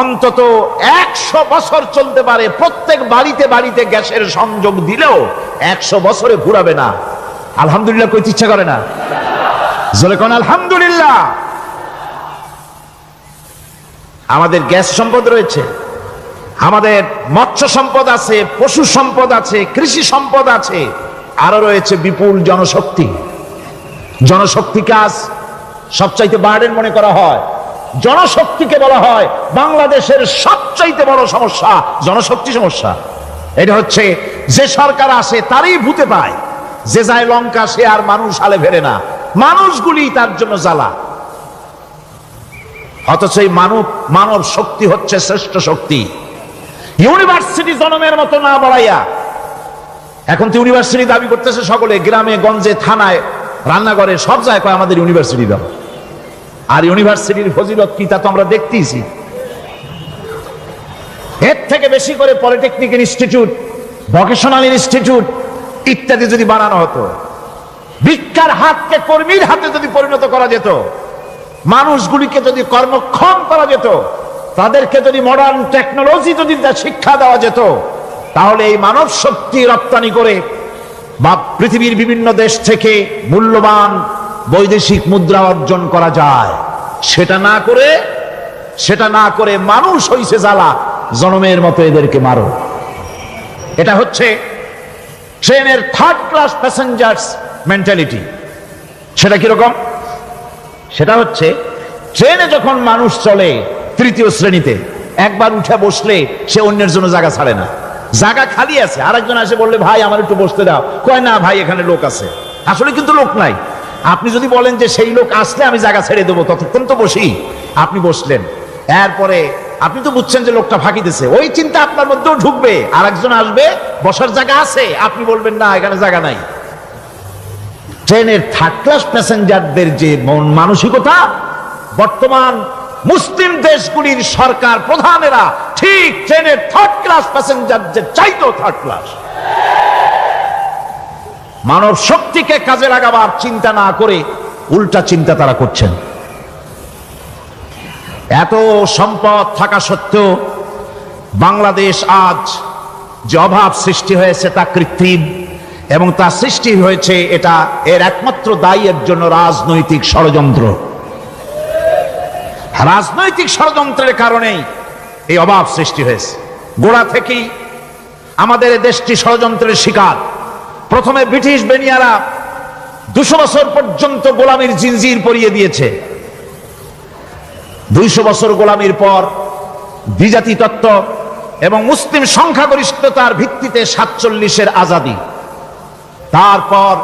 অন্তত 100 বছর চলতে পারে। প্রত্যেক বাড়িতে বাড়িতে গ্যাসের সংযোগ দিলেও 100 বছরে ঘুরাবে না। আলহামদুলিল্লাহ কইতে ইচ্ছা করে না? জোরে কোন আলহামদুলিল্লাহ। আমাদের গ্যাস সম্পদ রয়েছে, আমাদের মৎস্য সম্পদ আছে, পশু সম্পদ আছে, কৃষি সম্পদ আছে, আরো রয়েছে বিপুল জনশক্তি। জনশক্তি কাজ সবচাইতে বার্ডেন মনে করা হয়। জনশক্তিকে বলা হয় বাংলাদেশের সবচাইতে বড় সমস্যা, জনশক্তি সমস্যা। এটা হচ্ছে যে সরকার আসে তারই ভূতে পায়, যে যায় লঙ্কা সে আর মানুষ আলে ফেরে না, মানুষগুলি তার জন্য জ্বালা। অথচ এই মানব শক্তি হচ্ছে শ্রেষ্ঠ শক্তি। ইউনিভার্সিটি জনমের মতো না বাড়াইয়া, এখন তো ইউনিভার্সিটি দাবি করতেছে সকলে, গ্রামে গঞ্জে থানায় রান্নাঘরে সব জায়গায় আমাদের ইউনিভার্সিটি দাও। আর ইউনিভার্সিটির ফজিলত কি তা তো আমরা দেখতেইছি। এর থেকে বেশি করে পলিটেকনিক ইনস্টিটিউট, ভোকেশনাল ইনস্টিটিউট ইত্যাদি যদি বানানো হতো, ভিক্ষার হাতকে কর্মীর হাতে যদি পরিণত করা যেত, মানুষগুলিকে যদি কর্মক্ষম করা যেত, তাদেরকে যদি মডার্ন টেকনোলজি যদি শিক্ষা দেওয়া যেত, তাহলে এই মানব শক্তি রপ্তানি করে বা পৃথিবীর বিভিন্ন দেশ থেকে মূল্যবান বৈদেশিক মুদ্রা অর্জন করা যায়। সেটা না করে মানুষ হইছে জ্বালা, জনমের মতো এদেরকে মারো। এটা হচ্ছে ট্রেনের থার্ড ক্লাস প্যাসেঞ্জার্স মেন্টালিটি। সেটা কিরকম? সেটা হচ্ছে ট্রেনে যখন মানুষ চলে তৃতীয় শ্রেণীতে, একবার উঠে বসলে সে অন্যের জন্য জায়গা ছাড়ে না। জায়গা খালি আছে, আরেকজন আসে বললে ভাই আমার একটু বসতে দাও, কয় না ভাই এখানে লোক আছে। আসলে কিন্তু লোক নাই। আপনি যদি বলেন যে সেই লোক আসলে আমি জায়গা ছেড়ে দেবো, ততক্ষণ তো বসি। আপনি বসলেন, এরপরে আপনি তো বুঝছেন যে লোকটা ফাঁকি দিছে, ওই চিন্তা আপনার মধ্যেও ঢুকবে, আরেকজন আসবে, বসার জায়গা আছে, আপনি বলবেন না এখানে জায়গা নাই। ট্রেনের থার্ড ক্লাস প্যাসেঞ্জারদের যে মন মানসিকতা, বর্তমান মুসলিম দেশগুলির সরকার প্রধানেরা ঠিক ট্রেনের থার্ড ক্লাস প্যাসেঞ্জারদের চাইতেও থার্ড ক্লাস। মানব শক্তিকে কাজে লাগাবার চিন্তা না করে উল্টা চিন্তা তারা করছেন। এত সম্পদ থাকা সত্ত্বেও বাংলাদেশ আজ যে অভাব সৃষ্টি হয়েছে তা কৃত্রিম, এবং তা সৃষ্টি হয়েছে এটা এর একমাত্র দায়ী এর জন্য রাজনৈতিক ষড়যন্ত্র। রাজনৈতিক ষড়যন্ত্রের কারণেই এই অভাব সৃষ্টি হয়েছে। গোড়া থেকেই আমাদের দেশটি ষড়যন্ত্রের শিকার। প্রথমে ব্রিটিশ বেনিয়ারা 200 বছর পর্যন্ত গোলামীর জিনজির পরিয়ে দিয়েছে। 200 বছর গোলামীর পর দ্বিজাতি তত্ত্ব এবং মুসলিম সংখ্যাগরিষ্ঠতার ভিত্তিতে 47-এর আজাদি, তারপর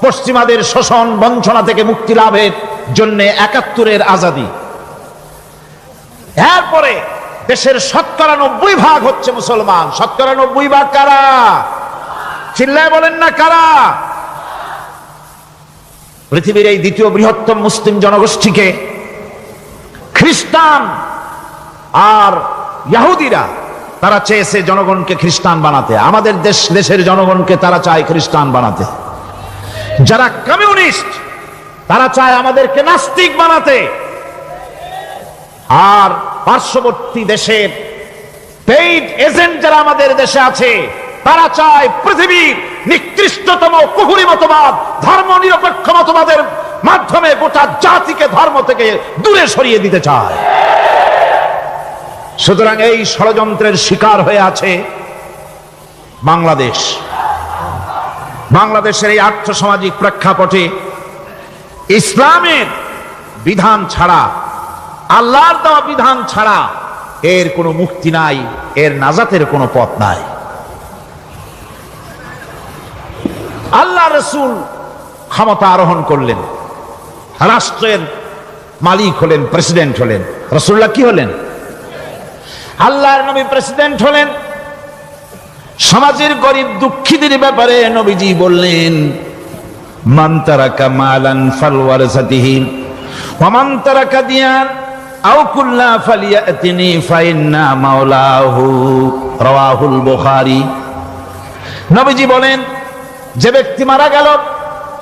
পশ্চিমাদের শোষণ বঞ্চনা থেকে মুক্তি লাভের জন্য 71-এর আজাদি, এরপরে দেশের 90% হচ্ছে মুসলমান। 90% কারা? চিল্লায় বলেন না কারা? পৃথিবীর এই দ্বিতীয় বৃহত্তম মুসলিম জনগোষ্ঠীকে খ্রিস্টান আর ইহুদিরা তারা চেয়েছে জনগণকে খ্রিস্টান বানাতে। আমাদের দেশের জনগণকে তারা চায় খ্রিস্টান বানাতে। যারা কমিউনিস্ট তারা চায় আমাদেরকে নাস্তিক বানাতে। আর পার্শ্ববর্তী দেশের পেইড এজেন্ট যারা আমাদের দেশে আছে তারা চায় পৃথিবীর নিকৃষ্টতম কুফরি মতবাদ, ধর্ম নিরপেক্ষ মতবাদের মাধ্যমে গোটা জাতিকে ধর্ম থেকে দূরে সরিয়ে দিতে চায়। সুতরাং এই ষড়যন্ত্রের শিকার হয়ে আছে বাংলাদেশ। বাংলাদেশের এই আর্থসামাজিক প্রেক্ষাপটে ইসলামের বিধান ছাড়া, আল্লাহর দেওয়া বিধান ছাড়া এর কোনো মুক্তি নাই, এর নাজাতের কোনো পথ নাই। আল্লাহ রসুল ক্ষমতা আরোহণ করলেন, রাষ্ট্রের মালিক হলেন, প্রেসিডেন্ট হলেন। রাসূলুল্লাহ কি হলেন? আল্লাহর নবী প্রেসিডেন্ট হলেন। সমাজের গরিব দুঃখীদের ব্যাপারে নবীজি বললেন, মান তারাকা মালান ফালওয়ারাসাতিহি ওয়া মান তারাকা দিয়ান আও কুল্লা ফালিয়াতিনি ফাইন্না মাওলাহু, রাওয়াহুল বুখারী। নবীজি বলেন, যে ব্যক্তি মারা গেল,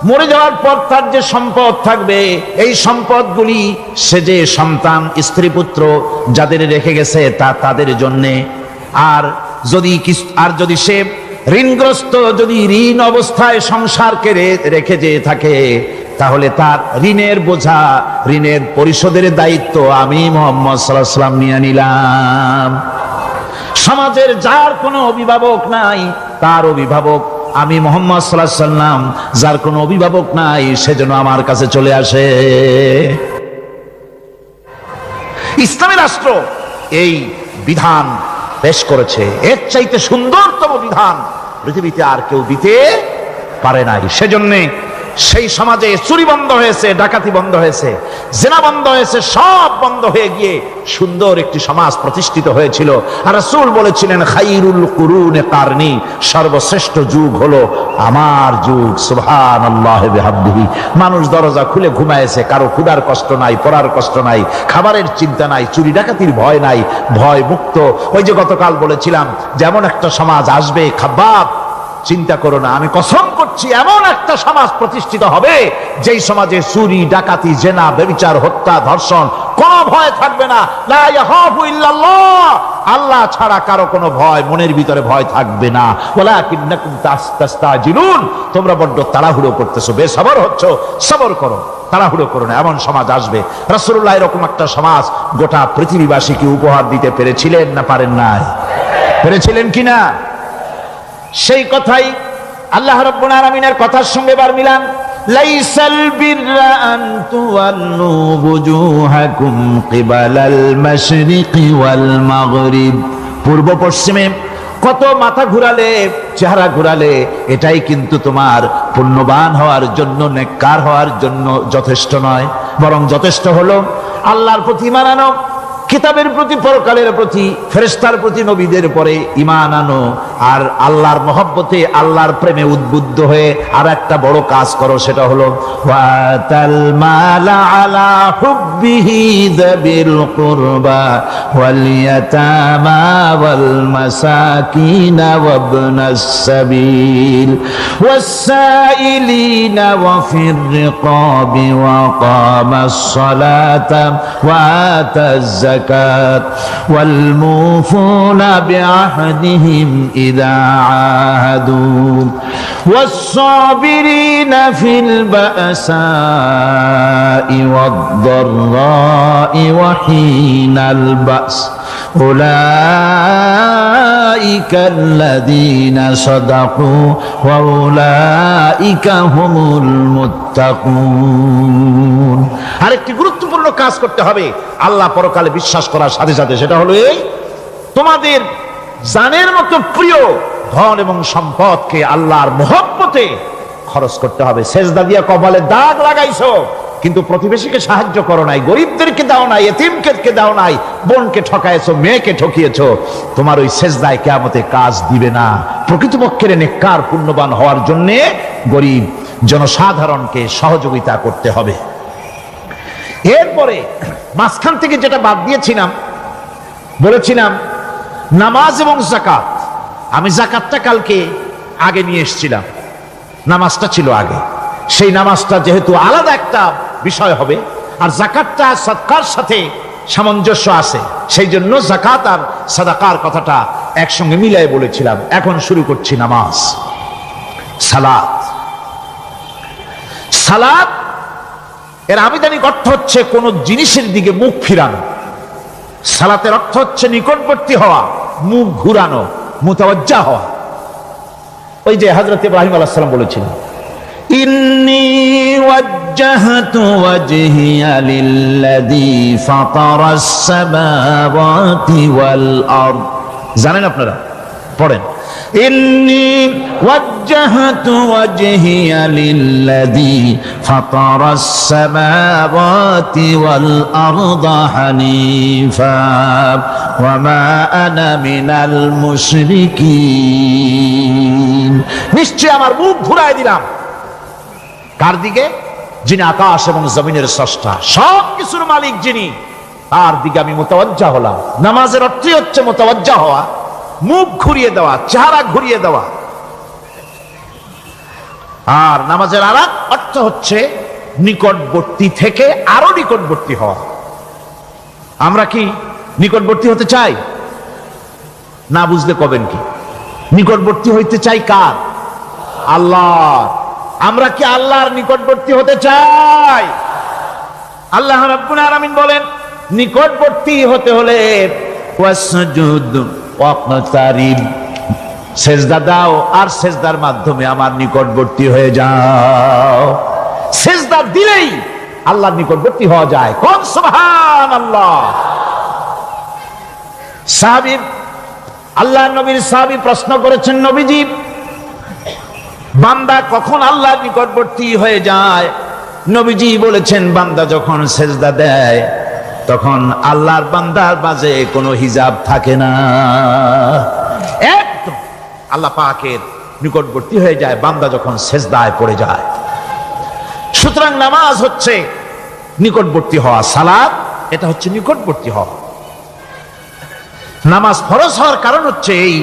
মরে যাওয়ার পর তার যে সম্পদ থাকবে, এই সম্পদগুলি সে যে সন্তান, স্ত্রী, পুত্র যাদের রেখে গেছে তা তাদের জন্যে। আর যদি সে ঋণগ্রস্ত, যদি ঋণ অবস্থায় সংসারকে রেখে যে থাকে, তাহলে তার ঋণের বোঝা, ঋণের পরিশোধের দায়িত্ব আমি মুহাম্মদ সাল্লাল্লাহু আলাইহি ওয়াসাল্লাম নিয়ে নিলাম। সমাজের যার কোনো অভিভাবক নাই তার অভিভাবক আমি মুহাম্মদ সাল্লাল্লাহু আলাইহি ওয়াসাল্লাম। যার কোনো অভিভাবক নাই সেজন্য আমার কাছে চলে আসে। ইসলামী রাষ্ট্র এই বিধান পেশ করেছে। এর চাইতে সুন্দরতম বিধান পৃথিবীতে আর কেউ দিতে পারে নাই। সেজন্য সেই সমাজে চুরি বন্ধ হয়েছে, ডাকাতি বন্ধ হয়েছে, জিনা বন্ধ হয়েছে, সব বন্ধ হয়ে গিয়ে সুন্দর একটি সমাজ প্রতিষ্ঠিত হয়েছিল। আর রাসূল বলেছিলেন, খাইরুল কুরুনে কারনি, সর্বশ্রেষ্ঠ যুগ হলো আমার যুগ। সুবহানাল্লাহি বিহামদিহি। মানুষ দরজা খুলে ঘুমায়েছে, কারো ক্ষুধার কষ্ট নাই, পড়ার কষ্ট নাই, খাবারের চিন্তা নাই, চুরি ডাকাতির ভয় নাই, ভয় মুক্ত। ওই যে গতকাল বলেছিলাম, যেমন একটা সমাজ আসবে, খাব্বাব চিন্তা করো না, আমি কসম করছি এমন একটা সমাজ প্রতিষ্ঠিত হবে যেই সমাজে চুরি, ডাকাতি, জেনা, ব্যভিচার, হত্যা, ধর্ষণ কোনো ভয় থাকবে না। লা ইয়াখাফু ইল্লাল্লাহ, আল্লাহ ছাড়া কারো কোনো ভয়, মনের ভিতরে ভয় থাকবে না। ওয়ালাকিন্নাকুম তাস্তাজিলুন, তোমরা বড্ড তাড়াহুড়ো করতেছো, বেসবর হচ্ছ, সবর করো। তাড়াহুড়ো করো না, এমন সমাজ আসবে। রাসূলুল্লাহ এরকম একটা সমাজ গোটা পৃথিবীবাসীকে উপহার দিতে পেরেছিলেন না পারেন নাই? পেরেছিলেন কিনা? সেই কথাই আল্লাহ রাব্বুল আলামিনের কথার সঙ্গে বার মিলান। লাইসাল বিররা আন তুওয়াল্লু বুজুহাকুম কিবালাল মাশরিকি ওয়াল মাগরিব। পূর্ব পশ্চিমে কত মাথা ঘুরালে, চেহারা ঘুরালে এটাই কিন্তু তোমার পুণ্যবান হওয়ার জন্য, নেককার হওয়ার জন্য যথেষ্ট নয়। বরং যথেষ্ট হলো আল্লাহর প্রতি ঈমান আনো, কিতাবের প্রতি, পরকালের প্রতি, ফেরেশতার প্রতি, নবীদের পরে ঈমান আনো, আর আল্লাহর মহব্বতে, আল্লাহর প্রেমে উদ্বুদ্ধ হয়ে আর একটা বড় কাজ করো, সেটা হলো ওয়াতাল মালা আলা হুব্বিহি যাবিল কুরবা ওয়াল ইয়াতামা ওয়াল মাসাকিন ওয়াবনাস সাবিল ওয়াস-সাইলিনা ওয়া ফির রিকাবি ওয়া কামাস সালাতা ওয়া আতাজ الزكاة والموفون بعهدهم إذا عاهدوا والصابرين في البأساء والضراء وحين البأس أولئك الذين صدقوا وأولئك هم المتقون। আরেকটি গুরুত্বপূর্ণ কাজ করতে হবে আল্লাহ পরকালে বিশ্বাস করার সাথে সাথে, সেটা হলো এই, তোমাদের জানের মতো প্রিয় ধন এবং সম্পদকে আল্লাহর মহব্বতে খরচ করতে হবে। সেজদা দিয়া কপালে দাগ লাগাইছো কিন্তু প্রতিবেশীকে সাহায্য করো নাই, গরিবদেরকে দাও নাই, এতিমকে দাও নাই, বোনকে ঠকাইছো, মেয়েকে ঠকিয়েছো, তোমার ওই সেজদায় কিয়ামতে কাজ দিবে না। প্রকৃতপক্ষের নেককার পুণ্যবান হওয়ার জন্য গরিব জনসাধারণকে সহযোগিতা করতে হবে। এরপরে মাঝখান থেকে যেটা বাদ দিয়েছিলাম, বলেছিলাম নামাজ এবং যাকাত। আমি যাকাতটা কালকে আগে নিয়ে এসেছিলাম, নামাজটা ছিল আগে। সেই নামাজটা যেহেতু আলাদা একটা বিষয় হবে, আর যাকাতটা সাদকার সাথে সামঞ্জস্য আছে, সেই জন্য যাকাত আর সাদাকার কথাটা একসঙ্গে মিলাই বলেছিলাম। এখন শুরু করছি নামাজ। সালাত, সালাত এর আবিধানিক অর্থ হচ্ছে কোন জিনিসের দিকে মুখ ফিরানো। সালাতের অর্থ হচ্ছে নিকটবর্তী হওয়া, মুখ ঘুরানো, মুতাওয়াজ্জা হওয়া। ওই যে হযরত ইব্রাহিম আলাইহিস সালাম বলেছিলেন, ইন্নী ওয়াজ্জাহতু ওয়াজহিয়া লিল্লাযী ফাতারাস সামাওয়াতি ওয়াল আরদ। জানেন আপনারা? পড়েন, ইন্নী ওয়াজ্জাহতু ওয়াজহিয়া লিল্লাযী ফাতারাস সামাওয়াতি ওয়াল আরদা হানিফা ওয়া মা আনা মিনাল মুশরিকিন। নিশ্চয় আমার মুখ ঘুরাই দিলাম কার দিকে? যিনি আকাশ এবং জমিনের স্রষ্টা, সব কিছুর মালিক যিনি, তার দিকে আমি মুতাওয়াজ্জা হলাম। নামাজের অর্থই হচ্ছে মুতাওয়াজ্জা হওয়া, মুখ ঘুরিয়ে দেওয়া, চেহারা ঘুরিয়ে দেওয়া। আর নামাজের আরেক অর্থ হচ্ছে নিকটবর্তী থেকে আরো নিকটবর্তী হওয়া। আমরা কি নিকটবর্তী হতে চাই? না বুঝলে কবেন কি? নিকটবর্তী হইতে চাই কার? আল্লাহ। আমরা কি আল্লাহর নিকটবর্তী হতে চাই? আল্লাহ রাব্বুল আলামিন বলেন, নিকটবর্তী হতে হলে ওয়াসজুদ ওয়াকতারিব, সেজদা দাও আর সেজদার মাধ্যমে আমার নিকটবর্তী হয়ে যাও। সেজদা দিলেই আল্লাহর নিকটবর্তী হওয়া যায়। কোন সুবহানাল্লাহ। সাহাবী, আল্লাহর নবীর সাহাবী প্রশ্ন করেছেন, নবীজি বান্দা কখন আল্লাহর নিকটবর্তী হয়ে যায়? নবীজি বলেছেন, বান্দা যখন সেজদা দেয় তখন আল্লাহর বান্দার মাঝে কোনো হিজাব থাকে না, একদম আল্লাহ পাকের নিকটবর্তী হয়ে যায় বান্দা যখন সেজদায় পড়ে যায়। সুতরাং নামাজ হচ্ছে নিকটবর্তী হওয়া, সালাত এটা হচ্ছে নিকটবর্তী হওয়া। নামাজ ফরজ হওয়ার কারণ হচ্ছে এই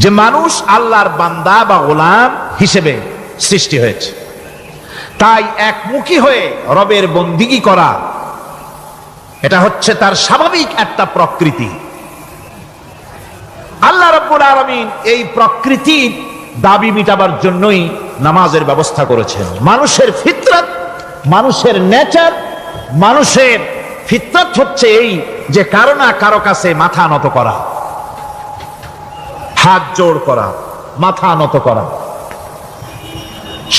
যে মানুষ আল্লাহর বান্দা বা গোলাম হিসেবে সৃষ্টি হয়েছে, তাই একমুখী হয়ে রবের বন্দিগি করা এটা হচ্ছে তার স্বাভাবিক একটা প্রকৃতি। আল্লাহ রাব্বুল আলামিন এই প্রকৃতির দাবি মিটাবার জন্যই নামাজের ব্যবস্থা করেছেন। মানুষের ফিতরত মানুষের নেচার, মানুষের ফিতরত হচ্ছে এই যে কারো না কারো কাছে মাথা নত করা, হাত জোড় করা, মাথা নত করা,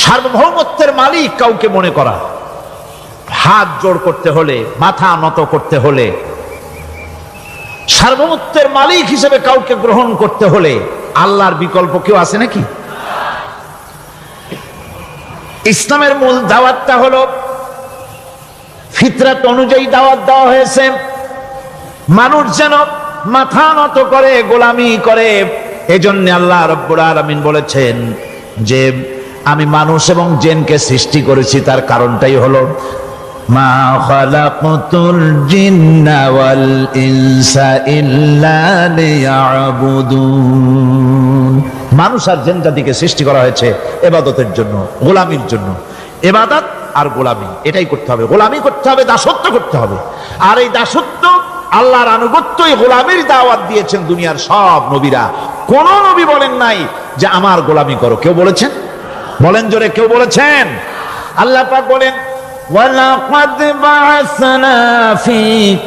সার্বভৌমত্বের মালিক কাউকে মনে করা, হাত জোড় করতে হলে, মাথা নত করতে হলে, সার্বভৌমত্বের মালিক হিসেবে কাউকে গ্রহণ করতে হলে আল্লাহর বিকল্প কেউ আছে নাকি? ইসলামের মূল দাওয়াতটা হলো ফিতরাত অনুযায়ী দাওয়াত দেওয়া হয়েছে, মানুষ যেন মাথা নত করে, গোলামি করে। এজন্য আল্লাহ রাব্বুল আলামিন বলেছেন যে আমি মানুষ এবং জিনকে সৃষ্টি করেছি, তার কারণটাই হলো মা খালাকতুল জিন্না ওয়াল ইনসা ইল্লা লিয়াবুদুন। মানুষ আর জিন জাতিকে সৃষ্টি করা হয়েছে ইবাদতের জন্য, গোলামির জন্য। ইবাদত আর গোলামি এটাই করতে হবে, গোলামি করতে হবে, দাসত্ব করতে হবে। আর এই দাসত্ব, আল্লাহর আনুগত্যই গোলামির দাওয়াত দিয়েছেন দুনিয়ার সব নবীরা। কোন নবী বলেন নাই যে আমার গোলামি করো, কেউ বলেছেন? বলেন জোরে, কেউ বলেছেন? আল্লাহ পাক বলেন ওয়ালাকাদ বা'আসনা ফি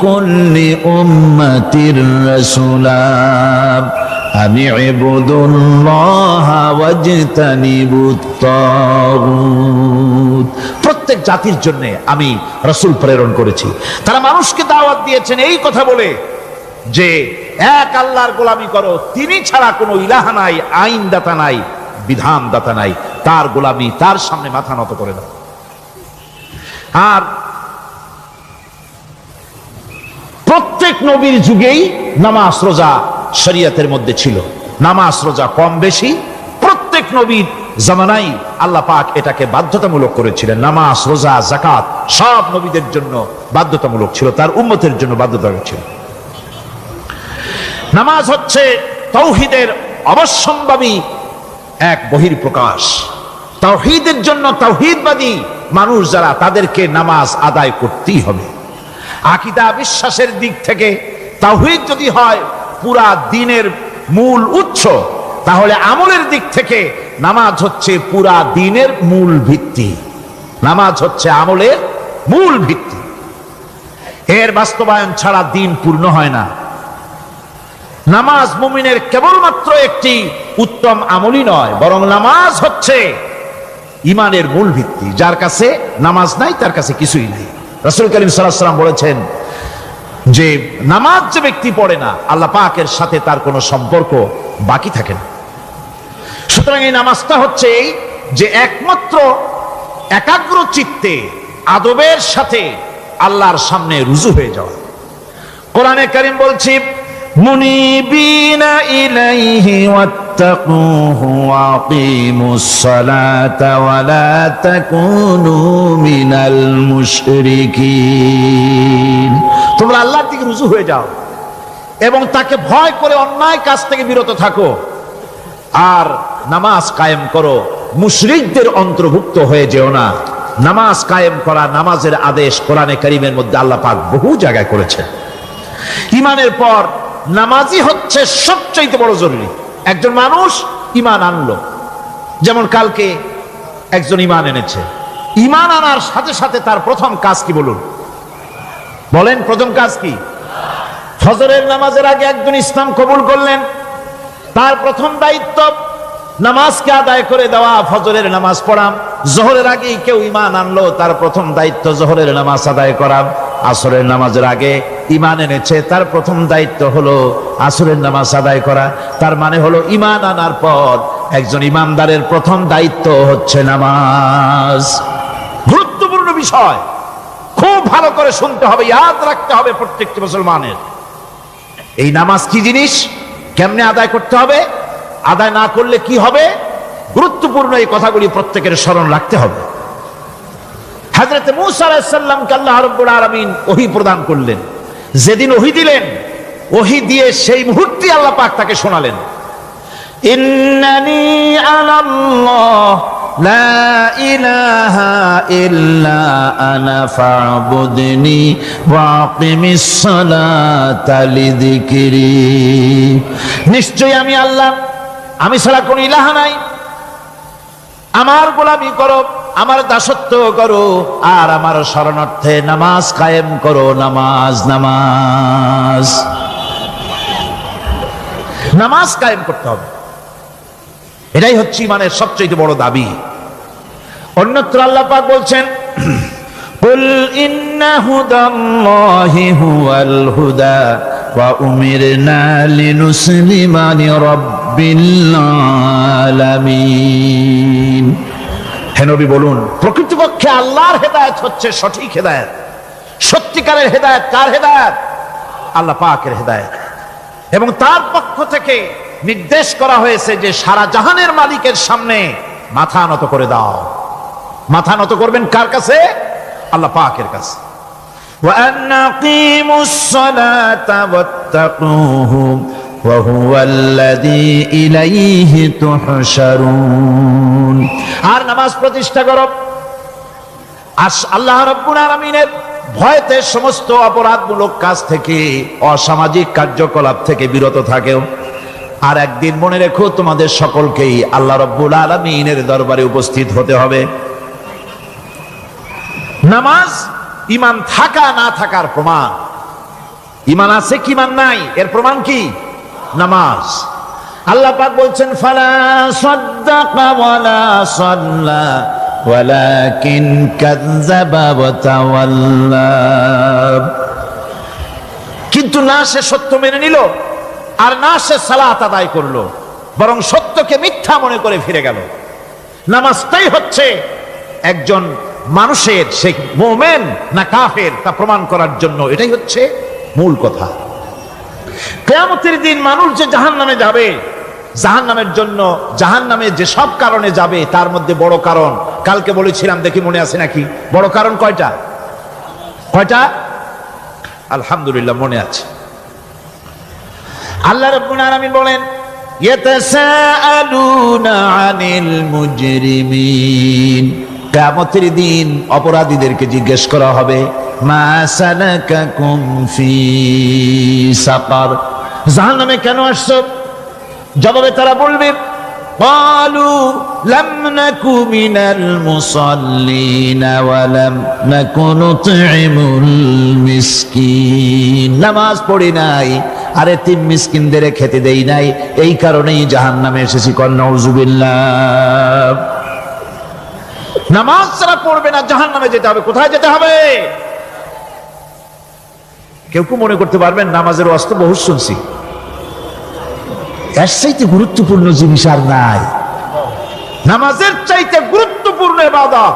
কুল্লি উম্মাতির রাসূলা আন ইবুদুল্লাহা ওয়াজতানিবুত তাগুত। প্রত্যেক জাতির জন্য আমি রাসূল প্রেরণ করেছি, তারা মানুষকে দাওয়াত দিয়েছেন এই কথা বলে যে এক আল্লাহর গোলামি করো, তিনি ছাড়া কোনো ইলাহ নাই, আইনদাতা নাই, বিধানদাতা নাই, তার গোলামি, তার সামনে মাথা নত করে দাও। আর প্রত্যেক নবীর যুগেই নামাজ রোজা শরীয়তের মধ্যে ছিল, নামাজ রোজা কম বেশি প্রত্যেক নবীর জামানায় আল্লাহ পাক এটাকে বাধ্যতামূলক করেছিলেন। নামাজ রোজা যাকাত সব নবীদের জন্য বাধ্যতামূলক ছিল, তার উম্মতের জন্য বাধ্যতামূলক ছিল। নামাজ হচ্ছে তাওহীদের অবশ্যম্ভাবী এক বহির্প্রকাশ। তাওহীদের জন্য তাওহীদবাদী মানুষ যারা, তাদেরকে নামাজ আদায় করতেই হবে। আকীদা বিশ্বাসের দিক থেকে তাওহীদ যদি হয় পুরা দ্বীনের মূল উৎস, তাহলে আমলের দিক থেকে নামাজ হচ্ছে পুরা দ্বীনের মূল ভিত্তি। নামাজ হচ্ছে আমলের মূল ভিত্তি, এর বাস্তবায়ন ছাড়া দ্বীন পূর্ণ হয় না। নামাজ মুমিনের কেবলমাত্র একটি উত্তম আমলই নয়, বরং নামাজ হচ্ছে ইমানের মূল ভিত্তি। যার কাছে নামাজ নাই তার কাছে কিছুই নেই। রাসূল করিম সাল্লাল্লাহু আলাইহি ওয়াসাল্লাম বলেছেন যে নামাজ যে ব্যক্তি পড়ে না, আল্লাহ পাকের সাথে তার কোনো সম্পর্ক বাকি থাকে না। সুতরাং এই নামাজটা হচ্ছে এই যে একমাত্র একাগ্র চিত্তে আদবের সাথে আল্লাহর সামনে রুজু হয়ে যাওয়া। কোরআনে কারীম বলছে মুনিবিনা ইলাইহি ওয়াত্তাকুহু ওয়াকিমুস সালাতা ওয়া লা তাকুনু মিনাল মুশরিকিন। তোমরা আল্লাহর দিকে রুজু হয়ে যাও এবং তাকে ভয় করে অন্যায় কাজ থেকে বিরত থাকো, আর নামাজ কায়েম করো, মুশরিকদের অন্তর্ভুক্ত হয়ে যেও না। নামাজ কায়েম করা, নামাজের আদেশ কোরআনে কারীমের মধ্যে আল্লাহ পাক বহু জায়গায় করেছেন। ঈমানের পর নামাজই হচ্ছে সবচেয়ে বড় জরুরি। একজন মানুষ ঈমান আনলো, যেমন কালকে একজন ঈমান এনেছে, ঈমান আনার সাথে সাথে তার প্রথম কাজ কি বলুন? বলেন প্রথম কাজ কি? ফজরের নামাজের আগে একজন ইসলাম কবুল করলেন, তার প্রথম দায়িত্ব নামাজকে আদায় করে দেওয়া, ফজরের নামাজ পড়া। জোহরের আগে কেউ ঈমান আনলো, তার প্রথম দায়িত্ব জোহরের নামাজ আদায় করা। আসরের নামাজের আগে ঈমান এনেছে, তার প্রথম দায়িত্ব হলো আসরের নামাজ আদায় করা। তার মানে হলো ঈমান আনার পর একজন ঈমানদারের প্রথম দায়িত্ব হচ্ছে নামাজ। গুরুত্বপূর্ণ বিষয়, খুব ভালো করে শুনতে হবে, ইয়াদ রাখতে হবে প্রত্যেকটি মুসলমানের। এই নামাজ কি জিনিস, কেমনে আদায় করতে হবে, আদায় না করলে কি হবে, গুরুত্বপূর্ণ এই কথাগুলি প্রত্যেকের স্মরণ রাখতে হবে। হযরত মূসা আলাইহিস সালামকে আল্লাহ রাব্বুল আলামিন ওহী প্রদান করলেন। যেদিন ওহী দিলেন, ওহী দিয়ে সেই মুহূর্তে আল্লাহ পাক তাকে শোনালেন, ইন্নানি আনাল্লাহ লা ইলাহা ইল্লা আনা ফা'বুদনি ওয়া আকিমিস সালাতা লিযিকরি। নিশ্চয়ই আমি আল্লাহ, আমি ছাড়া কোনো ইলাহ নাই, আমার গোলামি করো, আমার দাসত্ব করো আর আমার শরণার্থে নামাজ কায়েম করো। নামাজ নামাজ নামাজ কায়েম করতে হবে, এটাই হচ্ছে ইমানের সবচেয়ে বড় দাবি। অন্যত্র আল্লাহ পাক বলছেন, কুল ইন্না হুদাল্লাহি হুয়াল হুদা ওয়া উমিরনা লিনুসলিমা লিরাব্বিল আলামিন। হে নবী বলুন, প্রকৃতপক্ষে আল্লাহর হেদায়েত হচ্ছে সঠিক হেদায়েত। সত্যিকারের হেদায়েত কার হেদায়েত? আল্লাহ পাকের হেদায়েত। এবং তার পক্ষ থেকে নির্দেশ করা হয়েছে যে সারা জাহানের মালিকের সামনে মাথা নত করে দাও। মাথা নত করবেন কার কাছে? আল্লাহ পাকের কাছে। ওয়া আনাকিমুস সালাতা ওয়াত্তাকুহু ওয়া হুয়াল্লাযী ইলাইহি তুহশারুন। আর নামাজ প্রতিষ্ঠা করো, আল্লাহ রাব্বুল আলামিনের ভয়তে সমস্ত অপরাধমূলক কাজ থেকে, অসামাজিক কার্যকলাপ থেকে বিরত থাকেও। আর একদিন মনে রেখো, তোমাদের সকলকেই আল্লাহ রাব্বুল আলামিনের দরবারে উপস্থিত হতে হবে। নামাজ ঈমান থাকা না থাকার প্রমাণ। ঈমান আছে কি ঈমান নাই এর প্রমাণ কি? নামাজ। আল্লাহ পাক বলছেন, ফালা সাদ্দাকা ওয়ালা সাল্লা ওয়ালাকিন কাযযাবা ওয়া তাওয়াল্লা। কিন্তু না সে সত্য মেনে নিল, আর না সে সালাত আদায় করলো, বরং সত্যকে মিথ্যা মনে করে ফিরে গেল। নামাজটাই হচ্ছে একজন মানুষের, সে মুমিন না কাফের তা প্রমাণ করার জন্য। এটাই হচ্ছে মূল কথা। কিয়ামতের দিন মানুষ যে জাহান্নামে যাবে, জাহান্নামের জন্য, জাহান্নামে যে সব কারণে যাবে তার মধ্যে বড় কারণ, কালকে বলেছিলাম, দেখি মনে আছে নাকি? বড় কারণ কয়টা? কয়টা? আলহামদুলিল্লাহ মনে আছে। আল্লাহ রাব্বুল আলামিন বলেন, ইয়াতাসাআলুনা আনিল মুজরিমিন। কিয়ামতের দিন অপরাধীদেরকে জিজ্ঞেস করা হবে, মা সালাকাকুম ফি সাকার, জাহান্নামে কেন আসছো? জবাবে তারা বলবে, ক্বালু লাম নাকু মিনাল মুসাল্লিনা ওয়া লাম নাকু নুতঈমুল মিসকিন। নামাজ পড়ি নাই, আর এতিম মিসকিনদের খেতে দেই নাই, এই কারণেই জাহান্নামে এসেছি। নাউযুবিল্লাহ। নামাজ যারা পড়বে না জাহান্নামে যেতে হবে। কোথায় যেতে হবে? কেউ কেউ মনে করতে পারবেন নামাজের ওয়াজ তো বহু শুনছি, এর চাইতে গুরুত্বপূর্ণ জিনিস আর নাই। নামাজের চাইতে গুরুত্বপূর্ণ ইবাদত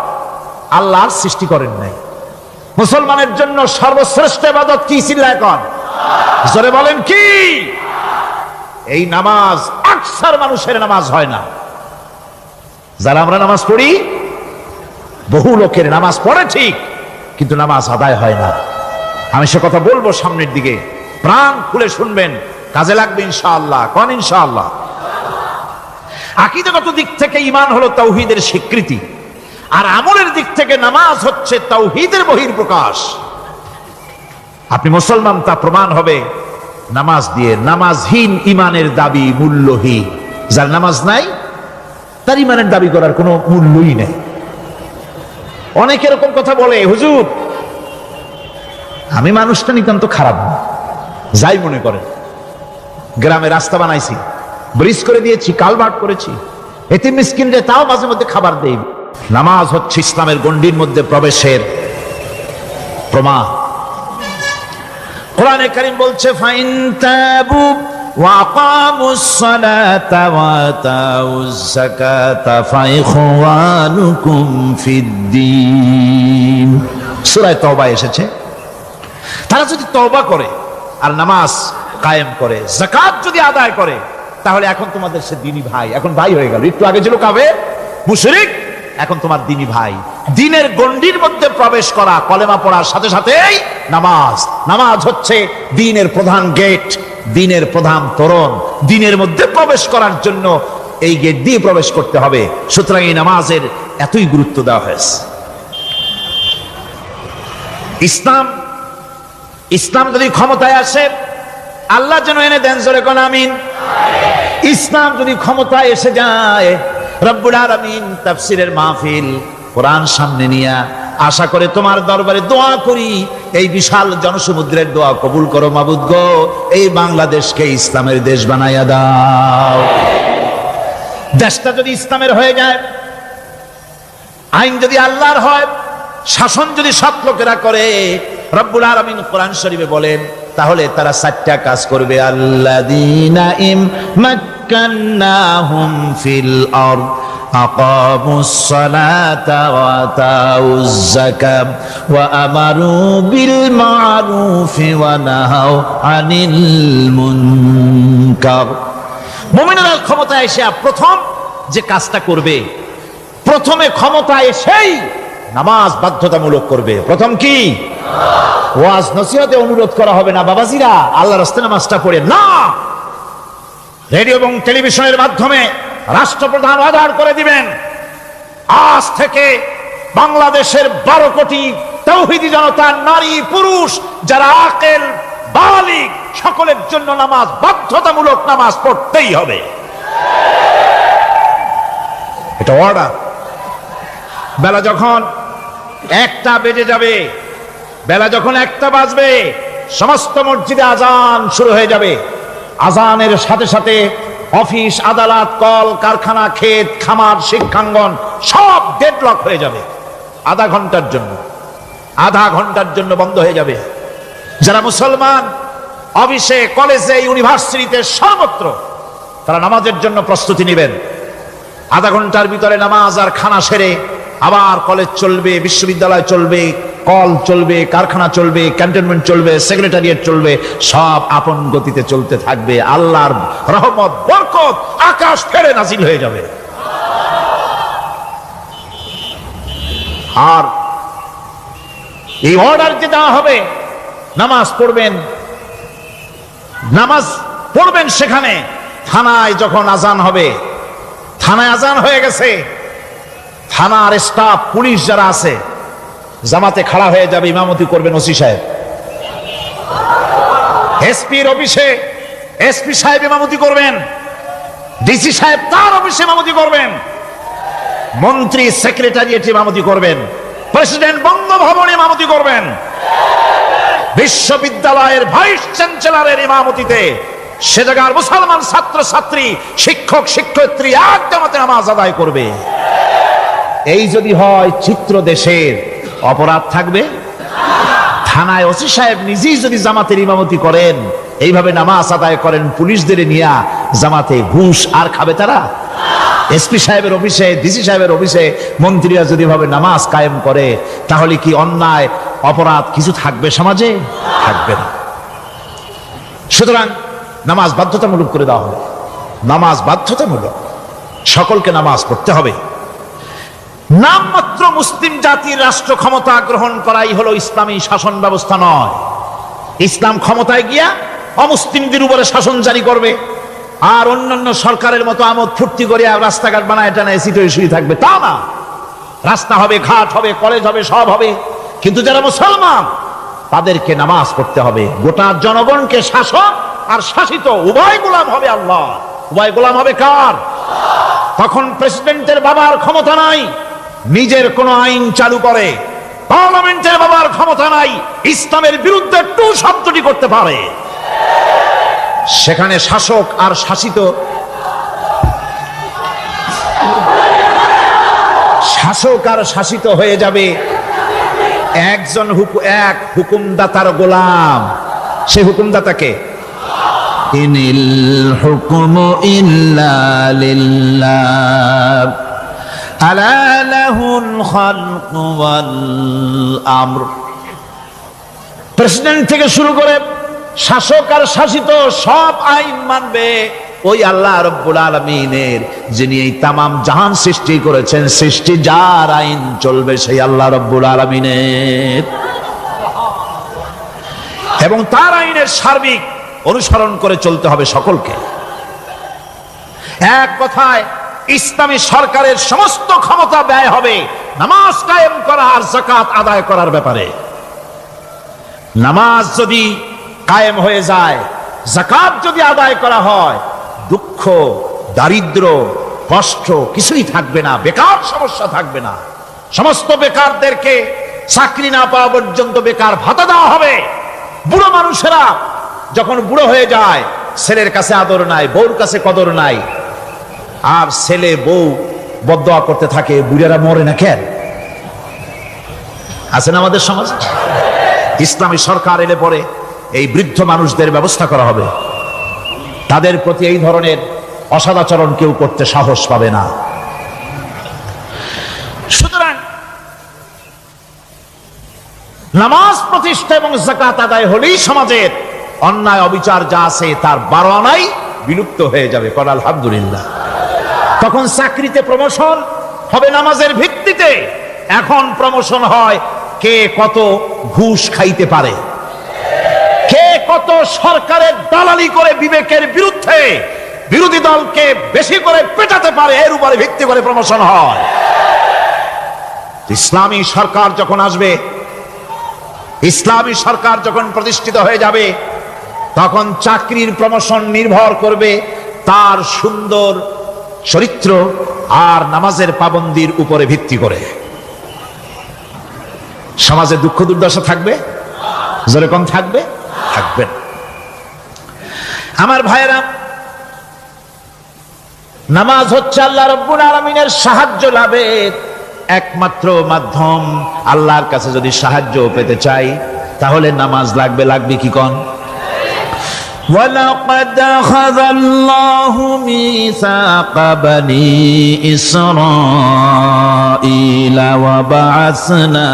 আল্লাহর সৃষ্টি করেন নাই। মুসলমানের জন্য সর্বশ্রেষ্ঠ ইবাদত কি? চিল্লায় কোন, জোরে বলেন কি? এই নামাজ আকসার মানুষের নামাজ হয় না। যারা আমরা নামাজ পড়ি, বহু লোকের নামাজ পড়ে ঠিক, কিন্তু নামাজ আদায় হয় না। আমি সে কথা বলবো সামনের দিকে, প্রাণ খুলে শুনবেন, কাজে লাগবে ইনশাআল্লাহ। কোন ইনশাআল্লাহ? আকীদাগত দিক থেকে ঈমান হলো তাওহীদের স্বীকৃতি, আর আমলের দিক থেকে নামাজ হচ্ছে তাওহীদের বহিঃপ্রকাশ। আপনি মুসলমান তা প্রমাণ হবে নামাজ দিয়ে। নামাজহীন ঈমানের দাবি মূল্যহীন। যার নামাজ নাই তার ঈমানের দাবি করার কোনো মূল্যই নেই। অনেক এরকম কথা বলে, হুজুর আমি মানুষটা নিতান্ত খারাপ না, যাই মনে করেন, গ্রামে রাস্তা বানাইছি, ব্রিজ করে দিয়েছি, কালভার্ট করেছি, এতিম মিসকিনদের তাও মাঝে মধ্যে খাবার দেই। নামাজ হচ্ছে ইসলামের গণ্ডির মধ্যে প্রবেশের প্রমাণ। কোরআনে কারীম বলছে, ফাইন তাবু ওয়া আকামুস সালাতা ওয়া আতাউজ যাকাতা ফাইখওয়ানুকুম ফিদ্দীন। সূরা তাওবা এসেছে। তারা যদি তওবা করে আর নামাজ কায়েম করে, যাকাত যদি আদায় করে, তাহলে এখন তোমাদের সে দ্বীনি ভাই, এখন ভাই হয়ে গেল। একটু আগে ছিল কাফের মুশরিক, এখন তোমার দ্বীনি ভাই। দ্বীনের গণ্ডির মধ্যে প্রবেশ করা, কলেমা পড়ার সাথে সাথেই নামাজ। নামাজ হচ্ছে দ্বীনের প্রধান গেট, দ্বীনের প্রধান তোরণ। দ্বীনের মধ্যে প্রবেশ করার জন্য এই গেট দিয়ে প্রবেশ করতে হবে। সুতরাং এই নামাজের এতই গুরুত্ব দেওয়া হয়েছে। ইসলাম যদি ক্ষমতায় আসে, আল্লাহ যেন এনে দেন, জোরে কোন আমিন। ইসলাম যদি ক্ষমতায় এসে যায়, রব্বুল আলামিন তাফসীরের মাহফিল কোরআন সামনে নিয়া আশা করে তোমার দরবারে দোয়া করি, এই বিশাল জনসমুদ্রের দোয়া কবুল করো মাবুদ গো, এই বাংলাদেশকে ইসলামের দেশ বানাইয়া দাও। দেশটা যদি ইসলামের হয়ে যায়, আইন যদি আল্লাহর হয়, শাসন যদি সৎ লোকেরা করে, রব্বুল আলামিন কোরআন শরীফে বলেন, তাহলে তারা 4টা কাজ করবে। আল্লাযীনা ইম্মাক্কান্নাহুম ফিল আরদ আকামুস সালাতা ওয়া আতাউজ যাকাত ওয়া আমারু বিল মা'রুফি ওয়া নাহাউ আনিল মুনকার। মুমিনরা ক্ষমতায় এসে প্রথম যে কাজটা করবে, প্রথমে ক্ষমতায় এসেই নামাজ বাধ্যতামূলক করবে। প্রথম কি? ওয়াজ নসিহতে অনুরোধ করা হবে না, বাবাজিরা আল্লাহর রাস্তায় নামাজটা পড়ে না। রেডিও এবং টেলিভিশনের মাধ্যমে রাষ্ট্রপ্রধান অর্ডার করে দিবেন, আজ থেকে বাংলাদেশের 12 কোটি তাওহীদি জনতা, নারী পুরুষ যারা আকেল বালিগ, সকলের জন্য নামাজ বাধ্যতামূলক, নামাজ পড়তেই হবে। এটা অর্ডার। বেলা যখন 1টা বেজে যাবে, বেলা যখন 1টা বাজবে, সমস্ত মসজিদে আজান শুরু হয়ে যাবে। আজানের সাথে সাথে অফিস, আদালত, কল কারখানা, ক্ষেত খামার, শিক্ষাঙ্গন সব ডেডলক হয়ে যাবে। আধা ঘন্টার জন্য বন্ধ হয়ে যাবে। যারা মুসলমান অফিসে, কলেজে, ইউনিভার্সিটিতে, সর্বত্র তারা নামাজের জন্য প্রস্তুতি নেবেন। আধা ঘন্টার ভিতরে নামাজ আর খানা সেরে আবার কলেজ চলবে, বিশ্ববিদ্যালয় চলবে, কল চলবে, কারখানা চলবে, ক্যান্টনমেন্ট চলবে, সেক্রেটারিয়েট চলবে, সব আপন গতিতে চলতে থাকবে। আল্লাহর রহমত, বরকত আকাশ ফেরে নাজিল হয়ে যাবে। আর এই অর্ডার যে দেওয়া হবে, নামাজ পড়বেন সেখানে। থানায় যখন আজান হবে, থানায় আজান হয়ে গেছে, থানার স্টাফ, পুলিশ যারা আছে জামাতে খাড়া হয়ে যাবে, ইমামতি করবেন ওসি সাহেব। এসপির অফিসে এসপি সাহেব ইমামতি করবেন, ডিসি সাহেব তার অফিসে ইমামতি করবেন, মন্ত্রী সেক্রেটারিয়েটে ইমামতি করবেন, প্রেসিডেন্ট বঙ্গভবনে ইমামতি করবেন, বিশ্ববিদ্যালয়ের ভাইস চ্যান্সেলরের ইমামতিতে সে জায়গার মুসলমান ছাত্র ছাত্রী, শিক্ষক শিক্ষয়িত্রী এক জামাতে নামাজ আদায় করবে। এই যদি হয় চিত্র দেশের, অপরাধ থাকবে? থানায় ওসি সাহেব নিজেই যদি জামাতের ইমামতি করেন, এইভাবে নামাজ আদায় করেন পুলিশদের নিয়ে জামাতে, ঘুষ আর খাবে তারা? এসপি সাহেবের অফিসে, ডিসি সাহেবের অফিসে মন্ত্রীরা যদি ভাবে নামাজ কায়েম করে, তাহলে কি অন্যায় অপরাধ কিছু থাকবে সমাজে? থাকবে না। সুতরাং নামাজ বাধ্যতামূলক করে দেওয়া হবে। নামাজ বাধ্যতামূলক, সকলকে নামাজ পড়তে হবে। নামমাত্র মুসলিম জাতির রাষ্ট্র ক্ষমতা গ্রহণ করাই হলো ইসলামী শাসন ব্যবস্থা নয়। ইসলাম ক্ষমতায় গিয়া অমুসলিমদের উপরে শাসন জারি করবে, আর অন্যান্য সরকারের মতো আমোদ ফুর্তি করে রাস্তাঘাট বানায় টানায় সিটে শুয়ে থাকবে, তা না। রাস্তা হবে, ঘাট হবে, কলেজ হবে, সব হবে, কিন্তু যারা মুসলমান তাদেরকে নামাজ পড়তে হবে। গোটা জনগণকে শাসক আর শাসিত উভয় গোলাম হবে আল্লাহ। উভয় গোলাম হবে কার? তখন প্রেসিডেন্টের বাবার ক্ষমতা নাই নিজের কোন আইন চালু করে, পার্লামেন্টের বাবার ক্ষমতা নাই ইসলামের বিরুদ্ধে টু শব্দটি করতে পারে। সেখানে শাসক আর শাসিত, শাসক আর শাসিত হয়ে যাবে একজন এক হুকুমদাতার গোলাম। সে হুকুমদাতাকে ইনিল হুকুমু ইল্লা লিল্লাহ আলা লাহুল খালকু ওয়াল আমর। প্রেসিডেন্ট থেকে শুরু করে শাসক আর শাসিত সব আইন মানবে ওই আল্লাহ রাব্বুল আলামিনের, যিনি এই তামাম জাহান সৃষ্টি করেছেন। সৃষ্টি যার আইন চলবে সেই আল্লাহ রাব্বুল আলামিনের, এবং তার আইনের সার্বিক অনুসরণ করে চলতে হবে সকলকে। এক কথায় ইসলামী সরকারের সমস্ত ক্ষমতা ব্যয় হবে নামাজ কায়েম করা আর যাকাত আদায় করার ব্যাপারে। নামাজ যদি কায়েম হয়ে যায়, যাকাত যদি আদায় করা হয়, দুঃখ, দারিদ্র, কষ্ট কিছুই থাকবে না, বেকার সমস্যা থাকবে না। সমস্ত বেকারদেরকে চাকরি না পাওয়া পর্যন্ত বেকার ভাতা দেওয়া হবে। বুড়ো মানুষেরা যখন বুড়ো হয়ে যায়, ছেলের কাছে আদর নাই, বউর কাছে কদর নাই, আর ছেলে বউ বদদোয়া করতে থাকে, বুড়েরা মরে না কেন? আছেন আমাদের সমাজ। ইসলামী সরকার এলে পরে এই বৃদ্ধ মানুষদের ব্যবস্থা করা হবে, তাদের প্রতি এই ধরনের অসদাচরণ কেউ করতে সাহস পাবে না। সুতরাং নামাজ প্রতিষ্ঠা এবং যাকাত আদায় হলেই সমাজের অন্যায় অবিচার যা আছে তার 12 আনাই বিলুপ্ত হয়ে যাবে। কর আলহামদুলিল্লাহ। তখন চাকরিতে প্রমোশন হবে নামাজের ভিত্তিতে। এখন প্রমোশন হয় কে কত ঘুষ খাইতে পারে, কে কত সরকারের দালালি করে বিবেকের বিরুদ্ধে বিরোধী দলকে বেশি করে পেটাতে পারে, এর উপরে ভিত্তি করে প্রমোশন হয়। ইসলামী সরকার যখন আসবে, ইসলামী সরকার যখন প্রতিষ্ঠিত হয়ে যাবে, তখন চাকরির প্রমোশন নির্ভর করবে তার সুন্দর চরিত্র আর নামাজের পাবন্দির উপরে ভিত্তি করে। সমাজে দুঃখ দুর্দশা থাকবে, যেরকম থাকবে থাকবেন। আমার ভাইয়েরা, নামাজ হচ্ছে আল্লাহ রাব্বুল আলামিনের সাহায্য লাভের একমাত্র মাধ্যম। আল্লাহর কাছে যদি সাহায্য পেতে চাই তাহলে নামাজ লাগবে। লাগবে কি কোন? وَلَقَدْ أَخَذَ اللَّهُ مِيثَاقَ بَنِي إِسْرَائِيلَ وَبَعَثْنَا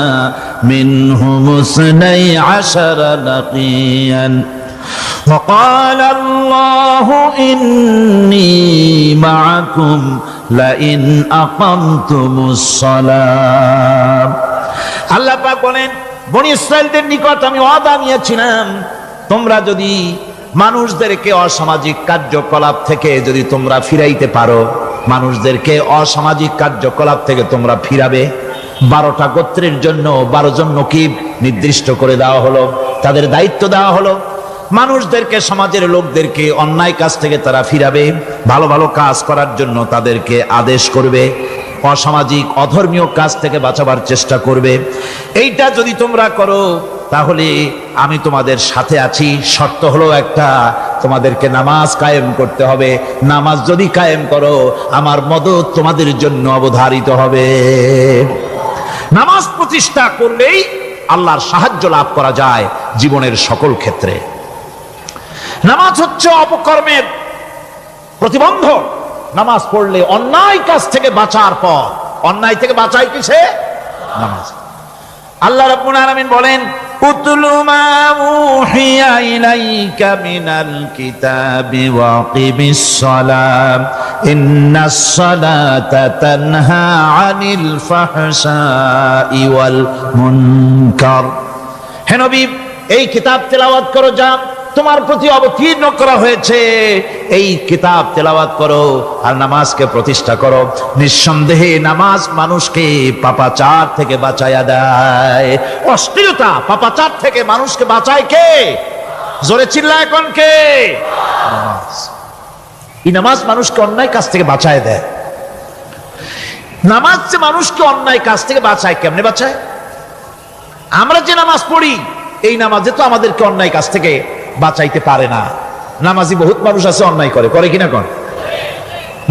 مِنْهُمُ 12 نَقِيًّا وَقَالَ اللَّهُ إِنِّي مَعَكُمْ لَئِنْ أَقَمْتُمُ الصَّلَاةَ। আল্লাহ পাক বলেন, বনি ইসরাইলদের নিকট আমি ওয়াদা নিয়েছিলাম, তোমরা যদি মানুষদেরকে অসামাজিক কার্যকলাপ থেকে যদি তোমরা ফিরাইতে পারো, মানুষদেরকে অসামাজিক কার্যকলাপ থেকে তোমরা ফিরাবে। 12টা গোত্রের জন্য 12 জন নকিব নির্দিষ্ট করে দেওয়া হলো, তাদের দায়িত্ব দেওয়া হলো। মানুষদেরকে, সমাজের লোকদেরকে অন্যায় কাজ থেকে তারা ফিরাবে, ভালো ভালো কাজ করার জন্য তাদেরকে আদেশ করবে, অসামাজিক অধর্মীয় কাজ থেকে বাঁচাবার চেষ্টা করবে। এইটা যদি তোমরা করো তাহলে আমি তোমাদের সাথে আছি। শর্ত হলো একটা, তোমাদেরকে নামাজ কায়েম করতে হবে। নামাজ যদি কায়েম করো, আমার মদদ তোমাদের জন্য অবধারিত হবে। নামাজ প্রতিষ্ঠা করলেই আল্লাহর সাহায্য লাভ করা যায় জীবনের সকল ক্ষেত্রে। নামাজ হচ্ছে অপকর্মের প্রতিবন্ধক। নামাজ পড়লে অন্যায় কাজ থেকে বাঁচার পর, অন্যায় থেকে বাঁচায় কিসে? নামাজ। আল্লাহ রাব্বুল আলামিন বলেন, উতলু মা উহিয়া ইলাইকা মিনাল কিতাবি ওয়া আকিমিস সালাম ইন্নাস সালাতা তানহা আনিল ফাহশাই ওয়াল মুনকার। হে নবী, এই কিতাব তেলাওয়াত করো যা তোমার প্রতি অবতীর্ণ করা হয়েছে, এই কিতাব তেলাওয়াত করো আর নামাজকে প্রতিষ্ঠা করো। নিঃসন্দেহে নামাজ মানুষকে পাপাচার থেকে বাঁচায়া দেয়। অশ্লীলতা, পাপাচার থেকে মানুষকে বাঁচায় কে? জোরে চিল্লায় এখন কে? নামাজ। এই নামাজ মানুষকে অন্যায় কাজ থেকে বাঁচায় দেয়। নামাজ যে মানুষকে অন্যায় কাজ থেকে বাঁচায়, কেমনে বাঁচায়? আমরা যে নামাজ পড়ি, এই নামাজে তো আমাদেরকে অন্যায় কাজ থেকে বাঁচাইতে পারে না। নামাজি বহুত মানুষ আছে অন্যায় করে, করে কিনা? কর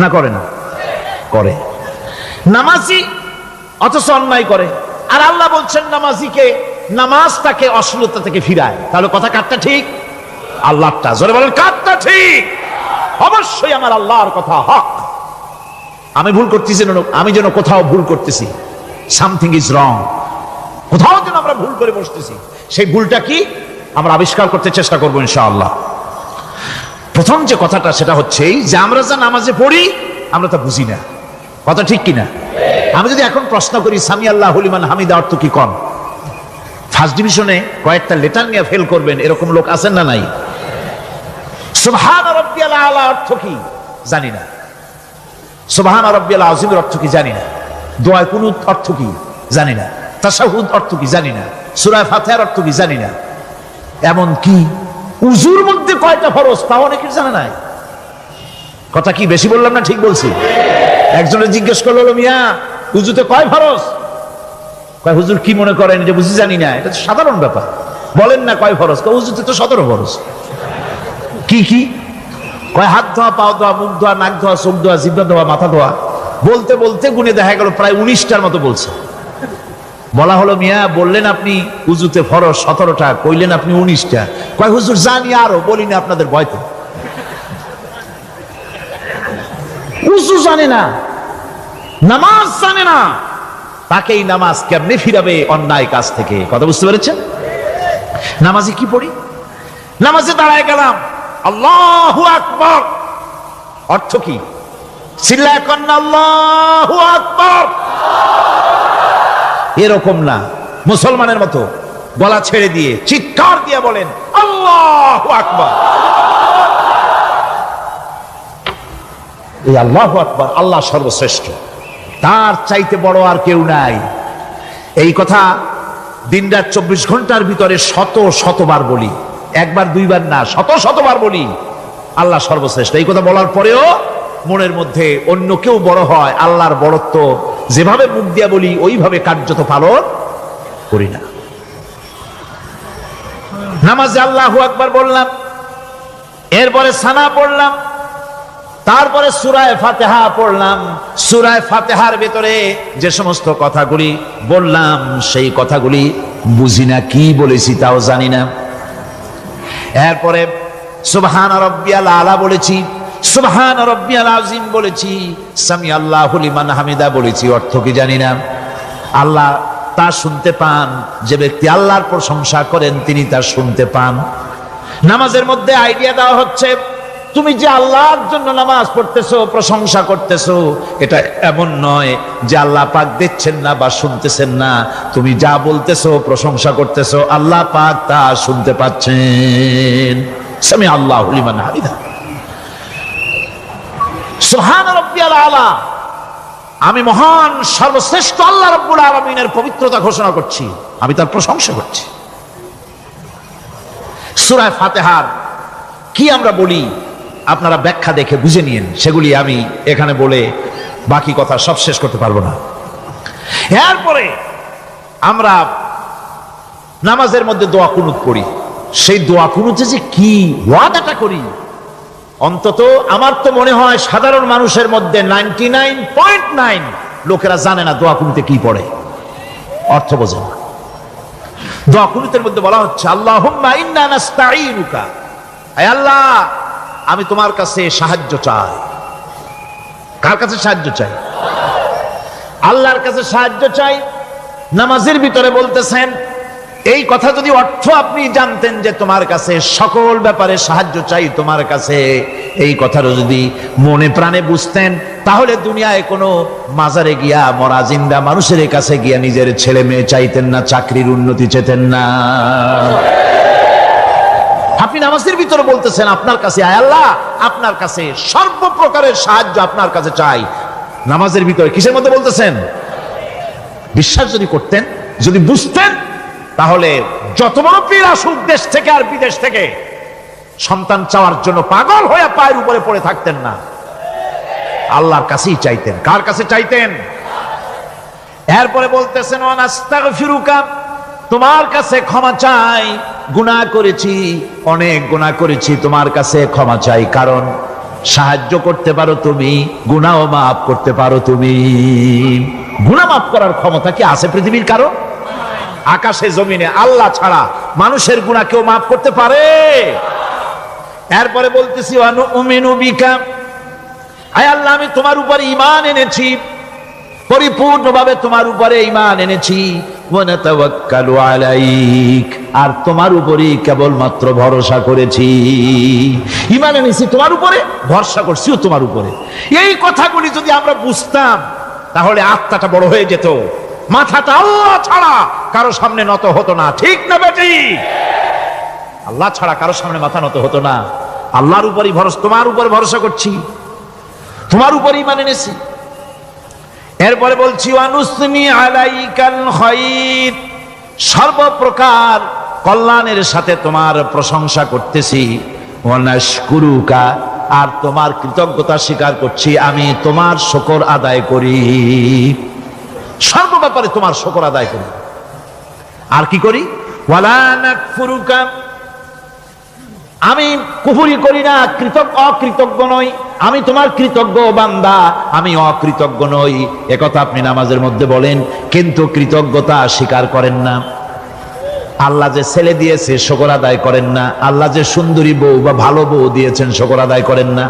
না, করে না? করে। নামাজি অথচ অন্যায় করে। আর আল্লাহ বলছেন নামাজিকে, নামাজ তাকে অশ্লীলতা থেকে ফিরায়। তাহলে কথা কারটা ঠিক? আল্লাহটা। জোরে বলেন, কারটা ঠিক? অবশ্যই আমার আল্লাহর কথা হক। আমি ভুল করতেছি, আমি যেন কোথাও ভুল করতেছি, সামথিং ইজ রং, কোথাও যেন আমরা ভুল করে বসতেছি। সেই ভুলটা কি আমরা আবিষ্কার করতে চেষ্টা করবো ইনশাআল্লাহ। প্রথম যে কথাটা সেটা হচ্ছে যে আমরা যা নামাজে পড়ি আমরা তা বুঝি না। কথা ঠিক কিনা? আমি যদি এখন প্রশ্ন করি সামি আল্লাহু লিমান হামিদা অর্থ কি, কন? ফার্স্ট ডিভিশনে কয়েকটা লেটার নিয়ে ফেল করবেন, এরকম লোক আছেন না নাই? সুবহান রাব্বিয়াল আলা অর্থ কি জানি না, সুবহান রাব্বিয়াল আযীমের অর্থ কি জানি না, দোয়া কুনুত অর্থ কি জানি না, তাশাহুদ অর্থ কি জানি না, সূরা ফাতিহার অর্থ কি জানি না। এমন কি উজুর মধ্যে কয়টা ফরজ তাও অনেকের জানা নাই। কথা কি বেশি বললাম না ঠিক বলছি? একজনের জিজ্ঞেস করলো, মিয়া উজুতে কয় ফরজ? কয় হুজুর কি মনে করেন, যে বুঝি জানি না, এটা তো সাধারণ ব্যাপার। বলেন না কয় ফরজ? কয় হুজুর তো 17 ফরজ। কি কি? কয় হাত ধোয়া, পাও ধোয়া, মুখ ধোয়া, নাক ধোয়া, চোখ ধোয়া, জিহ্বা ধোয়া, মাথা ধোয়া। বলতে বলতে গুনে দেখা গেল প্রায় 19টার মতো বলছে। বলা হলো মিয়া বললেন আপনি উজুতে ফরজ 17টা, কইলেন আপনি 19টা। কয় হুজুর জানি আরো, বলি না আপনাদের ভয়তে। উজু জানে না, নামাজ জানে না, তাকেই নামাজ কেমনে ফিরাবে অন্যায় কাজ থেকে? কথা বুঝতে পেরেছেন? নামাজে কি পড়ি? নামাজে দাঁড়ায় গেলাম, আল্লাহু আকবার, অর্থ কি? চিল্লায় কন্যা আল্লাহু আকবার। এরকম না, মুসলমানের মতো গলা ছেড়ে দিয়ে চিৎকার দিয়ে বলেন আল্লাহু আকবার। এই আল্লাহু আকবার, আল্লাহ সর্বশ্রেষ্ঠ, তার চাইতে বড় আর কেউ নাই। এই কথা দিনরাত 24 ঘন্টার ভিতরে শত শতবার বলি, একবার দুইবার না, শত শতবার বলি আল্লাহ সর্বশ্রেষ্ঠ। এই কথা বলার পরেও মনের মধ্যে অন্য কেউ বড় হয়, আল্লাহর বড়ত্ব যেভাবে মুখ দিয়া বলি ওইভাবে কার্যত পালন করি না। নামাজে আল্লাহু আকবার বললাম, এরপরে সানা পড়লাম, তারপরে সূরা ফাতিহা পড়লাম। সূরা ফাতিহার ভিতরে যে সমস্ত কথাগুলি বললাম সেই কথাগুলি বুঝি না, কি বলেছি তাও জানি না। এরপরে সুবহান রাব্বিয়াল আলা বলেছি, সুবহান রাব্বিয়াল আযীম বলেছি, সামি আল্লাহু লিমান হামিদা বলেছি, অর্থ কি জানি না। আল্লাহ তা শুনতে পান, যে ব্যক্তি আল্লাহর প্রশংসা করেন তিনি তা শুনতে পান। নামাজের মধ্যে আইডিয়া দেওয়া হচ্ছে, তুমি যে আল্লাহর জন্য নামাজ পড়তেছো, প্রশংসা করতেছো, এটা এমন নয় যে আল্লাহ পাক দেখছেন না বা শুনতেছেন না। তুমি যা বলতেছো, প্রশংসা করতেছো, আল্লাহ পাক তা শুনতে পাচ্ছেন। সামি আল্লাহু লিমান হামিদা, সুবহান রাব্বিয়াল আলা, আমি মহান সর্বশ্রেষ্ঠ আল্লাহ রাব্বুল আলামিনের পবিত্রতা ঘোষণা করছি, আমি তার প্রশংসা করছি। সূরা ফাতিহার কি আমরা বলি আপনারা ব্যাখ্যা দেখে বুঝে নিয়েন, সেগুলি আমি এখানে বলে বাকি কথা সব শেষ করতে পারবো না। এরপরে আমরা নামাজের মধ্যে দোয়া কুনুত করি। সেই দোয়া কুনুতে যে কি ওয়াদাটা করি, অন্তত আমার তো মনে হয় সাধারণ মানুষের মধ্যে 99.9 লোকেরা জানে না দোয়া কুনুতে কি পড়ে, অর্থ বোঝে না। দোয়া কুনুতের মধ্যে বলা হচ্ছে আল্লাহুম্মা ইন্না নাস্তাঈনুকা, হে আল্লাহ আমি তোমার কাছে সাহায্য চাই। কার কাছে সাহায্য চাই? আল্লাহর কাছে সাহায্য চাই। নামাজের ভিতরে বলতেছেন, এই কথা যদি অর্থ আপনি জানতেন যে তোমার কাছে সকল ব্যাপারে সাহায্য চাই তোমার কাছে, এই কথাটা যদি মনে প্রাণে বুঝতেন, তাহলে দুনিয়ায় কোনো মাজারে গিয়া মরা জিন্দা মানুষের কাছে গিয়া নিজের ছেলে মেয়ে চাইতেন না, চাকরির উন্নতি চেতেন না। আপনি নামাজের ভিতরে বলতেছেন আপনার কাছে, আয় আল্লাহ আপনার কাছে সর্বপ্রকারের সাহায্য আপনার কাছে চাই। নামাজের ভিতরে কিসের মধ্যে বলতেছেন? বিশ্বাস যদি করতেন, যদি বুঝতেন, তাহলে যত বড় পীর আসুক দেশ থেকে আর বিদেশ থেকে, সন্তান চাওয়ার জন্য পাগল হয়ে পায়ের উপরে পড়ে থাকতেন না, আল্লাহর কাছেই চাইতেন। কার কাছে চাইতেন? এরপরে বলতেছেন ওয়ানাস্তাগফিরুকা, তোমার কাছে ক্ষমা চাই, গুনাহ করেছি, অনেক গুনাহ করেছি, তোমার কাছে ক্ষমা চাই, কারণ সাহায্য করতে পারো তুমি, গুনাহ মাফ করতে পারো তুমি। গুনাহ মাফ করার ক্ষমতা কি আছে পৃথিবীর কারো? আকাশে জমিনে আল্লাহ ছাড়া মানুষের গুনাহ কেউ মাফ করতে পারে? এরপরে বলতেছি ওয়ানুমিনু বিকা, আয় আল্লাহ আমি তোমার উপর ঈমান এনেছি, পরিপূর্ণভাবে তোমার উপরে ঈমান এনেছি। ওয়ানাতাওয়াক্কালু আলাইক, আর তোমার উপরই কেবলমাত্র ভরসা করেছি। ঈমান এনেছি তোমার উপরে, ভরসা করছিও তোমার উপরে। এই কথাগুলি যদি আমরা বুঝতাম তাহলে আত্মাটা বড় হয়ে যেত, মাথাটা আল্লাহ ছাড়া কারো সামনে নত হতো না। ঠিক না বেটি? আল্লাহ ছাড়া কারো সামনে মাথা নত হতো না। আল্লাহর উপরই ভরসা, তোমার উপর ভরসা করছি, তোমার উপরই ঈমান এনেছি। এরপরে বলছি ওয়ানুসনি আলাইকাল খায়র, সর্বপ্রকার কল্যাণের সাথে তোমার প্রশংসা করতেছি। ওয়ানাশকুরুকা, আর তোমার কৃতজ্ঞতা স্বীকার করছি, আমি তোমার শুকর আদায় করি। সর্বব্যাপী ব্যাপারে তোমার শুকর আদায় করি। আর কি করি? ওয়ালা নাকফুরুকা, আমি কুফরি করি না, অকৃতজ্ঞ নই। আমি তোমার কৃতজ্ঞ বান্দা, আমি অকৃতজ্ঞ নই। একথা আপনি নামাজের মধ্যে বলেন, কিন্তু কৃতজ্ঞতা স্বীকার করেন না। আল্লাহ যে ছেলে দিয়েছে শুকর আদায় করেন না। আল্লাহ যে সুন্দরী বউ বা ভালো বউ দিয়েছেন শুকর আদায় করেন না।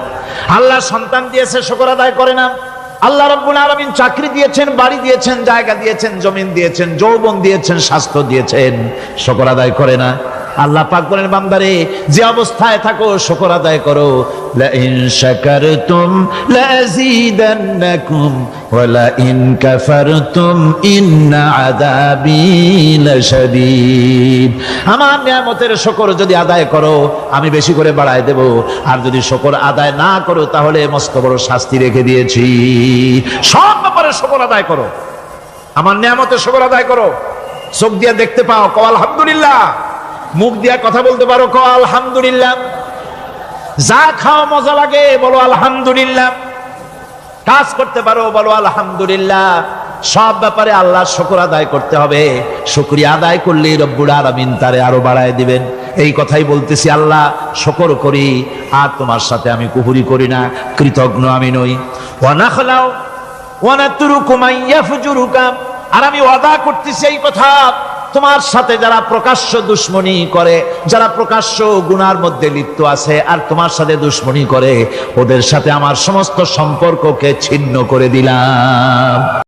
আল্লাহ সন্তান দিয়েছে শুকর আদায় করে না। আল্লাহ রাব্বুল আলামিন চাকরি দিয়েছেন, বাড়ি দিয়েছেন, জায়গা দিয়েছেন, জমিন দিয়েছেন, যৌবন দিয়েছেন, স্বাস্থ্য দিয়েছেন, শুকর আদায় করে না। আল্লাহ পাক বলেন, বান্দারে যে অবস্থায় থাকো শুকর আদায় করো। লা ইন শাকারতুম লাযীদান্নাকুম ওয়া লা ইন কাফারতুম ইন্না আযাবী লাশাদীদ। আমার নিয়ামতের শুকর যদি আদায় করো আমি বেশি করে বাড়ায় দেব, আর যদি শুকর আদায় না করো তাহলে মস্ত বড় শাস্তি রেখে দিয়েছি। সব ব্যাপারে শুকর আদায় করো, আমার নিয়ামতের শুকর আদায় করো। চোখ দিয়ে দেখতে পাও, কও আলহামদুলিল্লাহ। মুখ দিয়া কথা বলতে পারো, কও আলহামদুলিল্লাহ। যা খাও মজা লাগে, বলো আলহামদুলিল্লাহ। কাজ করতে পারো, বলো আলহামদুলিল্লাহ। সব ব্যাপারে আল্লাহর শুকর আদায় করতে হবে। শুকরিয়া আদায় করলে রব্বুল আলামিন তারে আরো বাড়ায় দিবেন। এই কথাই বলতেছি, আল্লাহ শুকর করি, আর তোমার সাথে আমি কুফরি করি না, কৃতজ্ঞ আমি নই। ওয়া নাখলাউ ওয়া নাতরুকু মান ইয়াফজুরুকা, আর আমি ওয়াদা করতেছি এই কথা, তোমার সাথে যারা প্রকাশ্য দুশ্মনী করে, যারা প্রকাশ্য গুনার মধ্যে লিপ্ত আছে আর তোমার সাথে দুশ্মনী করে, ওদের সাথে আমার সমস্ত সম্পর্ককে ছিন্ন করে দিলাম।